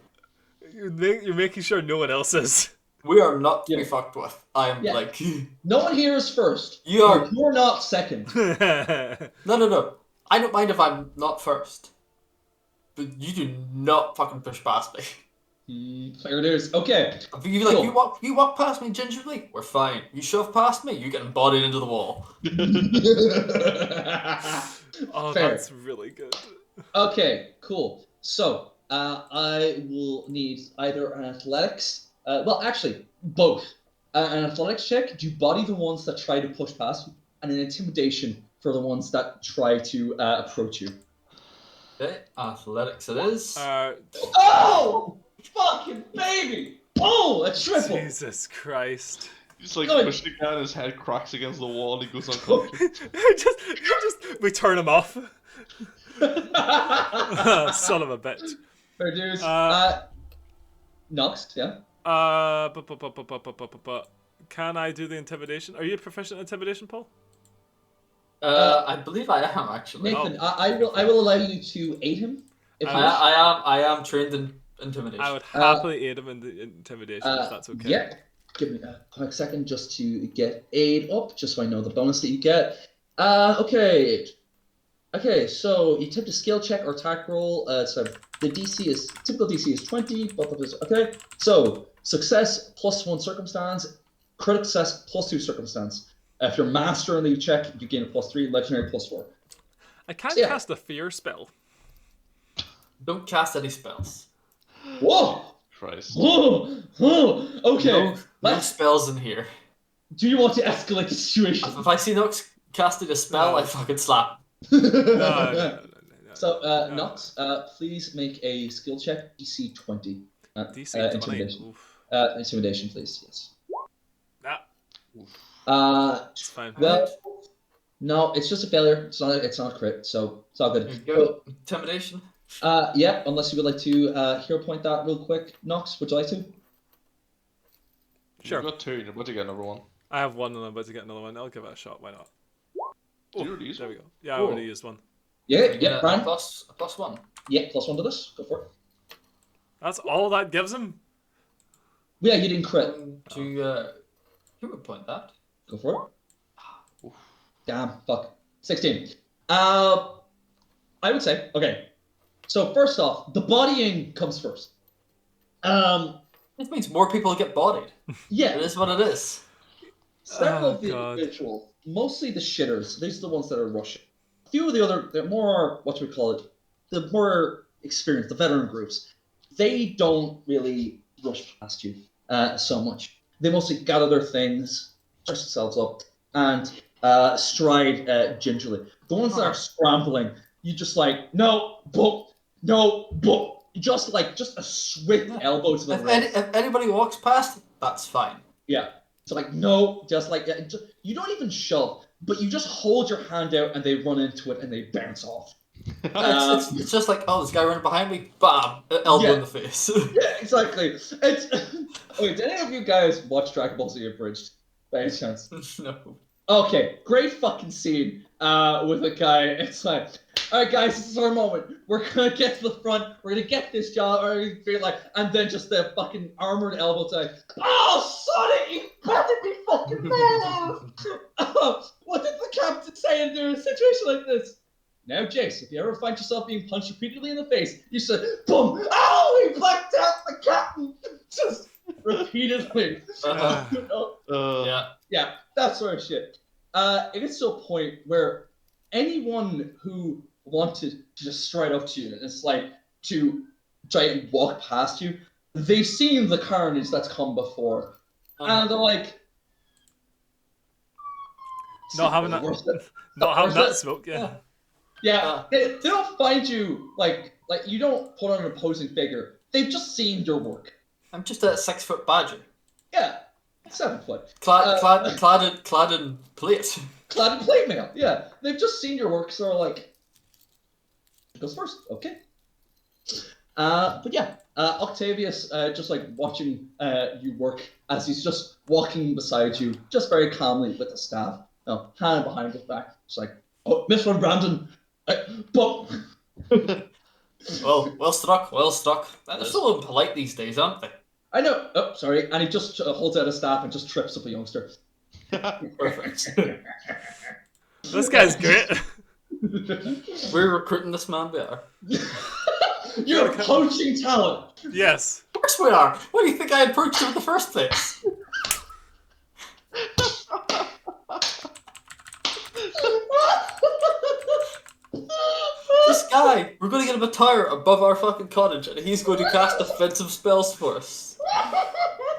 You're making sure no one else is. We are not to be fucked with. I am like... No one here is first. You're not second. No. I don't mind if I'm not first. But you do not fucking push past me. Fair dues. Okay. If you cool. you walk past me gingerly, we're fine. You shove past me, you get embodied into the wall. Oh, Fair. That's really good. Okay, cool. So, I will need either an athletics, actually, both. An athletics check to body the ones that try to push past you, and an intimidation for the ones that try to approach you. Okay, athletics it is. Oh! Fucking baby! Oh, a triple! Jesus Christ. He's pushing the guy, his head cracks against the wall, and he goes unconscious. we turn him off. Son of a bitch. Fair dues. Next, yeah. Can I do the intimidation? Are you proficient in intimidation, Paul? I believe I am actually. Nathan, I will allow you to aid him. If I am trained in intimidation. I would happily aid him in the intimidation if that's okay. Yeah. Give me a quick second just to get aid up, just so I know the bonus that you get. Okay. Okay, so you attempt a skill check or attack roll. So the typical DC is 20. Both of us. Okay. So success +1 circumstance, critical success +2 circumstance. If you're master in the check, you gain a +3, legendary +4. I can't cast a fear spell. Don't cast any spells. Whoa! Christ. Whoa! Okay. No spells in here. Do you want to escalate the situation? If I see Nox casting a spell, I fucking slap. No. So, Nox, please make a skill check, DC 20. DC intimidation. 20. Intimidation, please. Yes. It's fine. Well, no, it's just a failure. It's not a crit, so it's all good. Go. Intimidation. Yeah, unless you would like to hero point that real quick. Nox, would you like to? Sure. You've got 2, you're about to get another one. I have one and I'm about to get another one. I'll give it a shot. Why not? Did you already use There one? we go. Yeah, I already used one. Yeah, Brian. +1. Yeah, +1 to this. Go for it. That's all that gives him? Yeah, you didn't crit. Who would point that? Go for it. Damn, fuck. 16. I would say, okay. So first off, the bodying comes first. This means more people get bodied. Yeah. It is what it is. Several Oh, of the God. individuals, mostly the shitters, these are the ones that are rushing. A few of the other, they're more, what do we call it? The more experienced, the veteran groups, they don't really rush past you so much. They mostly gather their things, dress themselves up, and stride gingerly. The ones that are scrambling, you just like, no, boom, no, boom. Just a swift elbow to the ribs. If anybody walks past, that's fine. Yeah. So like no, just like you don't even shove, but you just hold your hand out and they run into it and they bounce off. It's just like, oh, this guy running behind me, bam, elbow in the face. Yeah, exactly. It's wait, did any of you guys watch Dragon Ball Z Abridged by any chance? No. Okay, great fucking scene with a guy. It's like, all right, guys, this is our moment. We're gonna get to the front. We're gonna get this job. Or you feel like, and then just the fucking armored elbow tag. Oh, Sonic, you better be fucking mad. What did the captain say in a situation like this? Now, Jace, if you ever find yourself being punched repeatedly in the face, you said, boom, oh, he blacked out the captain. Just repeatedly. Yeah, that sort of shit. It gets to a point where anyone who wanted to just stride up to you, and it's like to try and walk past you, they've seen the carnage that's come before, and they're like, Not having that smoke, yeah. Yeah, they don't find you like you don't put on an opposing figure. They've just seen your work. I'm just a 6-foot badger. Yeah, 7 foot. Clad in plate. Clad in plate mail. Yeah, they've just seen your work, so they're like, it goes first. Okay. But yeah, Octavius just like watching you work as he's just walking beside you, just very calmly with the staff, hand behind his back. It's like, oh, Mr. Brandon, but. Well struck. They're so impolite these days, aren't they? I know. Oh, sorry. And he just holds out a staff and just trips up a youngster. Perfect. This guy's great. We're recruiting this man, we are. You're poaching talent. Yes. Of course we are. What do you think I approached him in the first place? This guy, we're going to get him a tower above our fucking cottage, and he's going to cast defensive spells for us.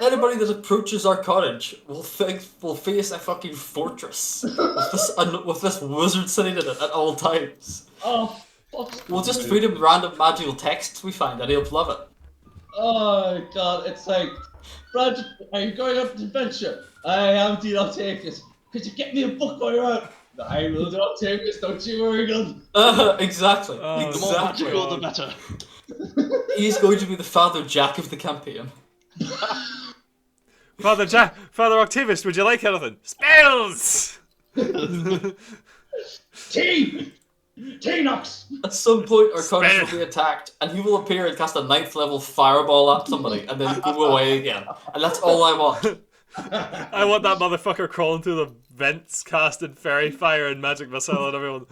Anybody that approaches our cottage will face a fucking fortress with this wizard sitting in it at all times. Oh, fuck. We'll just feed him random magical texts we find, and he'll love it. Oh, God. It's like, Brad, are you going up to adventure? I am the Octavius. Could you get me a book while you're out? I will do Octavius, don't you worry, God. Exactly. Oh, The more Exactly. magical, the better. He's going to be the Father Jack of the campaign. Father Octavius, would you like anything? Spells! T-Nox! At some point, our cottage will be attacked, and he will appear and cast a 9th level fireball at somebody, and then go away again. And that's all I want. I want that motherfucker crawling through the vents, casting fairy fire and magic missile at everyone.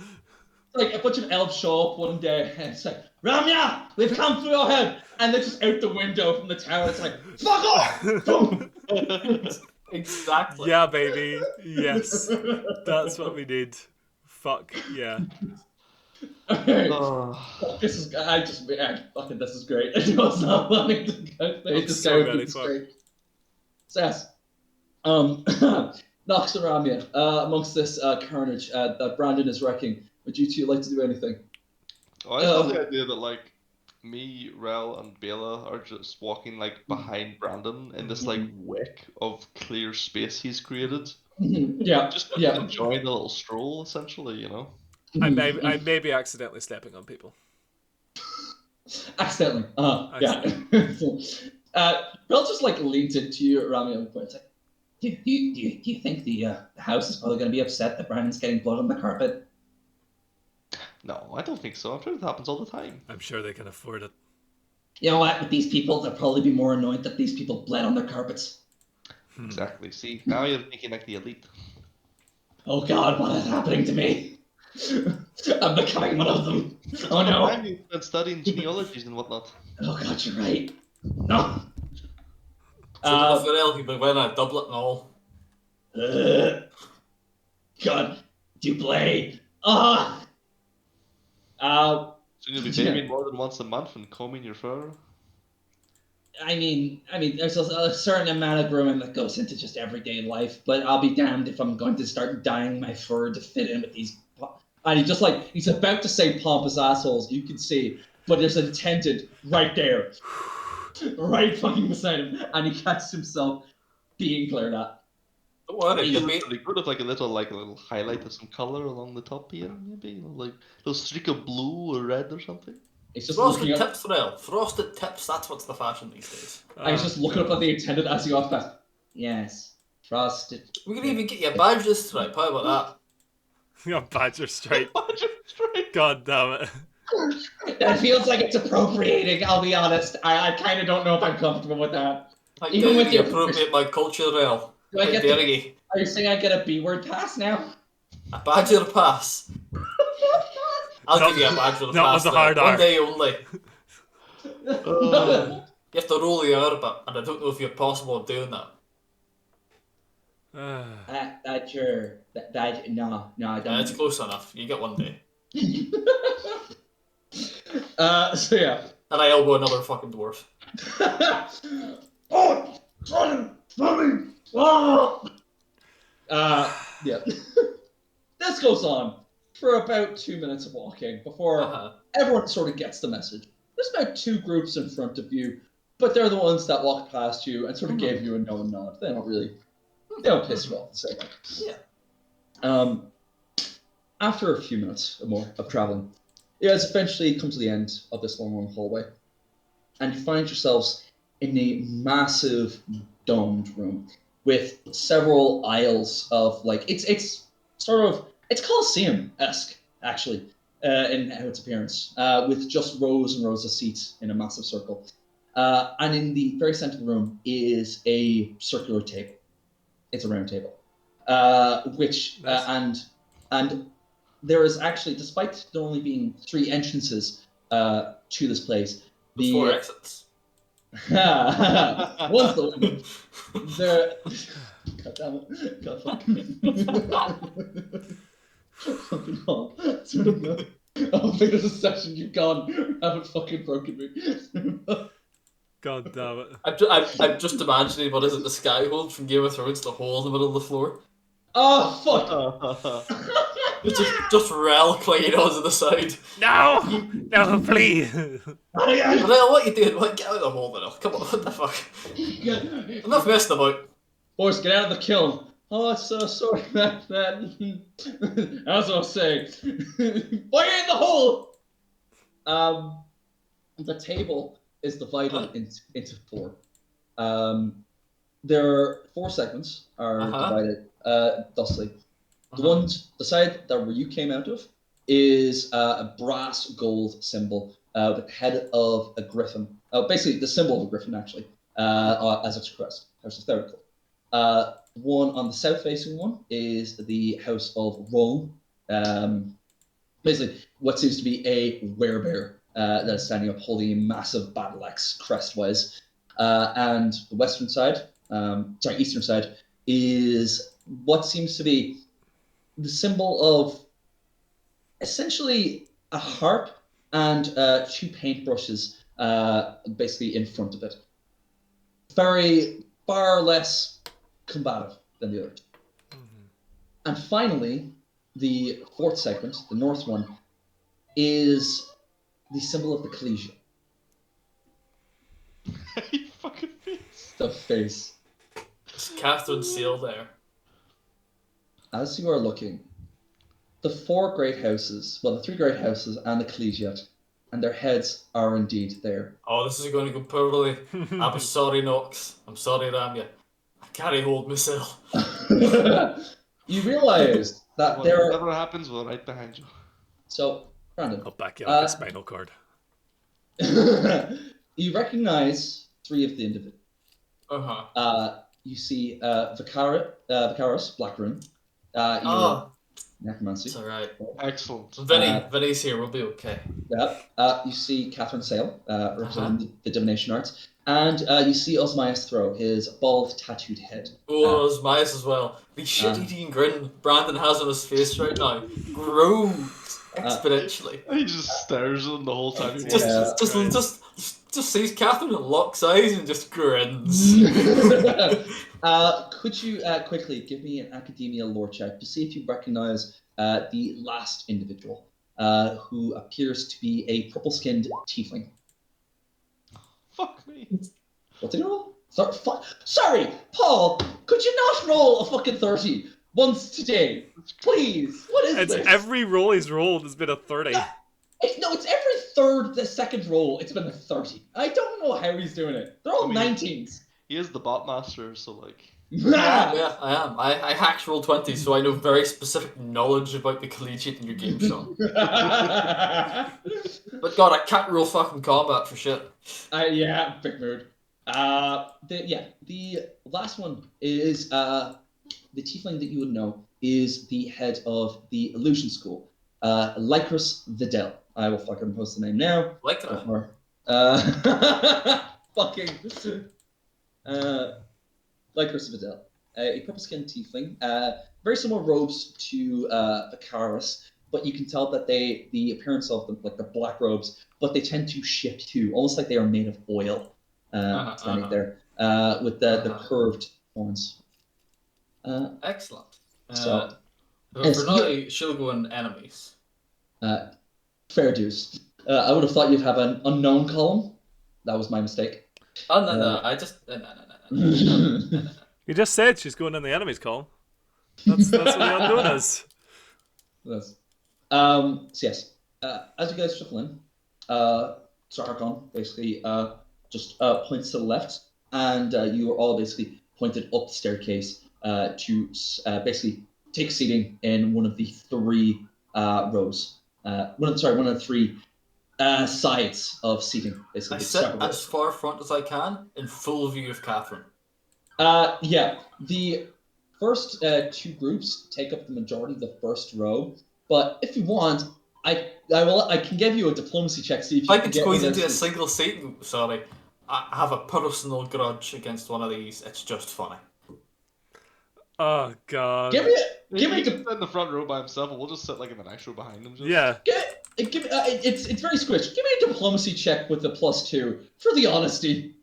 Like a bunch of elves show up one day and it's like, Ramya, we've come through your head, and they're just out the window from the tower. It's like, fuck off! Boom! Exactly. Yeah, baby. Yes. That's what we need. Fuck, yeah. Okay. Oh. This is fucking this is great. I was not planning to this so guy ready would be for straight. Sass. Nox and Ramya, amongst this carnage that Brandon is wrecking, would you two like to do anything? Oh, I love the idea that like me, Rel, and Bela are just walking like behind Brandon in this like wick of clear space he's created. Yeah. Just Yeah. enjoying the little stroll, essentially, you know. I may be accidentally stepping on people. Accidentally. Yeah. Rel just like leans into you, Ramya, and points like, do you think the house is probably going to be upset that Brandon's getting blood on the carpet? No, I don't think so. I'm sure it happens all the time. I'm sure they can afford it. You know what? With these people, they'll probably be more annoyed that these people bled on their carpets. Exactly. See, now you're thinking like the elite. Oh God, what is happening to me? I'm becoming one of them. Oh no. Time you spent studying genealogies and whatnot. Oh God, you're right. No. So enough for El, you've been wearing a doublet and all. God, do play. Ah. Soon you'll be bathing more than once a month and combing your fur. I mean, there's a certain amount of grooming that goes into just everyday life, but I'll be damned if I'm going to start dyeing my fur to fit in with these. And he's about to say pompous assholes, you can see, but there's intended right there, right fucking beside him, and he catches himself being glared at. Don't worry, It you'll looks be... really good with like a little highlight of some color along the top here, maybe like a little streak of blue or red or something. He's just Frosted looking up. tips, Pharrell. Frosted tips, that's what's the fashion these days. I was just looking up at the intended as he walks past. Yes, frosted. We can even get you a badge this stripe, how about You got badger stripe. God damn it. That feels like it's appropriating, I'll be honest. I kind of don't know if I'm comfortable with that. that? How Even dare with you your- appropriate my culture, Rel? Do I How get dare the- you? Are you saying I get a B-word pass now? A badger pass? I'll Not- give you a badger not pass. with the Rel. hard One R. day only. You have to roll the R bit, and I don't know if you're possible of doing that. Badger. No, I don't. It's close enough. You get one day. So yeah. And I elbow another fucking dwarf. Oh, funny. Oh. Yeah. This goes on for about 2 minutes of walking before everyone sort of gets the message. There's about 2 groups in front of you, but they're the ones that walked past you and sort of gave you a no nod. They don't piss you off the same way. Yeah. After a few minutes or more of traveling, you guys eventually come to the end of this long hallway, and you find yourselves in a massive domed room with several aisles of it's Colosseum-esque actually in how its appearance, with just rows and rows of seats in a massive circle, and in the very center of the room is a circular table. It's a round table, which Nice. and there is actually, despite there only being 3 entrances to this place, There's 4 exits. One's the one. There. God damn it! God fucking hell. Sort of no. I don't think there's a session you've gone. You haven't fucking broken me. God damn it. I'm just imagining, what is it, the Skyhold from Game of Thrones, the hole in the middle of the floor? Oh fuck! It's just Rel clinging onto the side. No! No, please! Rel, what are you doing? What, get out of the hole, Rel. Come on, what the fuck? Enough messing about. Boys, get out of the kiln. Oh, so sorry, man. As I was saying, why are you in the hole? The table is divided into 4. There are 4 segments are divided thusly. The side that where you came out of is a brass gold symbol with the head of a griffin. Basically, the symbol of a griffin, actually, as its crest. House of Therical. One on the south-facing one is the House of Rome. Basically, what seems to be a werebear that is standing up holding a massive battle axe crest-wise. And the western side, eastern side, is what seems to be the symbol of essentially a harp and 2 paintbrushes basically in front of it. Far less combative than the other 2. And finally, the 4th segment, the north one, is the symbol of the collegiate. You fucking face. The face. It's Catherine Seal there. As you are looking, the 4 great houses, well, the 3 great houses and the collegiate, and their heads are indeed there. Oh, this is going to go poorly. I'm sorry, Nox. I'm sorry, Ramya. I can't hold myself. You realise that there are... Whatever happens, we're right behind you. So, Brandon. I'll back you up with a spinal cord. You recognize 3 of the individuals. Uh-huh. You see Vicaris, Black Rune. Your Oh, necromancy. it's alright. Excellent. Vinny's here, we'll be okay. You see Catherine Sale, representing the divination arts. And you see Osmias Throw, his bald, tattooed head. Oh, it's Mias as well. The shit-eating grin Brandon has on his face right now grows exponentially. He just stares at him the whole time he Just sees Catherine and locks eyes and just grins. Could you quickly give me an academia lore check to see if you recognize the last individual, who appears to be a purple-skinned tiefling? Fuck me. What did you roll? Sorry, Paul. Could you not roll a fucking 30 once today, please? What is It's this? every roll he's rolled has been a 30. It's every second roll. It's been a 30. I don't know how he's doing it. They're all 19s. He is the bot master, so like. Yeah, I am. I hacked roll 20, so I know very specific knowledge about the collegiate in your game, Sean. But God, I can't roll fucking combat for shit. Yeah, big mood. The last one is the tiefling that you would know is the head of the illusion school, Lycris Vidal. I will fucking post the name now. Lycra. Fucking Lycris Vidal, a purple-skinned tiefling, very similar robes to Vicaris, but you can tell that the appearance of them, like the black robes, but they tend to shift too, almost like they are made of oil. Standing there with the curved horns. Excellent. So, for now, she'll go in enemies. Fair dues. I would have thought you'd have an unknown column. That was my mistake. Oh, no. I just... No. You just said she's going in the enemies column. That's what the unknown is. Yes. So yes, as you guys shuffle in, Sarkon basically just points to the left, and you are all basically pointed up the staircase to basically take seating in one of the 3 rows. One of the 3 sides of seating. Basically, I sit as far front as I can in full view of Catherine. Yeah, the first 2 groups take up the majority of the first row, but if you want, I can give you a diplomacy check. See if I can squeeze into a single seat. Sorry, I have a personal grudge against one of these. It's just funny. Oh God. Give me in the front row by himself, and we'll just sit like in the next row behind him. Just. Yeah. It's very squished. Give me a diplomacy check with a +2 for the honesty.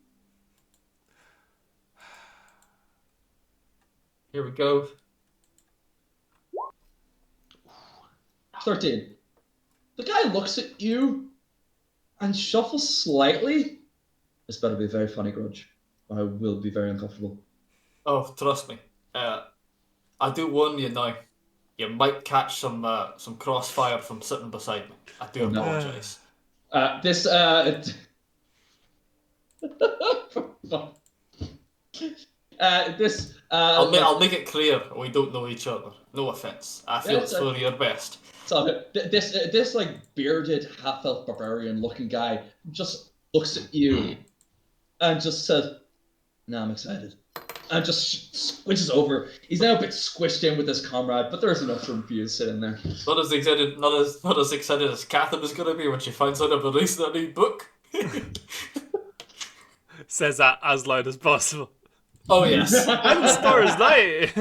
Here we go. 13. The guy looks at you and shuffles slightly. This better be a very funny grudge. I will be very uncomfortable. Oh, trust me. I do warn you now. You might catch some crossfire from sitting beside me. I do apologise. I'll make it clear we don't know each other. No offense. I feel it's for your best. So this like bearded half-elf barbarian-looking guy just looks at you and just says, "No, I'm excited," and just squishes over. He's now a bit squished in with his comrade, but there's enough room for you to sit in there. Not as excited as Catherine is going to be when she finds out I'm releasing a new book. Says that as loud as possible. Oh yes. And the stars light.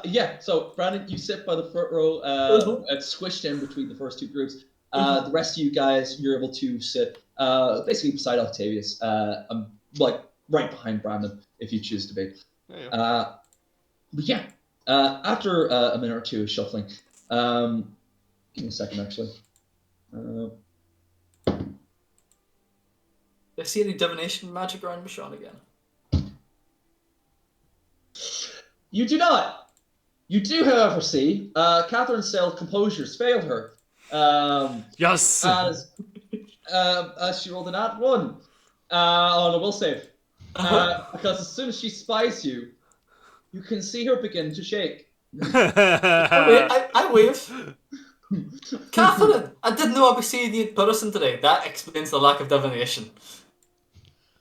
Yeah, so Brandon, you sit by the front row, squished in between the first 2 groups. The rest of you guys, you're able to sit basically beside Octavius, like right behind Brandon, if you choose to be. But yeah, after a minute or 2 of shuffling, give me a second actually. I see any divination magic around Michonne again. You do not. You do, however, see Catherine's self composure's failed her. Yes. As she rolled an at 1 on a will save. Because as soon as she spies you, you can see her begin to shake. I wave. Catherine, I didn't know I'd be seeing you in person today. That explains the lack of divination.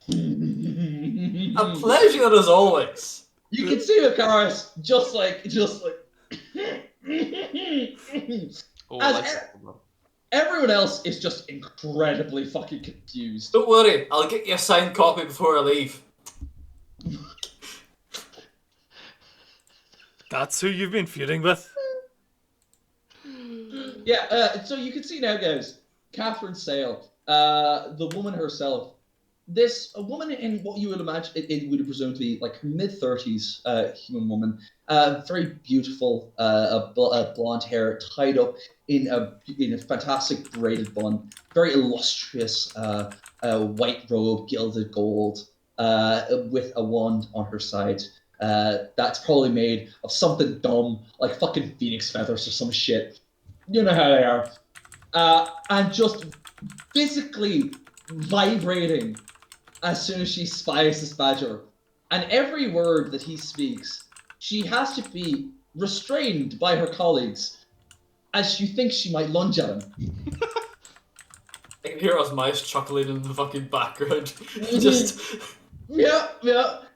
A pleasure as always. You can see Akaris just like Oh, As I like e- that one. everyone else is just incredibly fucking confused. Don't worry, I'll get you a signed copy before I leave. That's who you've been feuding with? Yeah, so you can see now, guys, Catherine Sale, the woman herself. A woman in what you would imagine it would presume to be like mid-30s human woman, very beautiful, blonde hair tied up in a fantastic braided bun, very illustrious white robe, gilded gold, with a wand on her side. That's probably made of something dumb like fucking phoenix feathers or some shit. You know how they are. And just physically vibrating as soon as she spies this badger. And every word that he speaks, she has to be restrained by her colleagues as she thinks she might lunge at him. I can hear Osmice chuckling in the fucking background. Just Yeah.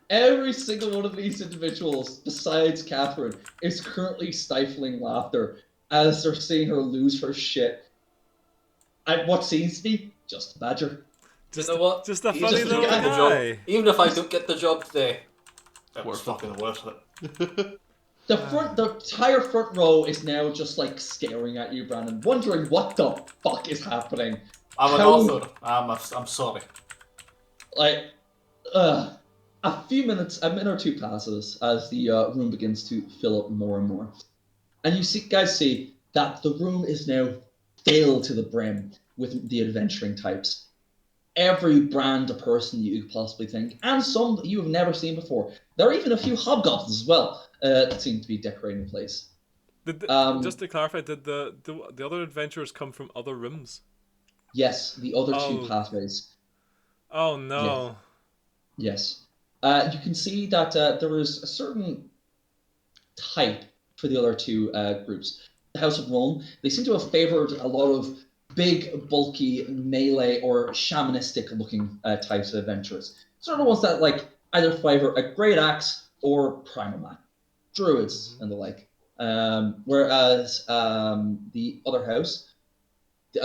Every single one of these individuals, besides Catherine, is currently stifling laughter as they're seeing her lose her shit. And what seems to be just a badger. Just, you know what? just a You funny just little get the job. guy. Even if I don't get the job today, it was Worth it. fucking worth it. The entire front row is now just like staring at you, Brandon, wondering what the fuck is happening. I'm an How- author. I'm sorry. Like, a minute or two passes as the room begins to fill up more and more, and you guys see that the room is now filled to the brim with the adventuring types. Every brand of person you could possibly think, and some that you have never seen before. There are even a few hobgoblins as well that seem to be decorating the place. Just to clarify, did the other adventurers come from other rooms? Yes, the other two Oh. pathways. Oh no. Yes. You can see that there is a certain type for the other two groups. The House of Rome, they seem to have favored a lot of big, bulky, melee or shamanistic looking types of adventurers. Sort of ones that like either favor a great axe or primal man, druids and the like. Whereas the other house,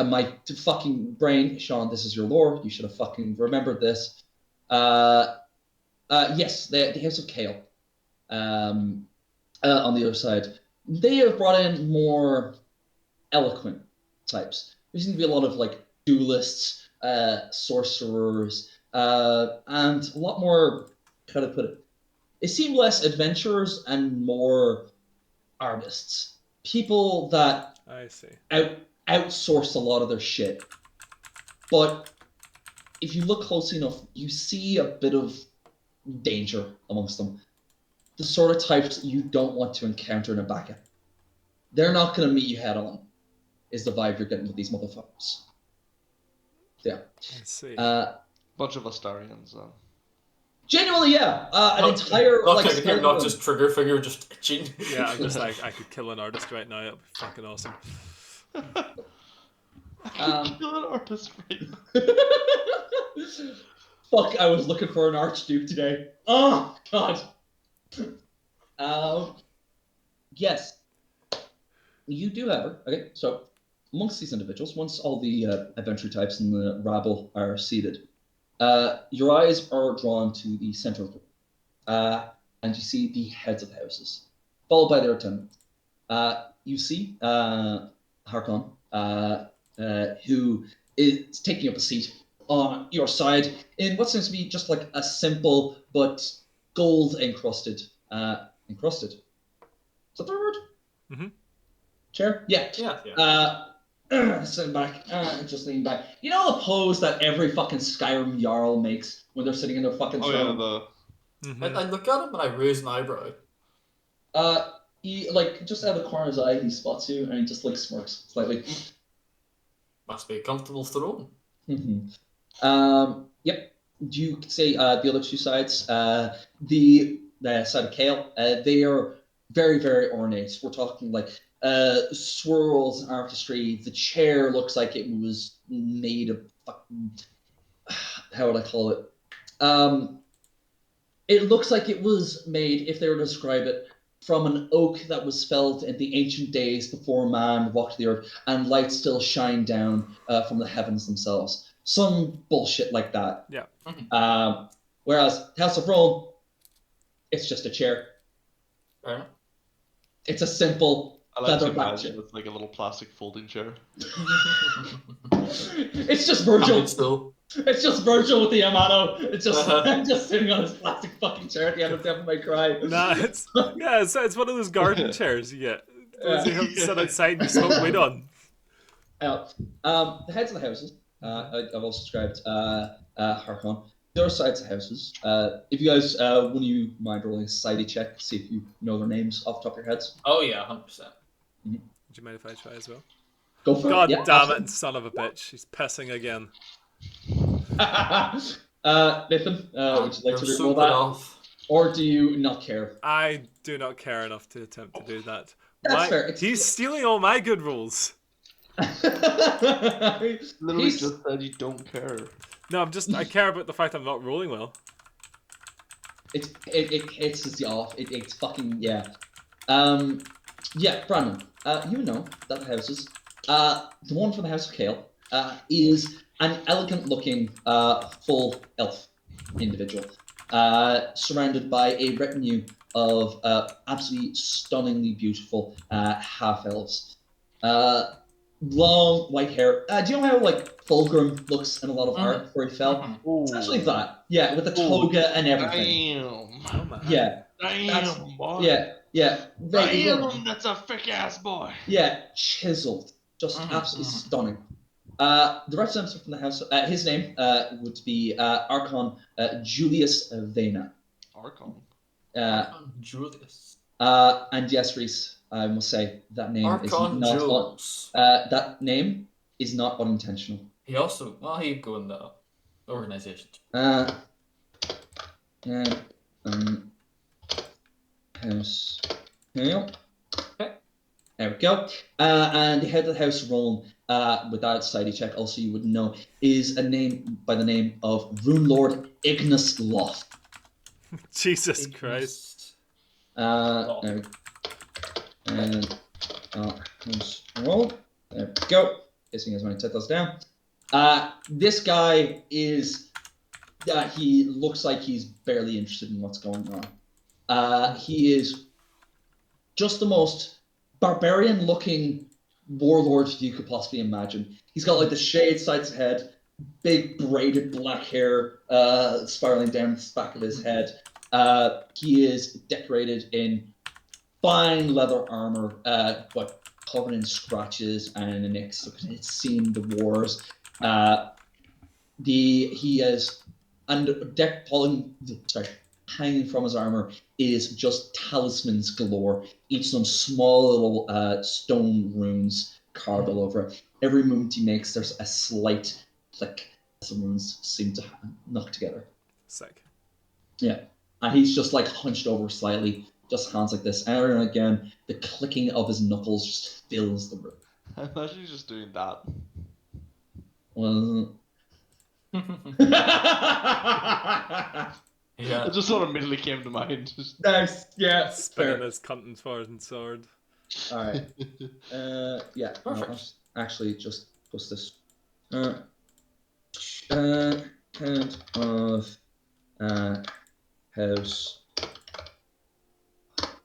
my fucking brain, Sean, this is your lore. You should have fucking remembered this. Yes, the House of Kale. On the other side, they have brought in more eloquent types. There seem to be a lot of like duelists, sorcerers, and a lot more. How to put it? It seemed less adventurers and more artists. People that I see. outsource a lot of their shit. But if you look closely enough, you see a bit of danger amongst them. The sort of types you don't want to encounter in a backup. They're not going to meet you head on, is the vibe you're getting with these motherfuckers. Yeah. I see. Bunch of Astarians. Genuinely, yeah. An entire Not like like you're not just trigger figure, just itching. Yeah, I'm just like, I could kill an artist right now. It'd be fucking awesome. Kill an artist right now. Fuck! I was looking for an archduke today. Oh God. Yes. You do, however. Okay, so amongst these individuals, once all the adventure types and the rabble are seated, your eyes are drawn to the center of the room, and you see the heads of houses, followed by their attendants. You see Harkon, who is taking up a seat on your side in what seems to be just like a simple but gold encrusted. Encrusted. Is that the word? Mm-hmm. Chair? Yeah. Sitting back, just leaning back. You know the pose that every fucking Skyrim Jarl makes when they're sitting in their fucking throne? Mm-hmm. I look at him and I raise an eyebrow. He like just out of the corner of his eye, he spots you and he just like smirks slightly. Must be a comfortable throne. Yep. You could say the other two sides. The side of Kale, they are very, very ornate. We're talking like swirls and artistry. The chair looks like it was made of fucking. How would I call it? It looks like it was made, if they were to describe it, from an oak that was felled in the ancient days before man walked the earth, and light still shine down from the heavens themselves. Some bullshit like that. Yeah. Whereas House of Rome, it's just a chair. Right. It's a simple I like to feather back imagine chair. it's like a little plastic folding chair. It's just Virgil. Still. It's just Virgil with the Yamato. It's just I'm just sitting on this plastic fucking chair at the end of Devil May Cry. Nah, it's it's one of those garden chairs you get. Those you have sit outside and you smoke weed on. The heads of the houses. I've also described Harkon. There are sides of houses. If you guys wouldn't you mind rolling a society check, see if you know their names off the top of your heads. Oh yeah, 100%. Would you mind if I try as well? Go for God it. Yeah, damn it, son of a bitch. He's pissing again. Nathan, would you like to so roll put that? off. Or do you not care? I do not care enough to attempt to do that. That's fair. He's stealing all my good rolls. Literally He's- just said you don't care. No, I care about the fact I'm not rolling well. It pisses you off. It's fucking yeah. Yeah, Brandon. You know that the houses. The one from the House of Kale is an elegant-looking full elf individual, surrounded by a retinue of absolutely stunningly beautiful half elves. Long white hair. Do you know how like Fulgrim looks in a lot of art before he fell? It's actually that. Yeah, with the toga and everything. Damn. Oh my. Yeah. Damn, boy. Yeah. Damn, that's a thick ass boy. Yeah, chiseled. Just absolutely stunning. The representative from the house, his name would be Archon Julius Vena. Archon. Julius. And yes, Reese, I must say that name Archon is Jules. not that name is not unintentional. He also he'd go in the organization. House Hale. Okay. There we go. And the head of the house Rome, without society check, also you would know, is a name by the name of Rune Lord Ignis Loth. Jesus Christ. There we go. And house roll. There we go. Guessing as when I take those down. This guy is he looks like he's barely interested in what's going on. He is just the most barbarian looking warlord you could possibly imagine. He's got like the shaved sides of head, big braided black hair spiraling down the back of his head. He is decorated in fine leather armor, but covered in scratches and nicks. It's seen the wars. He has hanging from his armor is just talismans galore. Each of them small little stone runes carved all over it. Every movement he makes, there's a slight click as the runes seem to knock together. Sick. Yeah. And he's just like hunched over slightly, just hands like this. And every now and again, the clicking of his knuckles just fills the room. I imagine he's just doing that. Well, Yeah. It just sort of immediately came to mind. Just... nice. Yeah. Spinning Fair. his cunt and sword. All right. Yeah. Perfect. I'll actually just post this. Count of house.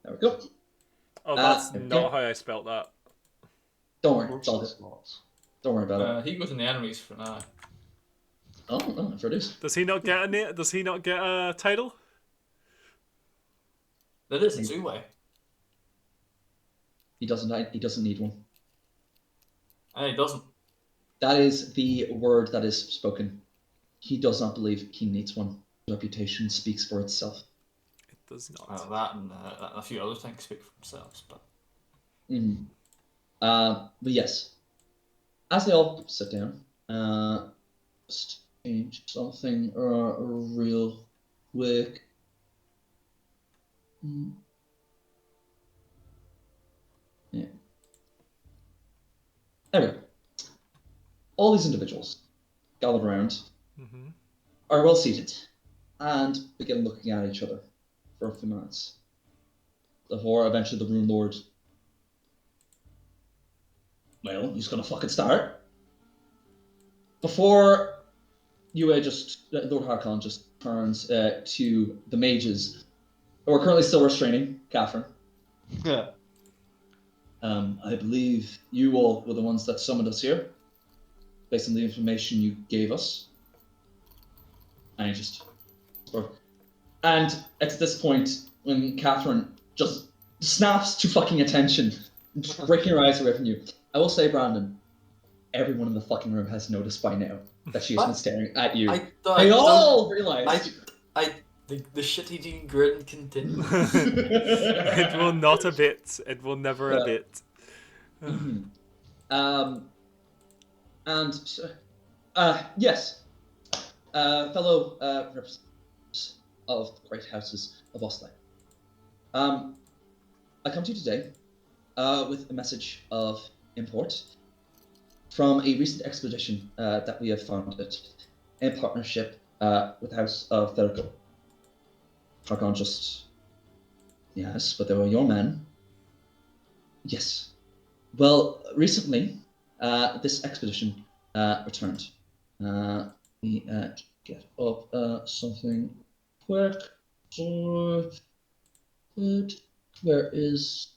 There we go. Oh, that's okay. not how I spelt that. Don't worry. It's all good. Don't worry about it. He goes in the enemies for now. Oh, no, for this. Does he not get a name? Does he not get a title? That is Zue. He doesn't need one. And he doesn't. That is the word that is spoken. He does not believe he needs one. Reputation speaks for itself. It does not. That and a few other things speak for themselves, but. But yes, as they all sit down, just change something real quick. Yeah. Anyway, all these individuals gathered around Mm-hmm. are well seated and begin looking at each other for a few minutes before eventually the Rune Lord. Well, he's gonna fucking start. Before Yue Lord Harkon just turns to the mages who are currently still restraining Catherine. Yeah. I believe you all were the ones that summoned us here, based on the information you gave us. And and it's this point when Catherine just snaps to fucking attention, breaking her eyes away from you. I will say, Brandon, everyone in the fucking room has noticed by now that she has been staring at you. They all realize. The shit-eating grin continues. It will not abate. It will never abate. And yes, fellow representatives of the great houses of Oslo. I come to you today with a message of import from a recent expedition that we have founded in partnership with the House of Thurgo. Harkon yes, but they were your men. Yes. Well, recently, this expedition returned. Let me get up something quick. Where is...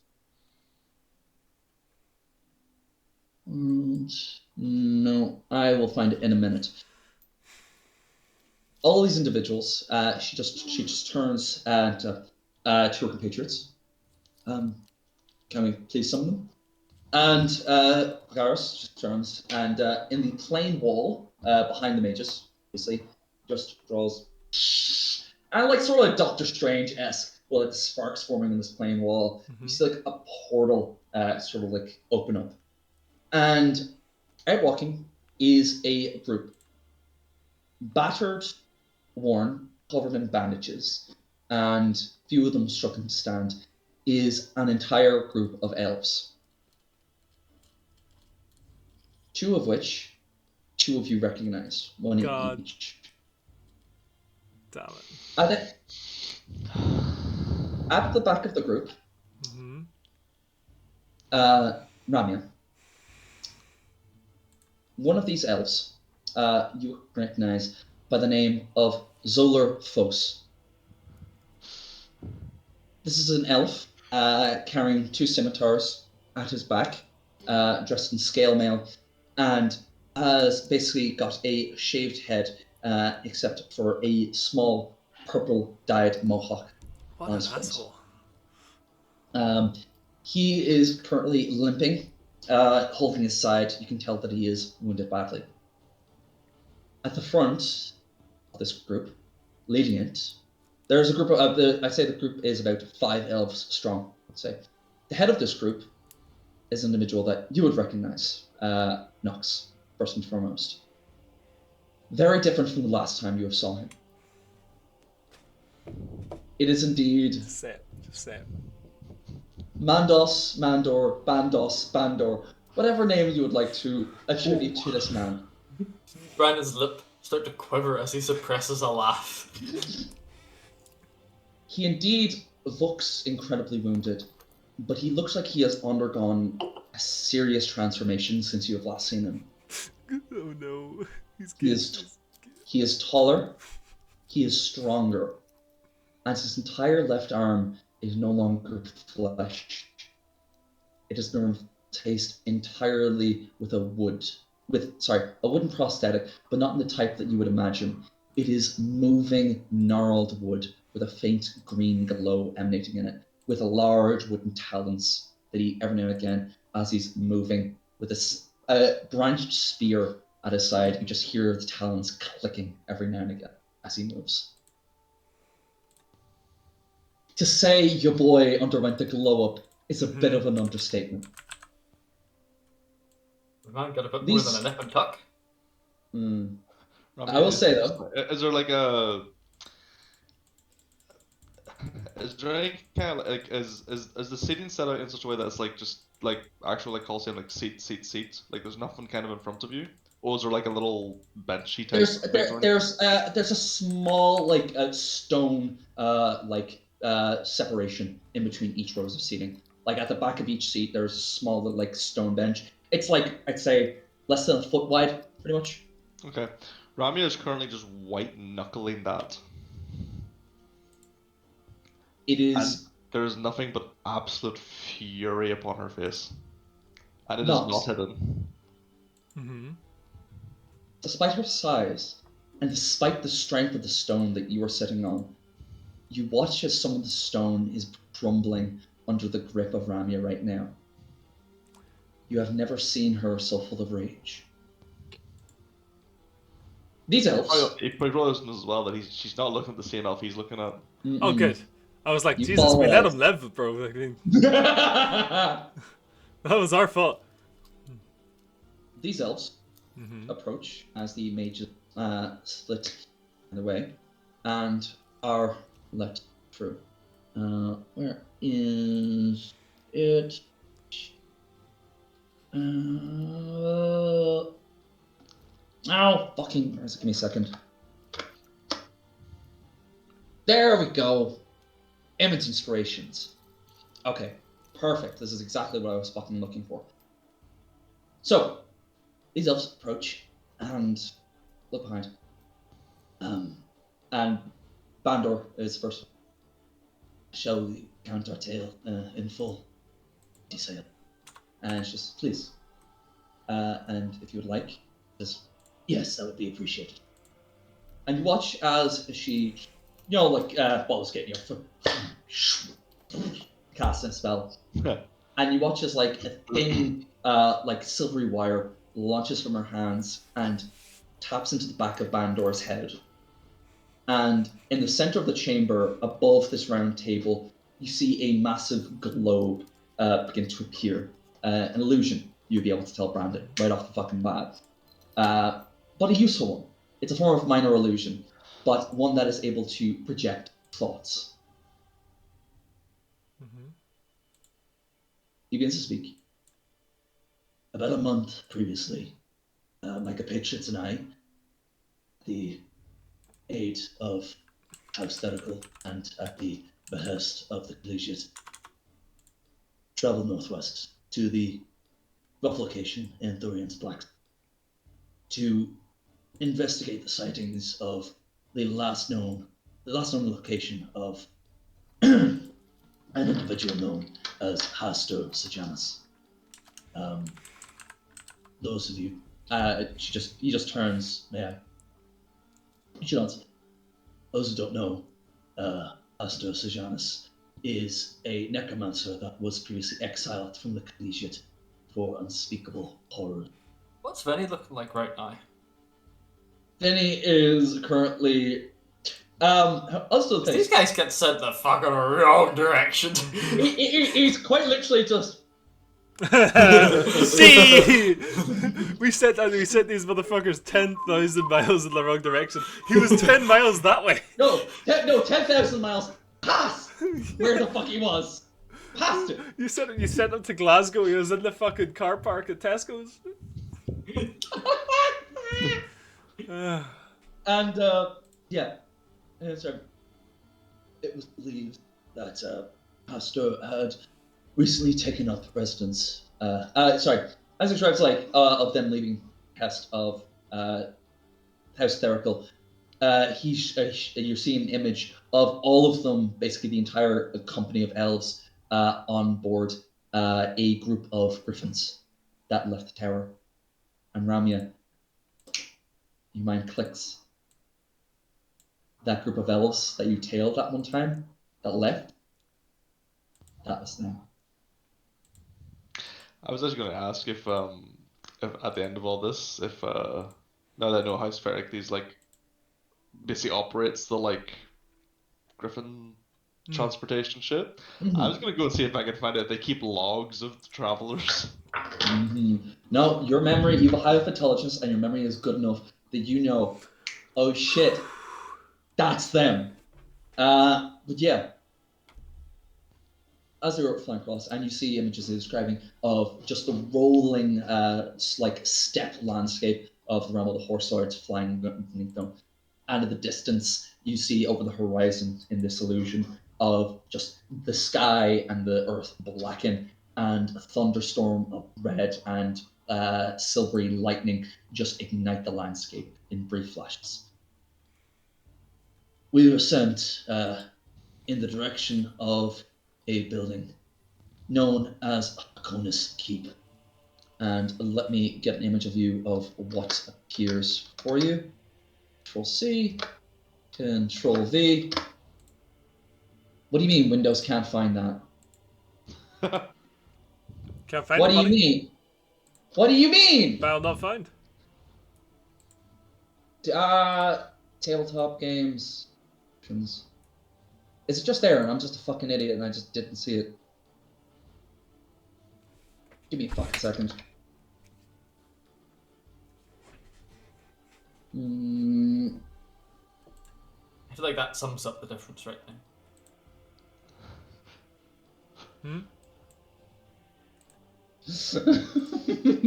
No, I will find it in a minute. All these individuals, she just turns to her compatriots. Can we please summon them? And Garrus just turns and in the plain wall behind the mages, obviously, just draws and like sort of like Doctor Strange-esque, well, it's sparks forming in this plain wall. Mm-hmm. You see like a portal sort of like open up. And out walking is a group. Battered, worn, covered in bandages, and few of them struggling to stand, is an entire group of elves. Two of you recognize, one God. each. Damn it. At the back of the group, Mm-hmm. Ramya. One of these elves you recognize by the name of Zolar Fos. This is an elf carrying two scimitars at his back, dressed in scale mail, and has basically got a shaved head, except for a small purple dyed mohawk What on an his front. asshole. He is currently limping, holding his side. You can tell that he is wounded badly. At the front of this group, leading it, there's a group of I'd say the group is about 5 elves strong. I'd say the head of this group is an individual that you would recognize, Nox, first and foremost. Very different from the last time you have saw him. It is indeed Just say it. Mandos, Mandor, Bandos, Bandor, whatever name you would like to attribute to this man. Brandon's lip start to quiver as he suppresses a laugh. He indeed looks incredibly wounded, but he looks like he has undergone a serious transformation since you have last seen him. Oh no. He is taller, he is stronger, and his entire left arm is no longer flesh. It has been replaced entirely with a wooden prosthetic, but not in the type that you would imagine. It is moving, gnarled wood with a faint green glow emanating in it, with a large wooden talons that he every now and again, as he's moving with a branched spear at his side, you just hear the talons clicking every now and again as he moves. To say your boy underwent the glow up is a bit of an understatement. The man got a bit more than a nip and tuck. I will say though, is there like a Is there any kind of like is the seating set out in such a way that it's like just like actual like Coliseum like seat like there's nothing kind of in front of you, or is there like a little benchy type things or anything? There's a small like stone separation in between each rows of seating. Like at the back of each seat, there's a small little like stone bench. It's like I'd say less than a foot wide, pretty much. Okay, Ramia is currently just white knuckling that, It and is there is nothing but absolute fury upon her face, and it is not, not hidden. Mm-hmm. despite her size, and despite the strength of the stone that you are sitting on. You watch as some of the stone is crumbling under the grip of Ramya right now. You have never seen her so full of rage. These elves. He probably listens as well that she's not looking at the same elf, he's looking at. Oh, good. I was like, You Jesus, follow we let elves. him live, bro. Like, that was our fault. These elves approach as the mages split in the way and are let through. Where is it? Fucking. Give me a second. There we go. Image inspirations. Okay, perfect. This is exactly what I was fucking looking for. So, these elves approach and look behind. And Bandor is first. Shall we count our tale in full? She said. And she says, please. And if you would like, says, yes, that would be appreciated. And you watch as she, balls get your casting a spell. And you watch as like a thin, silvery wire launches from her hands and taps into the back of Bandor's head. And in the center of the chamber, above this round table, you see a massive globe begin to appear. An illusion, you'd be able to tell Brandon right off the fucking bat. But a useful one. It's a form of minor illusion, but one that is able to project thoughts. He begins to speak. About a month previously, my compatriots and I, the aid of House Therical and at the behest of the collegiate, traveled northwest to the rough location in Thurian's Black to investigate the sightings of the last known location of an individual known as Hastur Sejanus. Those of you, he just turns, she nods. Those who don't know, Hastur Sejanus is a necromancer that was previously exiled from the collegiate for unspeakable horror. What's Vinny looking like right now? Vinny is currently. Also, These guys get sent the fucking wrong direction. he's quite literally just. See, we sent these motherfuckers 10,000 miles in the wrong direction. He was 10 miles that way. No, 10,000 miles past where the fuck he was. Past it. You sent him to Glasgow. He was in the fucking car park at Tesco's. And sorry. It was believed that Pastor had recently taken up residence. As it drives of them leaving Pest of House Therical. You're seeing an image of all of them, basically the entire company of elves, on board a group of griffins that left the tower. And Ramya, your mind clicks. That group of elves that you tailed that one time, that left, that was them. I was actually going to ask if at the end of all this, if now that I know how Sphericles basically operates the Griffin transportation ship, I was going to go and see if I could find out if they keep logs of the travelers. No, your memory, you have a high enough intelligence, and your memory is good enough that you know, oh shit, that's them. But yeah, as they were flying across, and you see images they're describing of just the rolling, like steppe landscape of the realm of the horse swords flying beneath them. And in the distance, you see over the horizon in this illusion of just the sky and the earth blacken, and a thunderstorm of red and silvery lightning just ignite the landscape in brief flashes. We were sent in the direction of a building known as Akonis Keep. And let me get an image of you of what appears for you. Control C, Control V. What do you mean Windows can't find that? Can't find What it, do you buddy. mean? What do you mean? File not found. Tabletop games. Options. Is it just there and I'm just a fucking idiot and I just didn't see it? Give me a fucking second. I feel like that sums up the difference right now.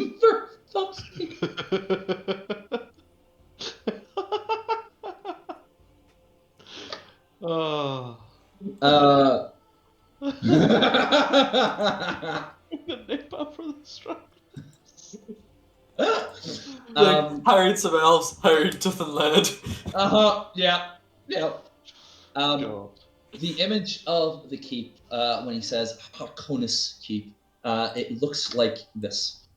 For fuck's sake. Oh. I'm gonna nip up for the strap. Hired some elves, hired Tooth and Lead. Yeah. God. The image of the keep, when he says Harkonis Keep, it looks like this.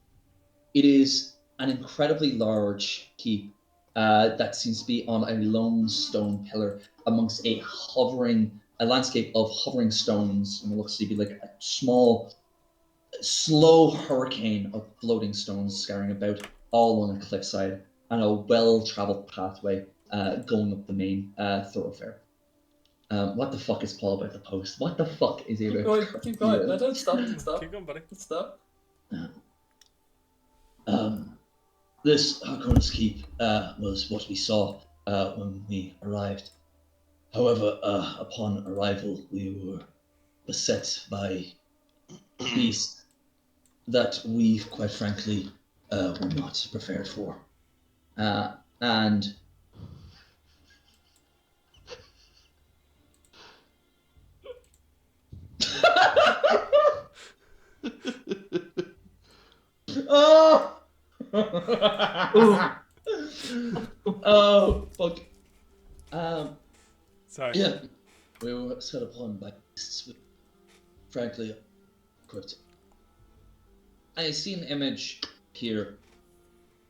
It is an incredibly large keep that seems to be on a lone stone pillar amongst a landscape of hovering stones, and it looks to be like a small, slow hurricane of floating stones scattered about all along a cliffside, and a well-traveled pathway going up the main thoroughfare. What the fuck is Paul about the post? What the fuck is he about? Keep going. No, don't stop. Keep going, buddy. Don't stop. This Harkonis Keep was what we saw when we arrived. However, upon arrival, we were beset by beasts that we, quite frankly, were not prepared for. And oh! Oh, fuck. Sorry. Yeah, we were set upon by beasts, frankly, equipped. I see an image here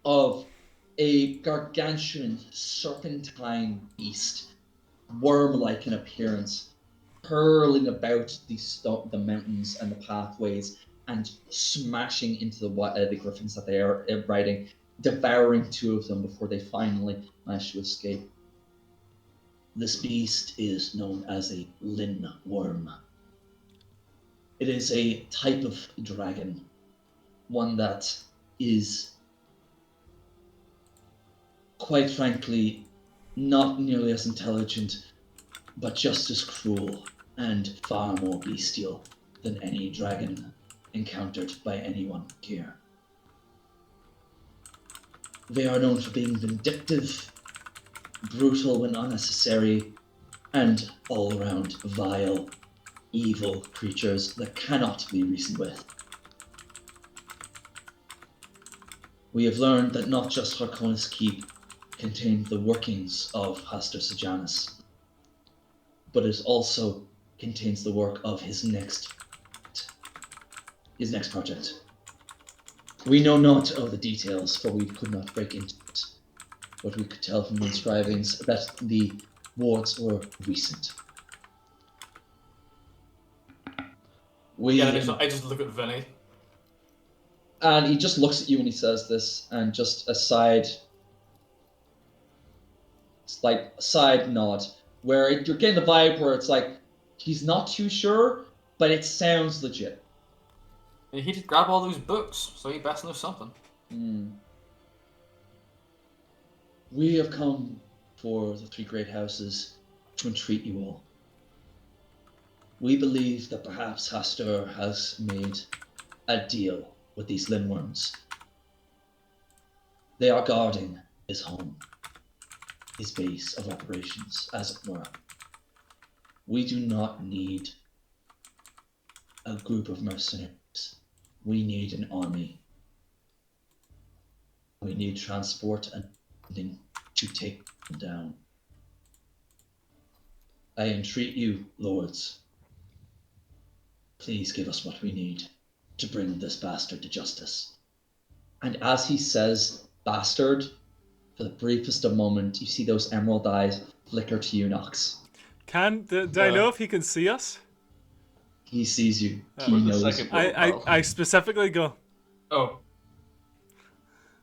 of a gargantuan serpentine beast, worm-like in appearance, hurling about the mountains and the pathways and smashing into the griffins that they are riding, devouring two of them before they finally manage to escape. This beast is known as a Lin worm. It is a type of dragon, one that is, quite frankly, not nearly as intelligent, but just as cruel and far more bestial than any dragon encountered by anyone here. They are known for being vindictive, brutal when unnecessary, and all around vile, evil creatures that cannot be reasoned with. We have learned that not just Harkonis Keep contained the workings of Hastur Sejanus, but it also contains the work of his next project. We know not of the details, for we could not break into it, but we could tell from the inscribings that the wards were recent. I just look at Vinny. And he just looks at you when he says this, and just a side nod, where you're getting the vibe where it's like he's not too sure, but it sounds legit. He did grab all those books, so he best know something. We have come for the three great houses to entreat you all. We believe that perhaps Hastur has made a deal with these Linworms. They are guarding his home, his base of operations, as it were. We do not need a group of mercenaries. We need an army. We need transport and funding to take them down. I entreat you, lords. Please give us what we need to bring this bastard to justice. And as he says bastard, for the briefest of moment, you see those emerald eyes flicker to you, Nox. Do I know if he can see us? He sees you. He Where's the knows. second profile? I specifically go, Oh.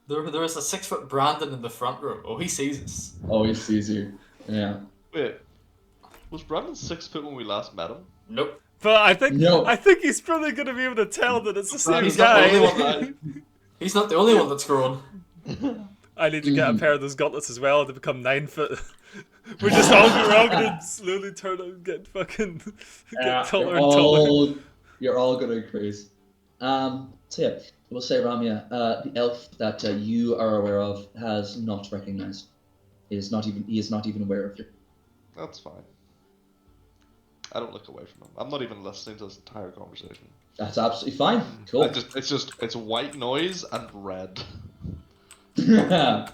There is a 6-foot Brandon in the front row. Oh, he sees us. Oh, he sees you. Yeah. Wait, was Brandon 6 foot when we last met him? Nope. but I think No. he's probably gonna be able to tell that it's the same He's not the only guy. one He's not the only one that's grown. I need to get a pair of those gauntlets as well to become 9 foot. We're all gonna slowly turn out and get fucking get taller and taller. You're all gonna increase. So yeah, we'll say Ramya, the elf that you are aware of has not recognized. He is not even aware of you. That's fine. I don't look away from him. I'm not even listening to this entire conversation. That's absolutely fine. Cool. It's white noise and red. Fair.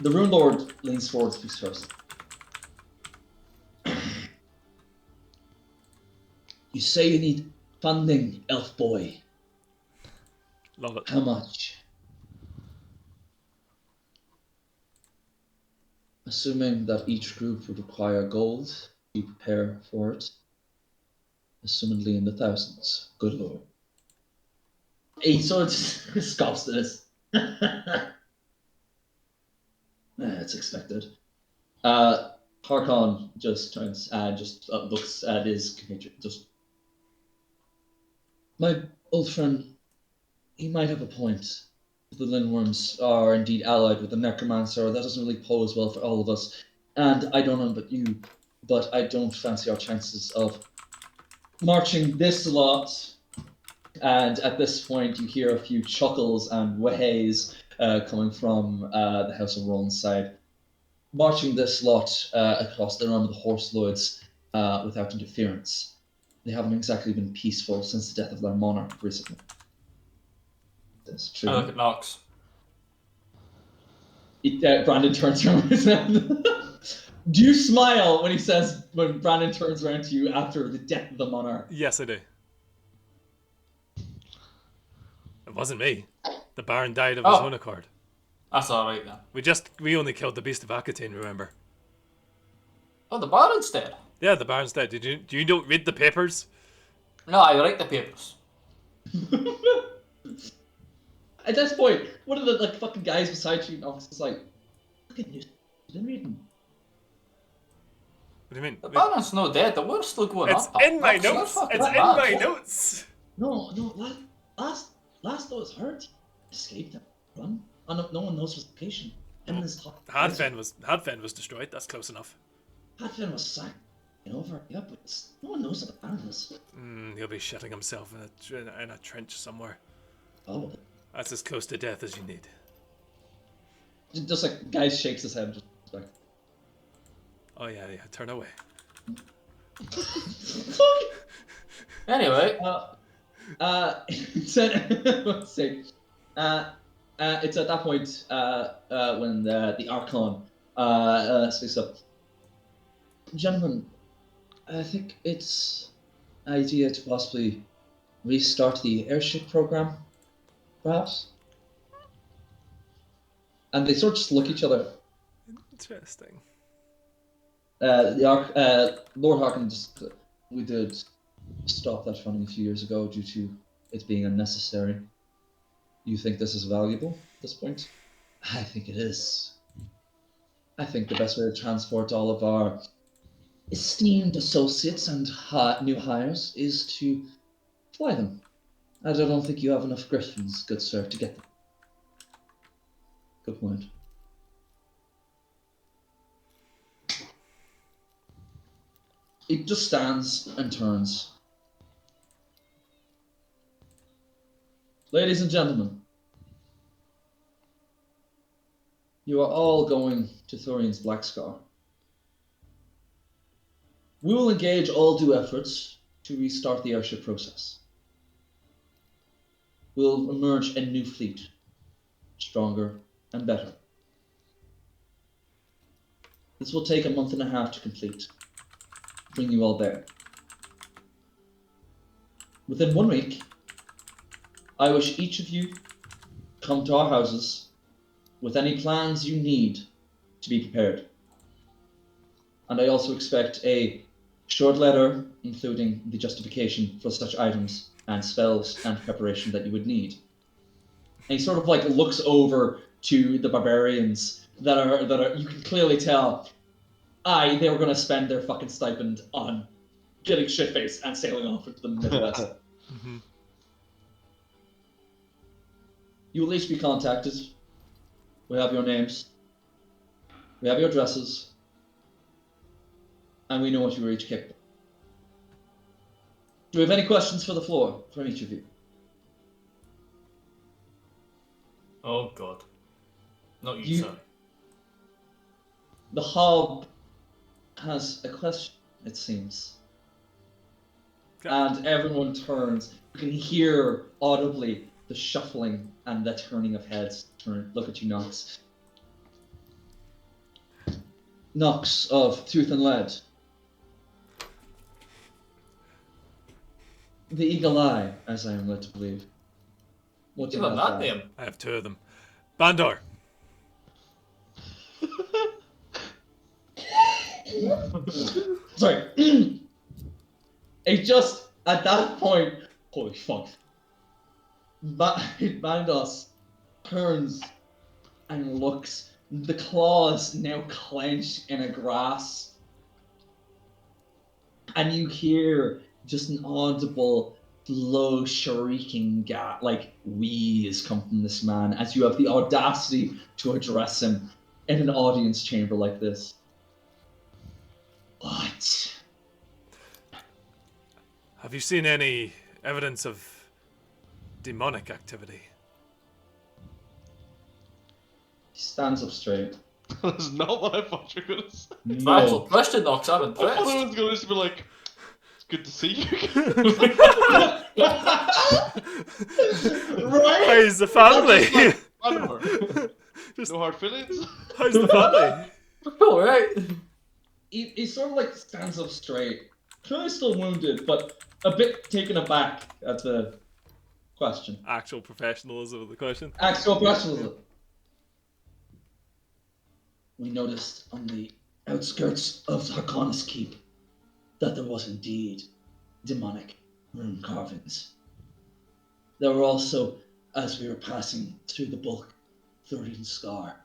The Rune Lord leans forward, speaks first. You say you need funding, elf boy. Love it. How much? Assuming that each group would require gold, you prepare for it. Assumedly in the thousands. Good lord. He sort of scoffs at this. It's expected. Harkon just turns and just looks at his compatriot. Just, my old friend, he might have a point. The Linworms are indeed allied with the Necromancer. That doesn't really pose well for all of us. And I don't know about you, but I don't fancy our chances of marching this lot. And at this point, you hear a few chuckles and ways coming from the House of Roll's side. Marching this lot across the realm of the Horse Lords without interference. They haven't exactly been peaceful since the death of their monarch recently. That's true. I look at Nox. Brandon turns around his head. Do you smile when Brandon turns around to you after the death of the monarch? Yes, I do. It wasn't me. The Baron died of his own accord. That's alright then. We only killed the Beast of Aquitaine, remember? Oh, the Baron's dead. Yeah, the Baron's dead. You don't read the papers? No, I write the papers. At this point, one of the fucking guys beside you is like, look at you, you've been reading. What do you mean? The Baron's not dead. The war's still going It's on. in my notes. It's in my notes. No, last though it's heard, he escaped and run. And no one knows his location. Him and his top. Hadfen was destroyed. That's close enough. Hadfen was sacked. Over. Yeah, but no one knows what the Baron is. He'll be shitting himself in a trench somewhere. Oh. That's as close to death as you need. Just like guy shakes his head, just like. Oh yeah, turn away. Anyway. It's at that point when the Archon speaks up. Gentlemen, I think it's an idea to possibly restart the airship program, perhaps. And they sort of just look at each other. Interesting. Lord Harkin we did stop that funding a few years ago due to it being unnecessary. You think this is valuable at this point? I think it is. I think the best way to transport all of our esteemed associates and new hires is to fly them. I don't think you have enough griffins, good sir, to get them. Good point. It just stands and turns. Ladies and gentlemen, you are all going to Thorian's Black Scar. We will engage all due efforts to restart the airship process. We'll emerge a new fleet, stronger and better. This will take a month and a half to complete. Bring you all there. Within 1 week, I wish each of you come to our houses with any plans you need to be prepared. And I also expect a short letter including the justification for such items and spells and preparation that you would need. And he sort of like looks over to the barbarians that are you can clearly tell they were gonna spend their fucking stipend on getting shit-faced and sailing off into the Midwest. Mm-hmm. You will each be contacted. We have your names. We have your addresses. And we know what you are each capable. Do we have any questions for the floor from each of you? Oh God. Not you, sorry. The hob has a question, it seems. Okay. And everyone turns. You can hear audibly the shuffling and the turning of heads. Look at you, Nox. Nox of Tooth and Lead. The Eagle Eye, as I am led to believe. What do you Even have that name. I have 2 of them. Bandor. Sorry. It just, at that point, holy fuck. Bandos turns and looks. The claws now clenched in a grasp. And you hear just an audible, low, shrieking wheeze come from this man as you have the audacity to address him in an audience chamber like this. What? Have you seen any evidence of demonic activity? He stands up straight. That's not what I thought you were going to say. Actual question, Nox, I'm I thought impressed. I was going to be like, it's good to see you. Right? How's the family? Bandor. Just, No hard feelings? how's the family? All right. He sort of like stands up straight. Clearly still wounded, but a bit taken aback at the question. Actual professionalism of the question. Actual professionalism. We noticed on the outskirts of Harkonis Keep that there was indeed demonic rune carvings. There were also, as we were passing through the bulk Thurian Scar,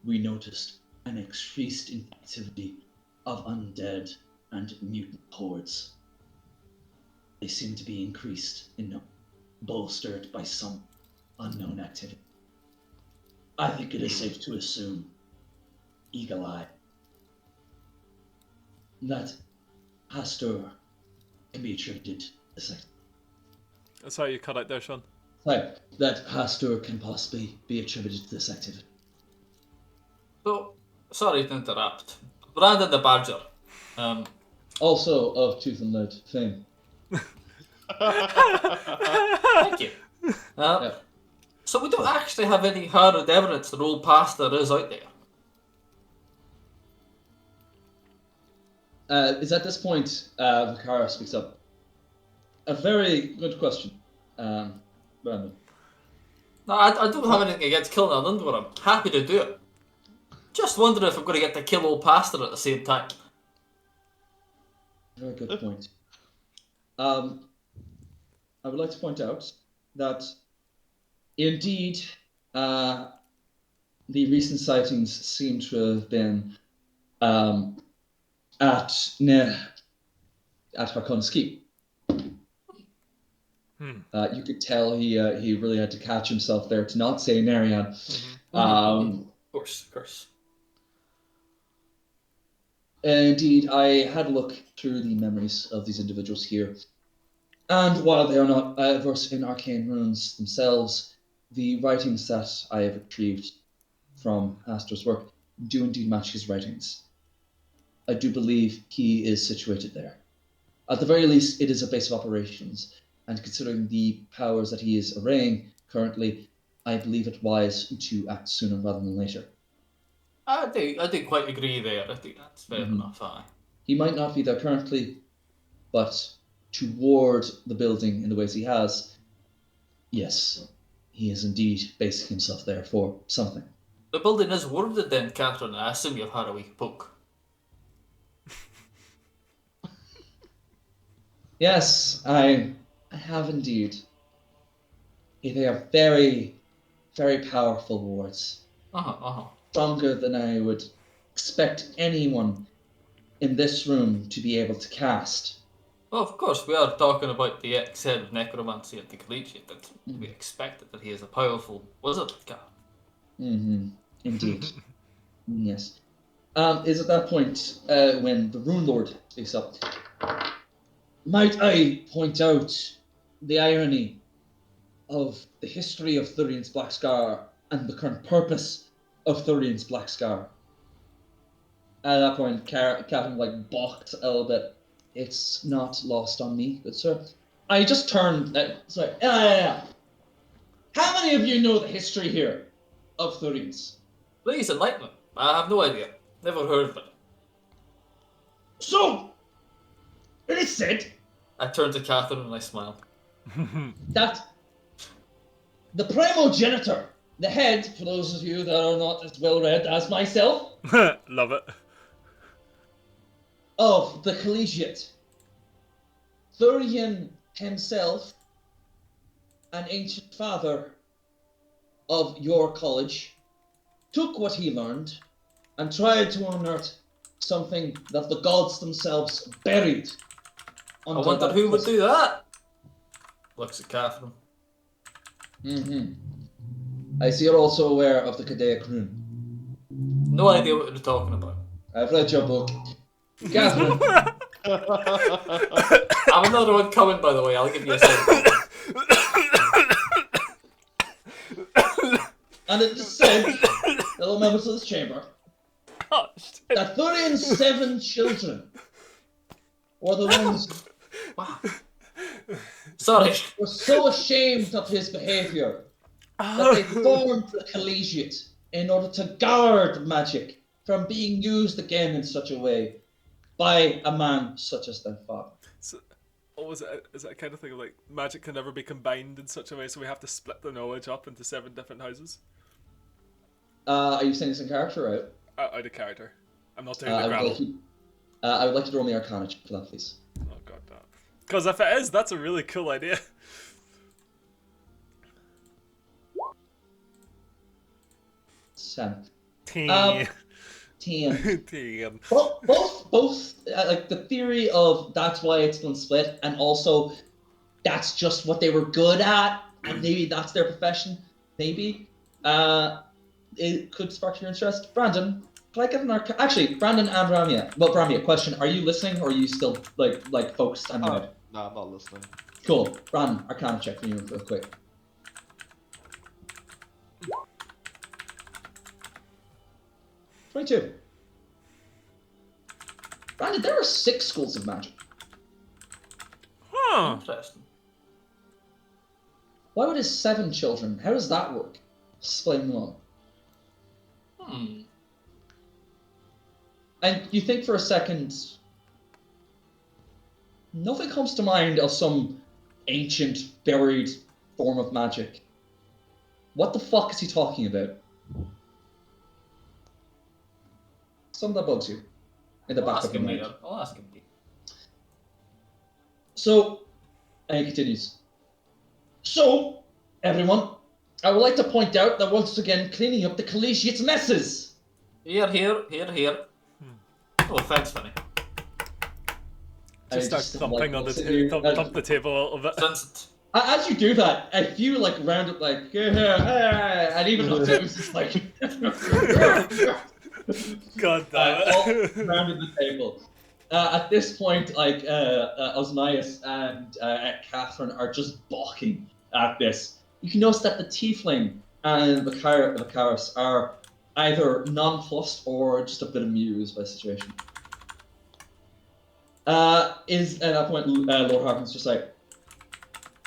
we noticed an increased activity of undead and mutant hordes. They seem to be increased in bolstered by some unknown activity. I think it is safe to assume, Eagle Eye, that Pastor can be attributed to this activity. That's how you cut out there, Sean. That Pastor can possibly be attributed to this activity. So, sorry to interrupt. Brandon the Badger. Also of Tooth and Lead fame. Thank you. Yeah. So we don't actually have any hard evidence that old Pastor is out there. Is at this point, Vakara speaks up. A very good question, Brandon. No, I don't have anything against killing an Lindor. I'm happy to do it. Just wondering if I'm going to get to kill old Pastor at the same time. Very good point. I would like to point out that indeed the recent sightings seem to have been at Harkonis Keep. You could tell he really had to catch himself there to not say Narian. Of course. Indeed, I had a look through the memories of these individuals here, and while they are not versed in arcane runes themselves, the writings that I have retrieved from Astor's work do indeed match his writings. I do believe he is situated there. At the very least, it is a base of operations, and considering the powers that he is arraying currently, I believe it wise to act sooner rather than later. I do quite agree there. I think that's fair enough. Aye. He might not be there currently, but toward the building in the ways he has, yes, he is indeed basing himself there for something. The building is worded then, Catherine. I assume you've had a wee poke. Yes, I have indeed. They are very, very powerful wards. Stronger than I would expect anyone in this room to be able to cast. Well, of course, we are talking about the ex-head of necromancy at the collegiate. We expected that he is a powerful wizard. Indeed. Yes. Is at that point when the Rune Lord speaks up. Might I point out the irony of the history of Thurian's Black Scar and the current purpose of Thurian's Black Scar? At that point, Captain balked a little bit. It's not lost on me, good sir. I just turned. Sorry. Yeah. How many of you know the history here of Thurian's? Please enlighten me. I have no idea. Never heard of it. So, it is said I turn to Catherine and I smile. that the primogenitor, the head, for those of you that are not as well read as myself, Love it. of the collegiate, Thurian himself, an ancient father of your college, took what he learned and tried to unearth something that the gods themselves buried. I wonder who would do that. Looks at Catherine. I see you're also aware of the Cadaic rune. No idea what you're talking about. I've read your book. Catherine. I have another one coming, by the way. I'll give you a second. And it just said, fellow members of this chamber, that Thurian's 7 children were the ones Wow. Sorry. were so ashamed of his behaviour that they formed the collegiate in order to guard magic from being used again in such a way by a man such as their father. So, is that kind of thing of magic can never be combined in such a way, so we have to split the knowledge up into 7 different houses? Are you saying this in character or out? Out of character. I'm not doing the gravel. I would like you to roll me Arcana check for that, please. Oh god, no. Because if it is, that's a really cool idea. Sam. 10. 10. 10. Both the theory of that's why it's been split, and also that's just what they were good at, and maybe that's their profession. Maybe it could spark your interest. Brandon, can I get an actually, Brandon and Ramya. Well, Ramya, question: are you listening, or are you still like focused on it? No, I'm not listening. Cool. Brandon, Arcana check for you real quick. 22. Brandon, there are 6 schools of magic. Huh. Interesting. Why would his 7 children? How does that work? Explain them all. And you think for a second, nothing comes to mind of some ancient, buried form of magic. What the fuck is he talking about? Something that bugs you in the back of your mind. I'll ask him. So, and he continues. So, everyone, I would like to point out that once again, cleaning up the collegiate's messes. Here. Oh, thanks, Fanny. Just start thumping on the table, thump the table a little bit. As you do that, a few round up and even up to it's just like God damn all it. around the table. At this point, like Osnias and Catherine are just balking at this. You can notice that the Tiefling and Vicaris are either nonplussed or just a bit amused by the situation. Is at that point Lord Harkins just like,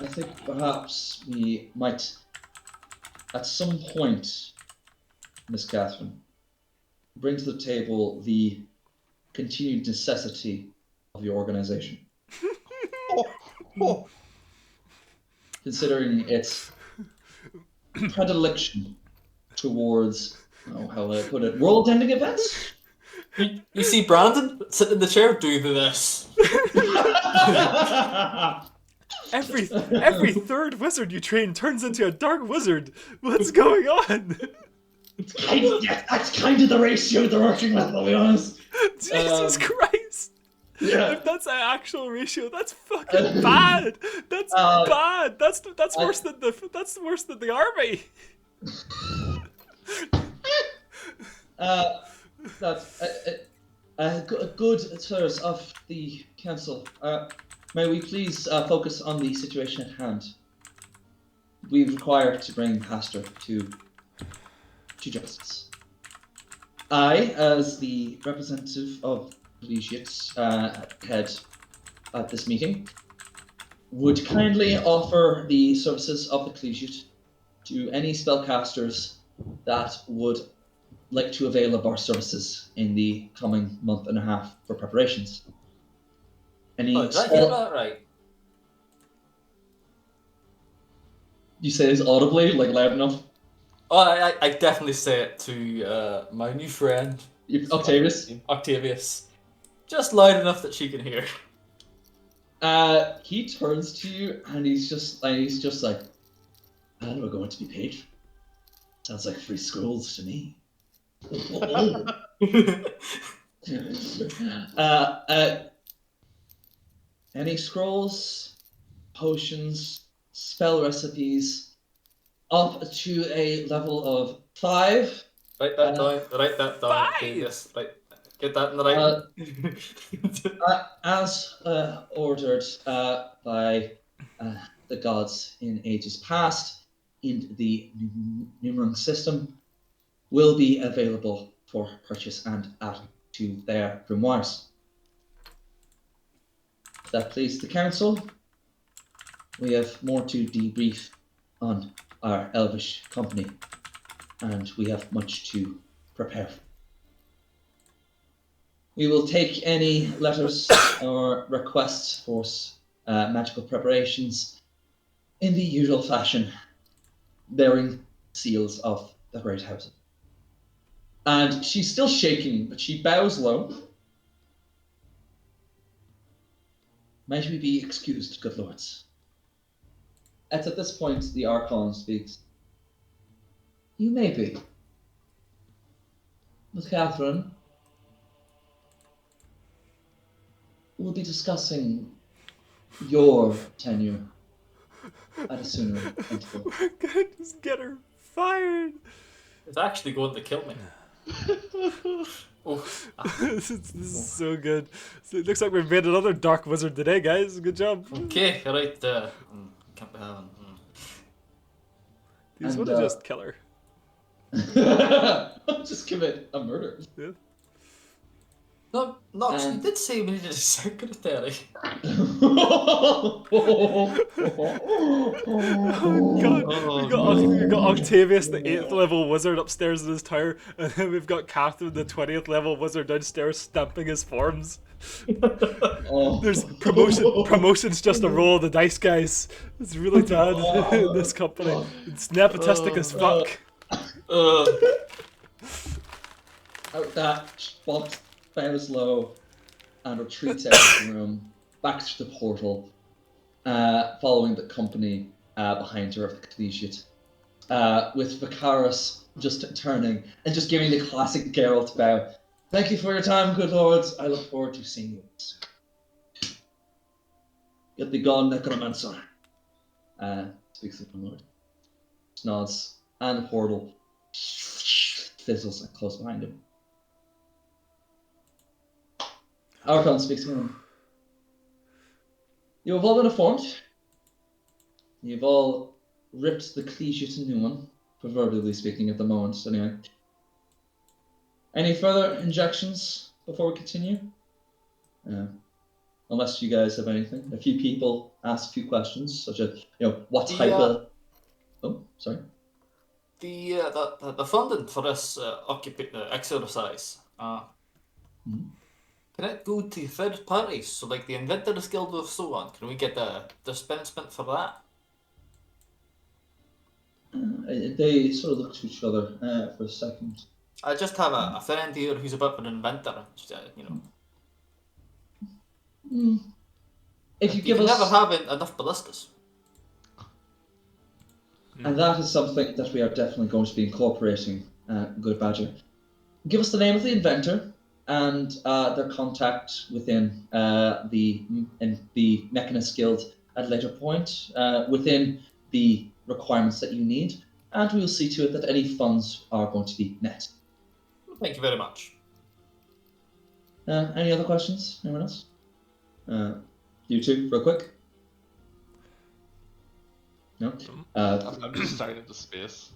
I think perhaps we might, at some point, Miss Catherine, bring to the table the continued necessity of the organization. Considering its predilection towards, how will I put it, world-ending events? You see Brandon sitting in the chair, do this. Every third wizard you train turns into a dark wizard. What's going on? That's kind of the ratio they're working with, I'll be honest. Jesus Christ! Yeah. If that's an actual ratio, that's fucking bad. That's bad. That's worse than the army. That's good sirs of the council. May we please focus on the situation at hand? We require to bring Hastur to justice. I, as the representative of Collegiate's head at this meeting, would kindly offer the services of the Collegiate to any spellcasters that would like to avail of our services in the coming month and a half for preparations. Any Oh, did I hear that right? You say this audibly, like loud enough? Oh, I definitely say it to my new friend, Octavius? Octavius. Just loud enough that she can hear. He turns to you and he's just like, and we're going to be paid. Sounds like free schools to me. Any scrolls, potions, spell recipes, up to a level of 5. Write that down. Write that down. Five! Octavius. Right. Get that in the right. As ordered by the gods in ages past, in the numerous system, will be available for purchase and added to their grimoires. If that pleases the council, we have more to debrief on our elvish company, and we have much to prepare for. We will take any letters or requests for magical preparations in the usual fashion, bearing seals of the Great House. And she's still shaking, but she bows low. Might we be excused, good lords? At this point, the Archon speaks. You may be. With Catherine, we'll be discussing your tenure at a sooner interval. We're gonna just get her fired. It's actually going to kill me. Oh. This is so good. So it looks like we've made another dark wizard today, guys. Good job. Okay, right. Can't be having. You just And, want to just kill her. Just commit a murder. Yeah. No, you did say we needed a secretary. Oh god, we've got Octavius, the 8th level wizard, upstairs in his tower, and then we've got Catherine, the 20th level wizard, downstairs stamping his forms. There's promotion's just a roll of the dice, guys. It's really bad in this company. It's nepotistic as fuck. Out that box bows low and retreats out of the room, back to the portal, following the company behind her of the collegiate, with Vicaris just turning and just giving the classic Geralt bow. Thank you for your time, good lords. I look forward to seeing you. Get thee gone, necromancer. Speaks of the lord. Nods, and the portal fizzles and close behind him. Archon speaks to him. You have all been informed. You've all ripped the cliche to new one, proverbially speaking at the moment, anyway. Any further injections before we continue? Unless you guys have anything. A few people asked a few questions, such as, what type of... Oh, sorry. The funding for this exercise, can it go to third parties? So like the Inventors Guild or so on, can we get the dispensement for that? They sort of look to each other for a second. I just have a friend here who's a bit of an inventor, If you give can us... never have enough ballistas. And that is something that we are definitely going to be incorporating, Good Badger. Give us the name of the inventor and their contact within the Mechanist Guild at a later point, within the requirements that you need, and we will see to it that any funds are going to be met. Thank you very much. Any other questions? Anyone else? You two, real quick. No? I'm just staring into space.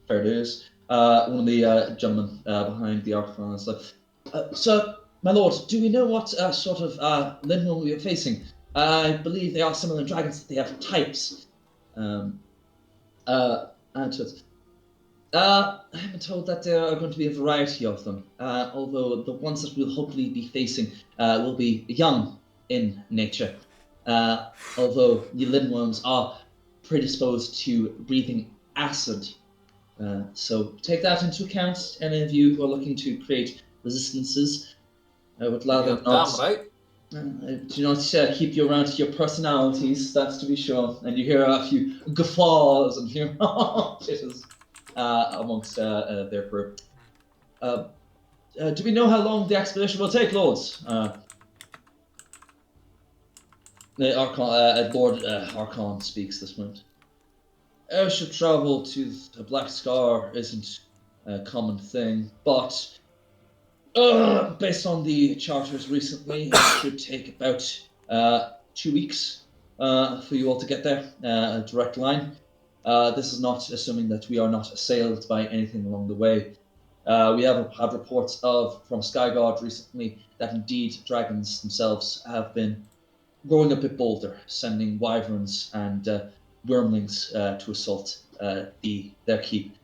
Fair dues. One of the gentlemen behind the Archon is like, Sir, my lord, do we know what sort of Lindwall we are facing? I believe they are similar dragons, that they have types. I've been told that there are going to be a variety of them, although the ones that we'll hopefully be facing will be young in nature. Although the Lindworms are predisposed to breathing acid. So take that into account, any of you who are looking to create resistances. I would rather not... Damn right. do not keep you around to your personalities, that's to be sure. And you hear a few guffaws and a few jitters amongst their group. Do we know how long the expedition will take, lords? Lord Archon speaks this moment. Airship travel to the Black Scar isn't a common thing, but based on the charters recently, it should take about 2 weeks for you all to get there, a direct line. This is not assuming that we are not assailed by anything along the way. We have had reports from Skyguard recently that indeed dragons themselves have been growing a bit bolder, sending wyverns and wormlings to assault their keep,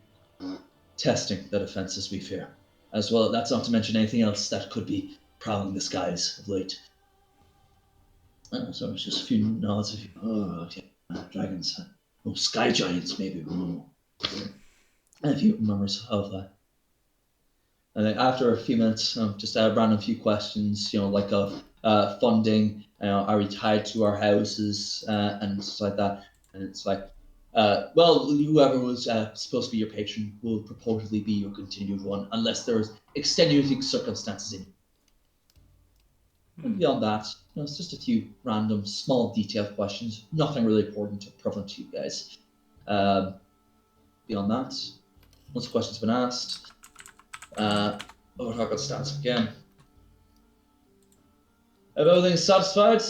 testing the defenses we fear. As well, that's not to mention anything else that could be prowling the skies of late. So it's just a few nods. Dragons. Sky giants, maybe. And a few murmurs of that. And then after a few minutes, just a random few questions, like of funding, are we tied to our houses, and stuff like that. And it's like, well, whoever was supposed to be your patron will purportedly be your continued one, unless there's extenuating circumstances in it. And beyond that, it's just a few random, small, detailed questions. Nothing really important or prevalent to you guys. Beyond that, once the questions have been asked, Overtalker stands again. Everything satisfied?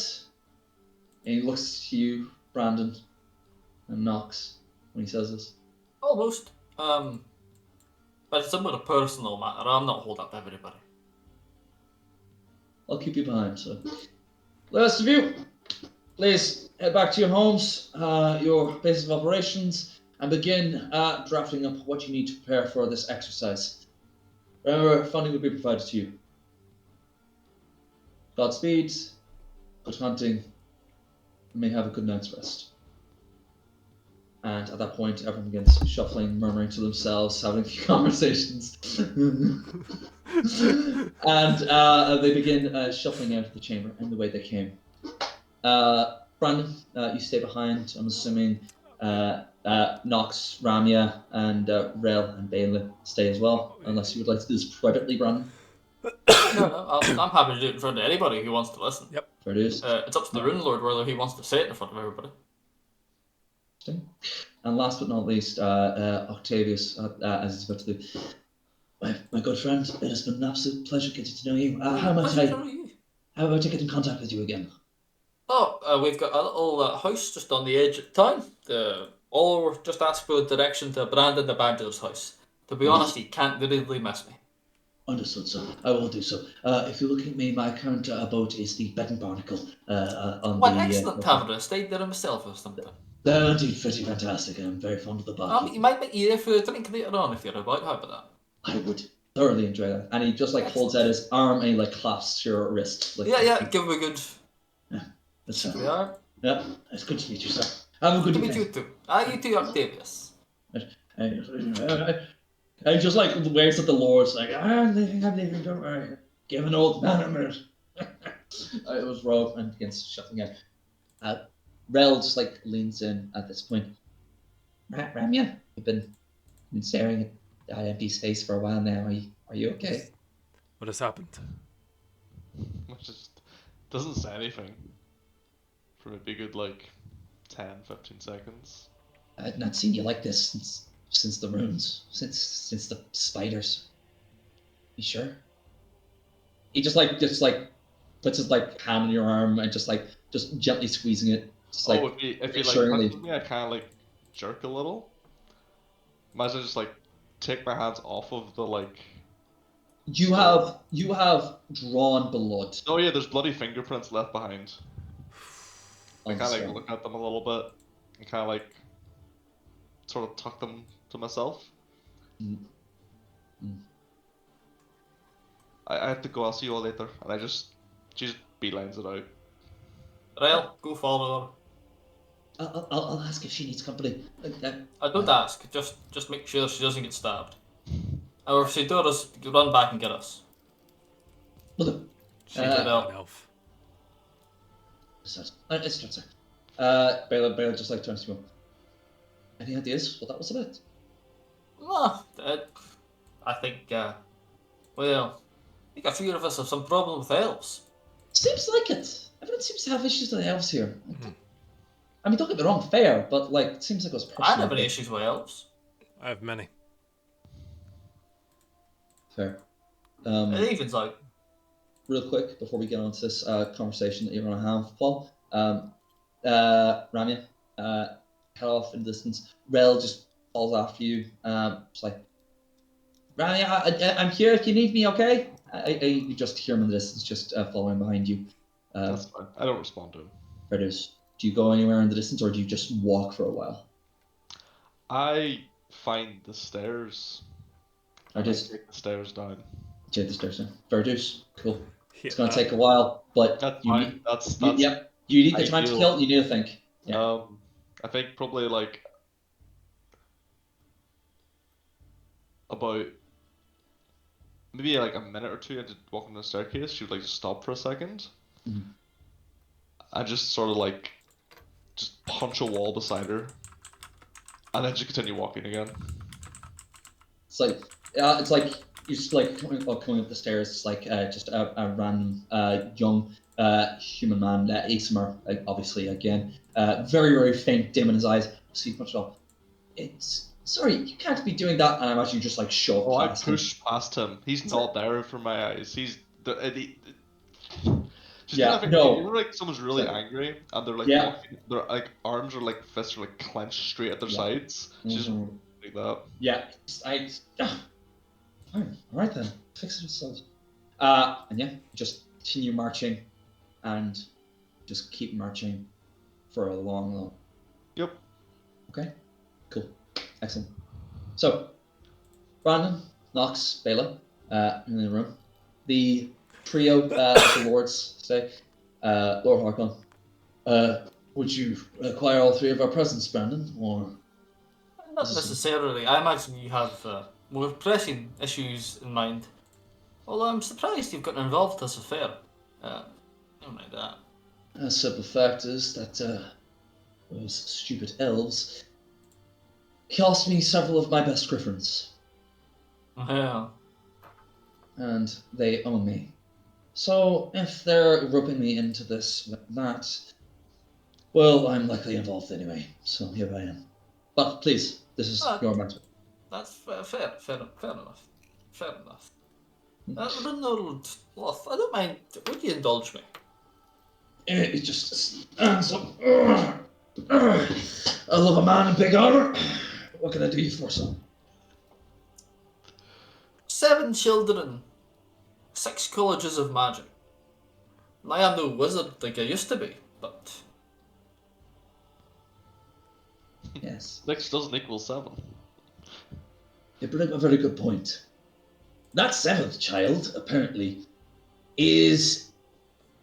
And he looks to you, Brandon, and knocks when he says this. Almost. But it's somewhat a personal matter. I'm not holding up everybody. I'll keep you behind, so. The rest of you, please head back to your homes, your bases of operations, and begin drafting up what you need to prepare for this exercise. Remember, funding will be provided to you. Godspeed, good hunting, and may have a good night's rest. And at that point, everyone begins shuffling, murmuring to themselves, having a few conversations. And they begin shuffling out of the chamber in the way they came. Brandon, you stay behind. I'm assuming Nox, Ramya, and Rel and Bailey stay as well, unless you would like to do this privately, Brandon. No, I'm happy to do it in front of anybody who wants to listen. Yep. Fair dues. It's up to the Rune Lord whether he wants to say it in front of everybody. And last but not least, Octavius, as he's about to do. My good friend, it has been an absolute pleasure getting to know you. How How about I get in contact with you again? Oh, we've got a little house just on the edge of town. Or just ask for direction to Brandon the Badger's house. To be honest, he can't really miss me. Understood, sir. I will do so. If you look at me, my current boat is the Bed and Barnacle on What the. excellent tavern. I stayed there himself or something. They're indeed pretty fantastic. I'm very fond of the barkeep. He might make you there for a drink later on if you're about. How about that? I would thoroughly enjoy that. And he just like holds out his arm and he like clasps your wrist. Like, Yeah, give him a good. That's We are. yeah, it's good to meet you, sir. Have a good To meet evening. you too. You too, Octavius. I just like waves at the Lords, like, I'm leaving, don't worry. Give an old man a minute. It was Rogue and begins shuffling out. Rel just like leans in at this point. Ramya, you've been staring at that empty space for a while now. Are you okay? What has happened? Which just doesn't say anything for maybe a good like 10, 15 seconds. I've not seen you like this since the runes, since the spiders. You sure? He just puts his like hand on your arm and just gently squeezing it. Just like if he like reassuringly. touches me, I kind of like jerk a little. Imagine just like take my hands off of the like. You have drawn blood. Oh yeah, there's bloody fingerprints left behind. I on kind of like stone. look at them a little bit and kind of like sort of tuck them to myself. Mm. Mm. I have to go. I'll see you all later. And she just beelines it out. Rael, go follow her. I'll ask if she needs company. Don't ask. Just make sure she doesn't get stabbed. Or if she does, run back and get us. Well, She did no. an elf. it's not, sir. Baylor just like turns to him. Any ideas what that was about? I think, well, I think a few of us have some problem with elves. Seems like it. Everyone seems to have issues with elves here. I mean, don't get me wrong, fair, but like, it seems like it was personal. I don't have any issues with elves. I have many. Fair. It evens out. Real quick, before we get on to this conversation that you're going to have, Paul, Ramya, head off in the distance. Rel just falls after you. It's like, Ramya, I'm here if you need me, okay? You just hear him in the distance, just following behind you. That's fine. I don't respond to him. Predators. Do you go anywhere in the distance, or do you just walk for a while? I find the stairs. I just take the stairs down. take the stairs down. Verduce, cool. Yeah, It's going to take a while, but That's you fine. need, That's yep. You need the time to ideal. kill. You need to think. Yeah. I think probably like about maybe like a minute or two into walking the staircase, she would like just stop for a second. Mhm. And just sort of like just punch a wall beside her, and then just continue walking again. It's like you just like coming up the stairs. It's like just a random young human man, Asimar, obviously again, very faint, dim in his eyes. See much at all. It's sorry, you can't be doing that. And I imagine you just like shove Oh, I past him. pushed past him. He's not there for my eyes. He's the. Just Yeah, kind of no. you know, like someone's really Like- angry and they're like Yeah. walking, their like arms or like fists are like clenched straight at their Yeah. sides. Just Mhm. like that. Yeah, fine. All right then, fix it yourselves. And yeah, just continue marching, and just keep marching for a long. Yep. Okay, cool, excellent. So, Brandon, Knox, Bela, in the room. The trio of the lords say, Lord Harkon, would you require all three of our presence, Brandon, or? Not necessarily. I imagine you have more pressing issues in mind. Although I'm surprised you've gotten involved in this affair. Never mind that. The simple fact is that those stupid elves cost me several of my best griffins, Yeah. and they own me. So if they're roping me into this, that, well, I'm likely involved anyway. So here I am. But please, this is your matter. That's fair enough. Fair enough. Ronald Loth, I don't mind. Would you indulge me? He just stands up. I love a man in big armor. What can I do you for, son? 7 children, 6 colleges of magic. I am no wizard like I used to be, but Yes, 6 doesn't equal 7. you bring up a very good point. That seventh child, apparently, is...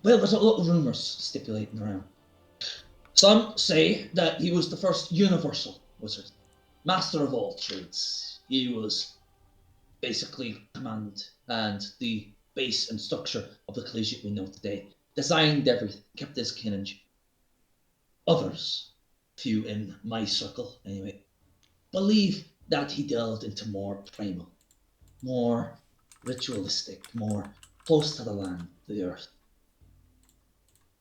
Well, there's a lot of rumours stipulating around. Some say that he was the first universal wizard, master of all trades. He was basically command and the base and structure of the collegiate we know today. Designed everything, kept his kin and others, few in my circle anyway, believe that he delved into more primal, more ritualistic, more close to the land, the earth.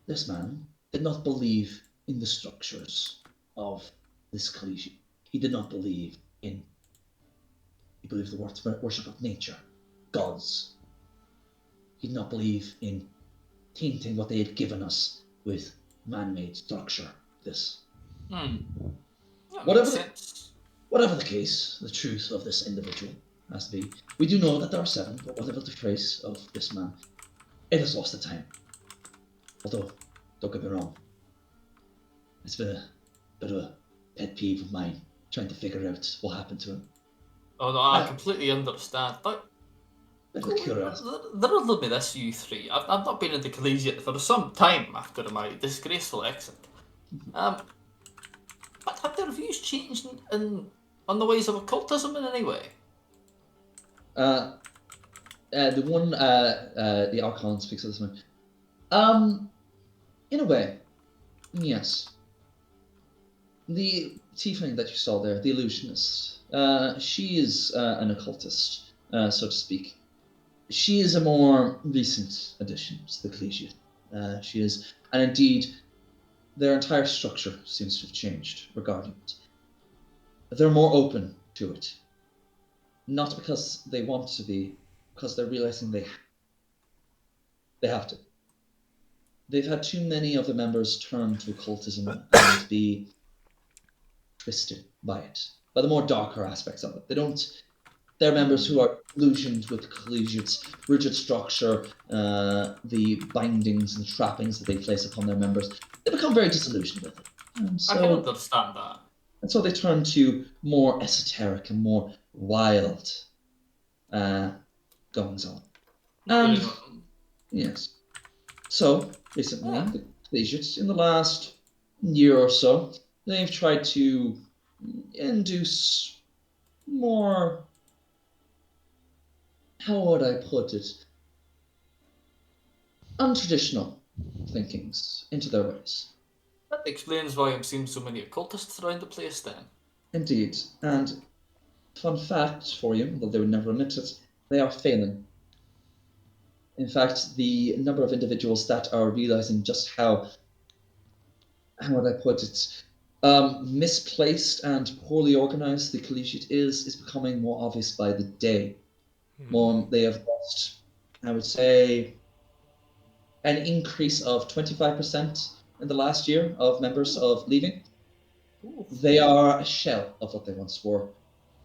This man did not believe in the structures of this collegiate. He did not believe in, he believed the worship of nature, gods. He did not believe in tainting what they had given us with man-made structure. This. that Whatever makes the, sense. whatever the case, the truth of this individual has to be. We do know that there are 7, but whatever the trace of this man, it has lost the time. Although, don't get me wrong, it's been a bit of a pet peeve of mine, trying to figure out what happened to him. Oh no, I completely understand. But Bit of curiosity. riddle me this, you three. I've not been in the collegiate for some time after my disgraceful exit. But have their views changed on the ways of occultism in any way? The one, the Archon speaks of this one. In a way, yes. The tiefling that you saw there, the illusionist, she is an occultist, so to speak. She is a more recent addition to the collegiate. She is, and indeed, their entire structure seems to have changed regarding it. They're more open to it. Not because they want to be, because they're realizing they have to. They've had too many of the members turn to occultism and be twisted by it, by the more darker aspects of it. They're members who are illusioned with collegiate's rigid structure, the bindings and trappings that they place upon their members. They become very disillusioned with it. I can understand that. And so they turn to more esoteric and more wild goings on. And yes. So recently, the collegiates, in the last year or so, they've tried to induce more, how would I put it, untraditional thinkings into their ways. That explains why I'm seeing so many occultists around the place then. Indeed. And fun fact for you, though they would never admit it, they are failing. In fact, the number of individuals that are realizing just how would I put it, misplaced and poorly organized the collegiate is becoming more obvious by the day. They have lost, I would say, an increase of 25% in the last year of members of leaving. They are a shell of what they once were.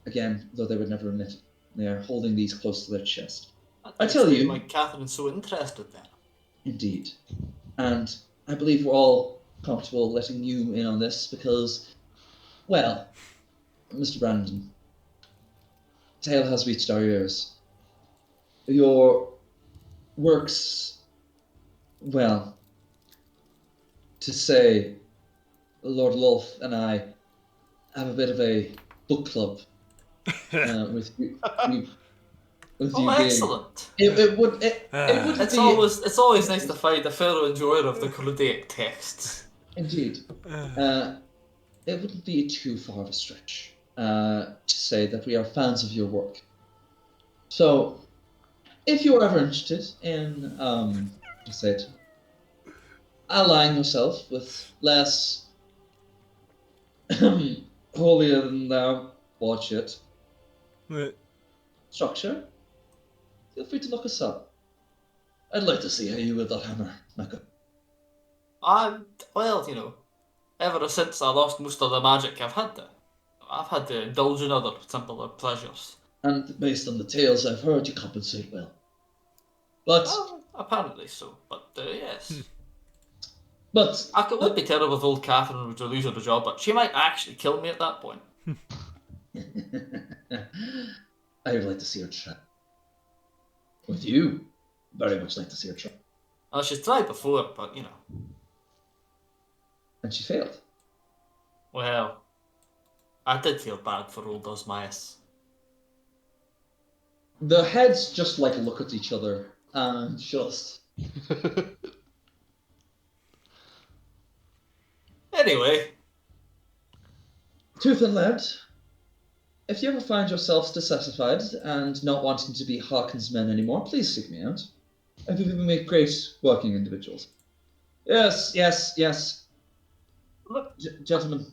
Again, though they would never admit it. They are holding these close to their chest. I tell you, why Catherine's so interested then. Indeed. And I believe we're all comfortable letting you in on this because, well, Mr. Brandon, tale has reached our ears. Your works, well, to say, Lord Lolth and I have a bit of a book club with you. Excellent! It would It's always nice to find a fellow enjoyer of the Chaldaic texts. Indeed. It wouldn't be too far of a stretch to say that we are fans of your work. So, if you're ever interested in, I said, allying yourself with less holier than thou, watch it, structure, feel free to look us up. I'd like to see how you wield that hammer, Mecca. Well, ever since I lost most of the magic I've had to indulge in other simpler pleasures. And based on the tales I've heard, you compensate well. But, Well, apparently so, but yes. but, It would be terrible if old Catherine were to lose her job, but she might actually kill me at that point. I would like to see her try. With you, very much like to see her try. Well, she's tried before, but And she failed. well, I did feel bad for old Osmias. The heads just like look at each other and just. Anyway, Tooth and Lead, if you ever find yourselves dissatisfied and not wanting to be Harkin's men anymore, please seek me out. I think we make great working individuals. Yes. look, Gentlemen,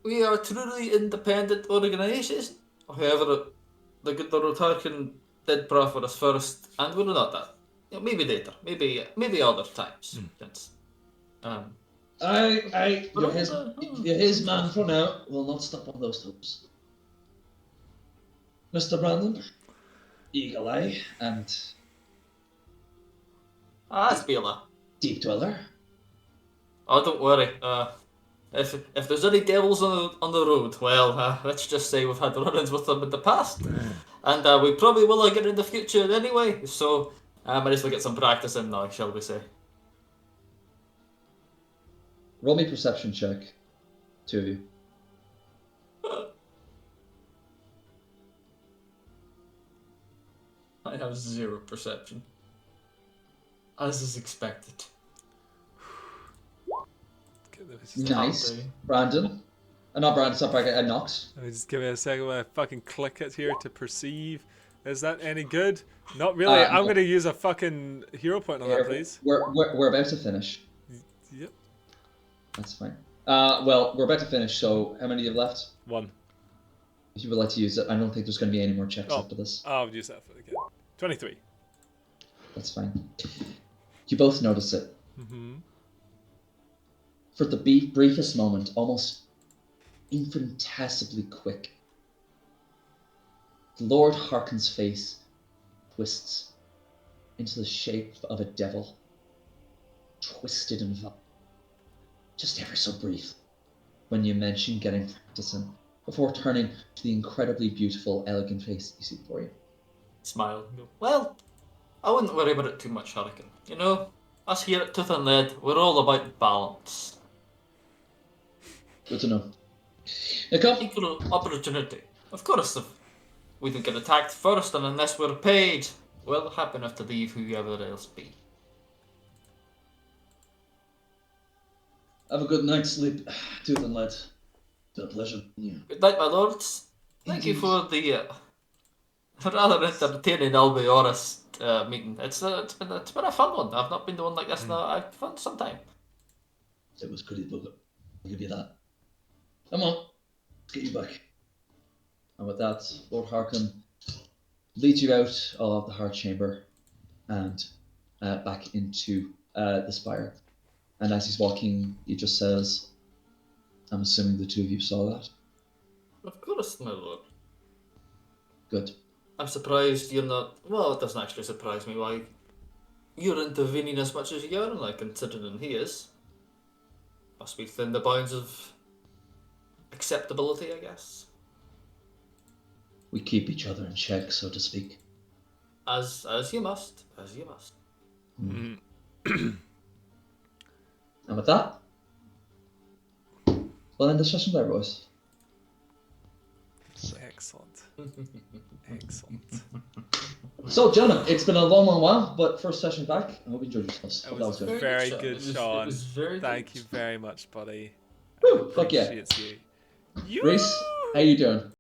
we are a truly independent organisation. However, the good Lord Harkin did proffer us first, and we're not that. Maybe later, maybe other times. Since, you're his man for now. Will not stop on those hopes. Mr. Brandon, Eagle Eye, and that's Bela. Deep Dweller. Oh, don't worry. If there's any devils on the road, well, let's just say we've had run-ins with them in the past, and we probably will again in the future anyway. So I might as well get some practice in now, shall we say? Roll me perception check. Two of you. I have 0 perception, as is expected. Nice. Brandon. Not Brandon, it's not Brandon, Knox. Let me just give me a second when I fucking click it here to perceive. Is that any good? Not really. I'm going to use a fucking hero point on that, please. We're about to finish. Yep. That's fine. Well, we're about to finish, so how many do you have left? 1. If you would like to use it, I don't think there's going to be any more checks after this. I'll use that for again. 23. That's fine. You both notice it. Mm-hmm. For the briefest moment, almost infinitesimally quick, Lord Harkin's face twists into the shape of a devil, twisted and vile. Just ever so brief, when you mention getting practice in, before turning to the incredibly beautiful, elegant face you see before you. Smile. Well, I wouldn't worry about it too much, Harkin. Us here at Tooth and Lead, we're all about balance. Good to know. Now come. Equal opportunity. Of course, if we don't get attacked first, and unless we're paid, we're happy enough to leave whoever else be. Have a good night's sleep, Tooth and Lead. It's been a pleasure. Yeah. Good night, my lords. Thank you for the rather entertaining, albeit honest, meeting. It's been a fun one. I've not been to one like this in a fun some time. It was pretty good. I'll give you that. Come on, let's get you back. And with that, Lord Harkin leads you out of the Heart Chamber and back into the spire. And as he's walking, he just says, I'm assuming the two of you saw that? Of course, my lord. Good. I'm surprised you're not... Well, it doesn't actually surprise me why you're intervening as much as you are, like, considering he is. Must be within the bounds of acceptability, I guess. We keep each other in check, so to speak. As you must. As you must. Mm. And with that, we'll end the session there, boys. Excellent. Excellent. So, gentlemen, it's been a long while, but first session back. I hope you enjoyed yourselves. That was good. very good, Sean. It was very Thank good. you very much, buddy. Woo, fuck yeah. Appreciates you. Reese, how you doing?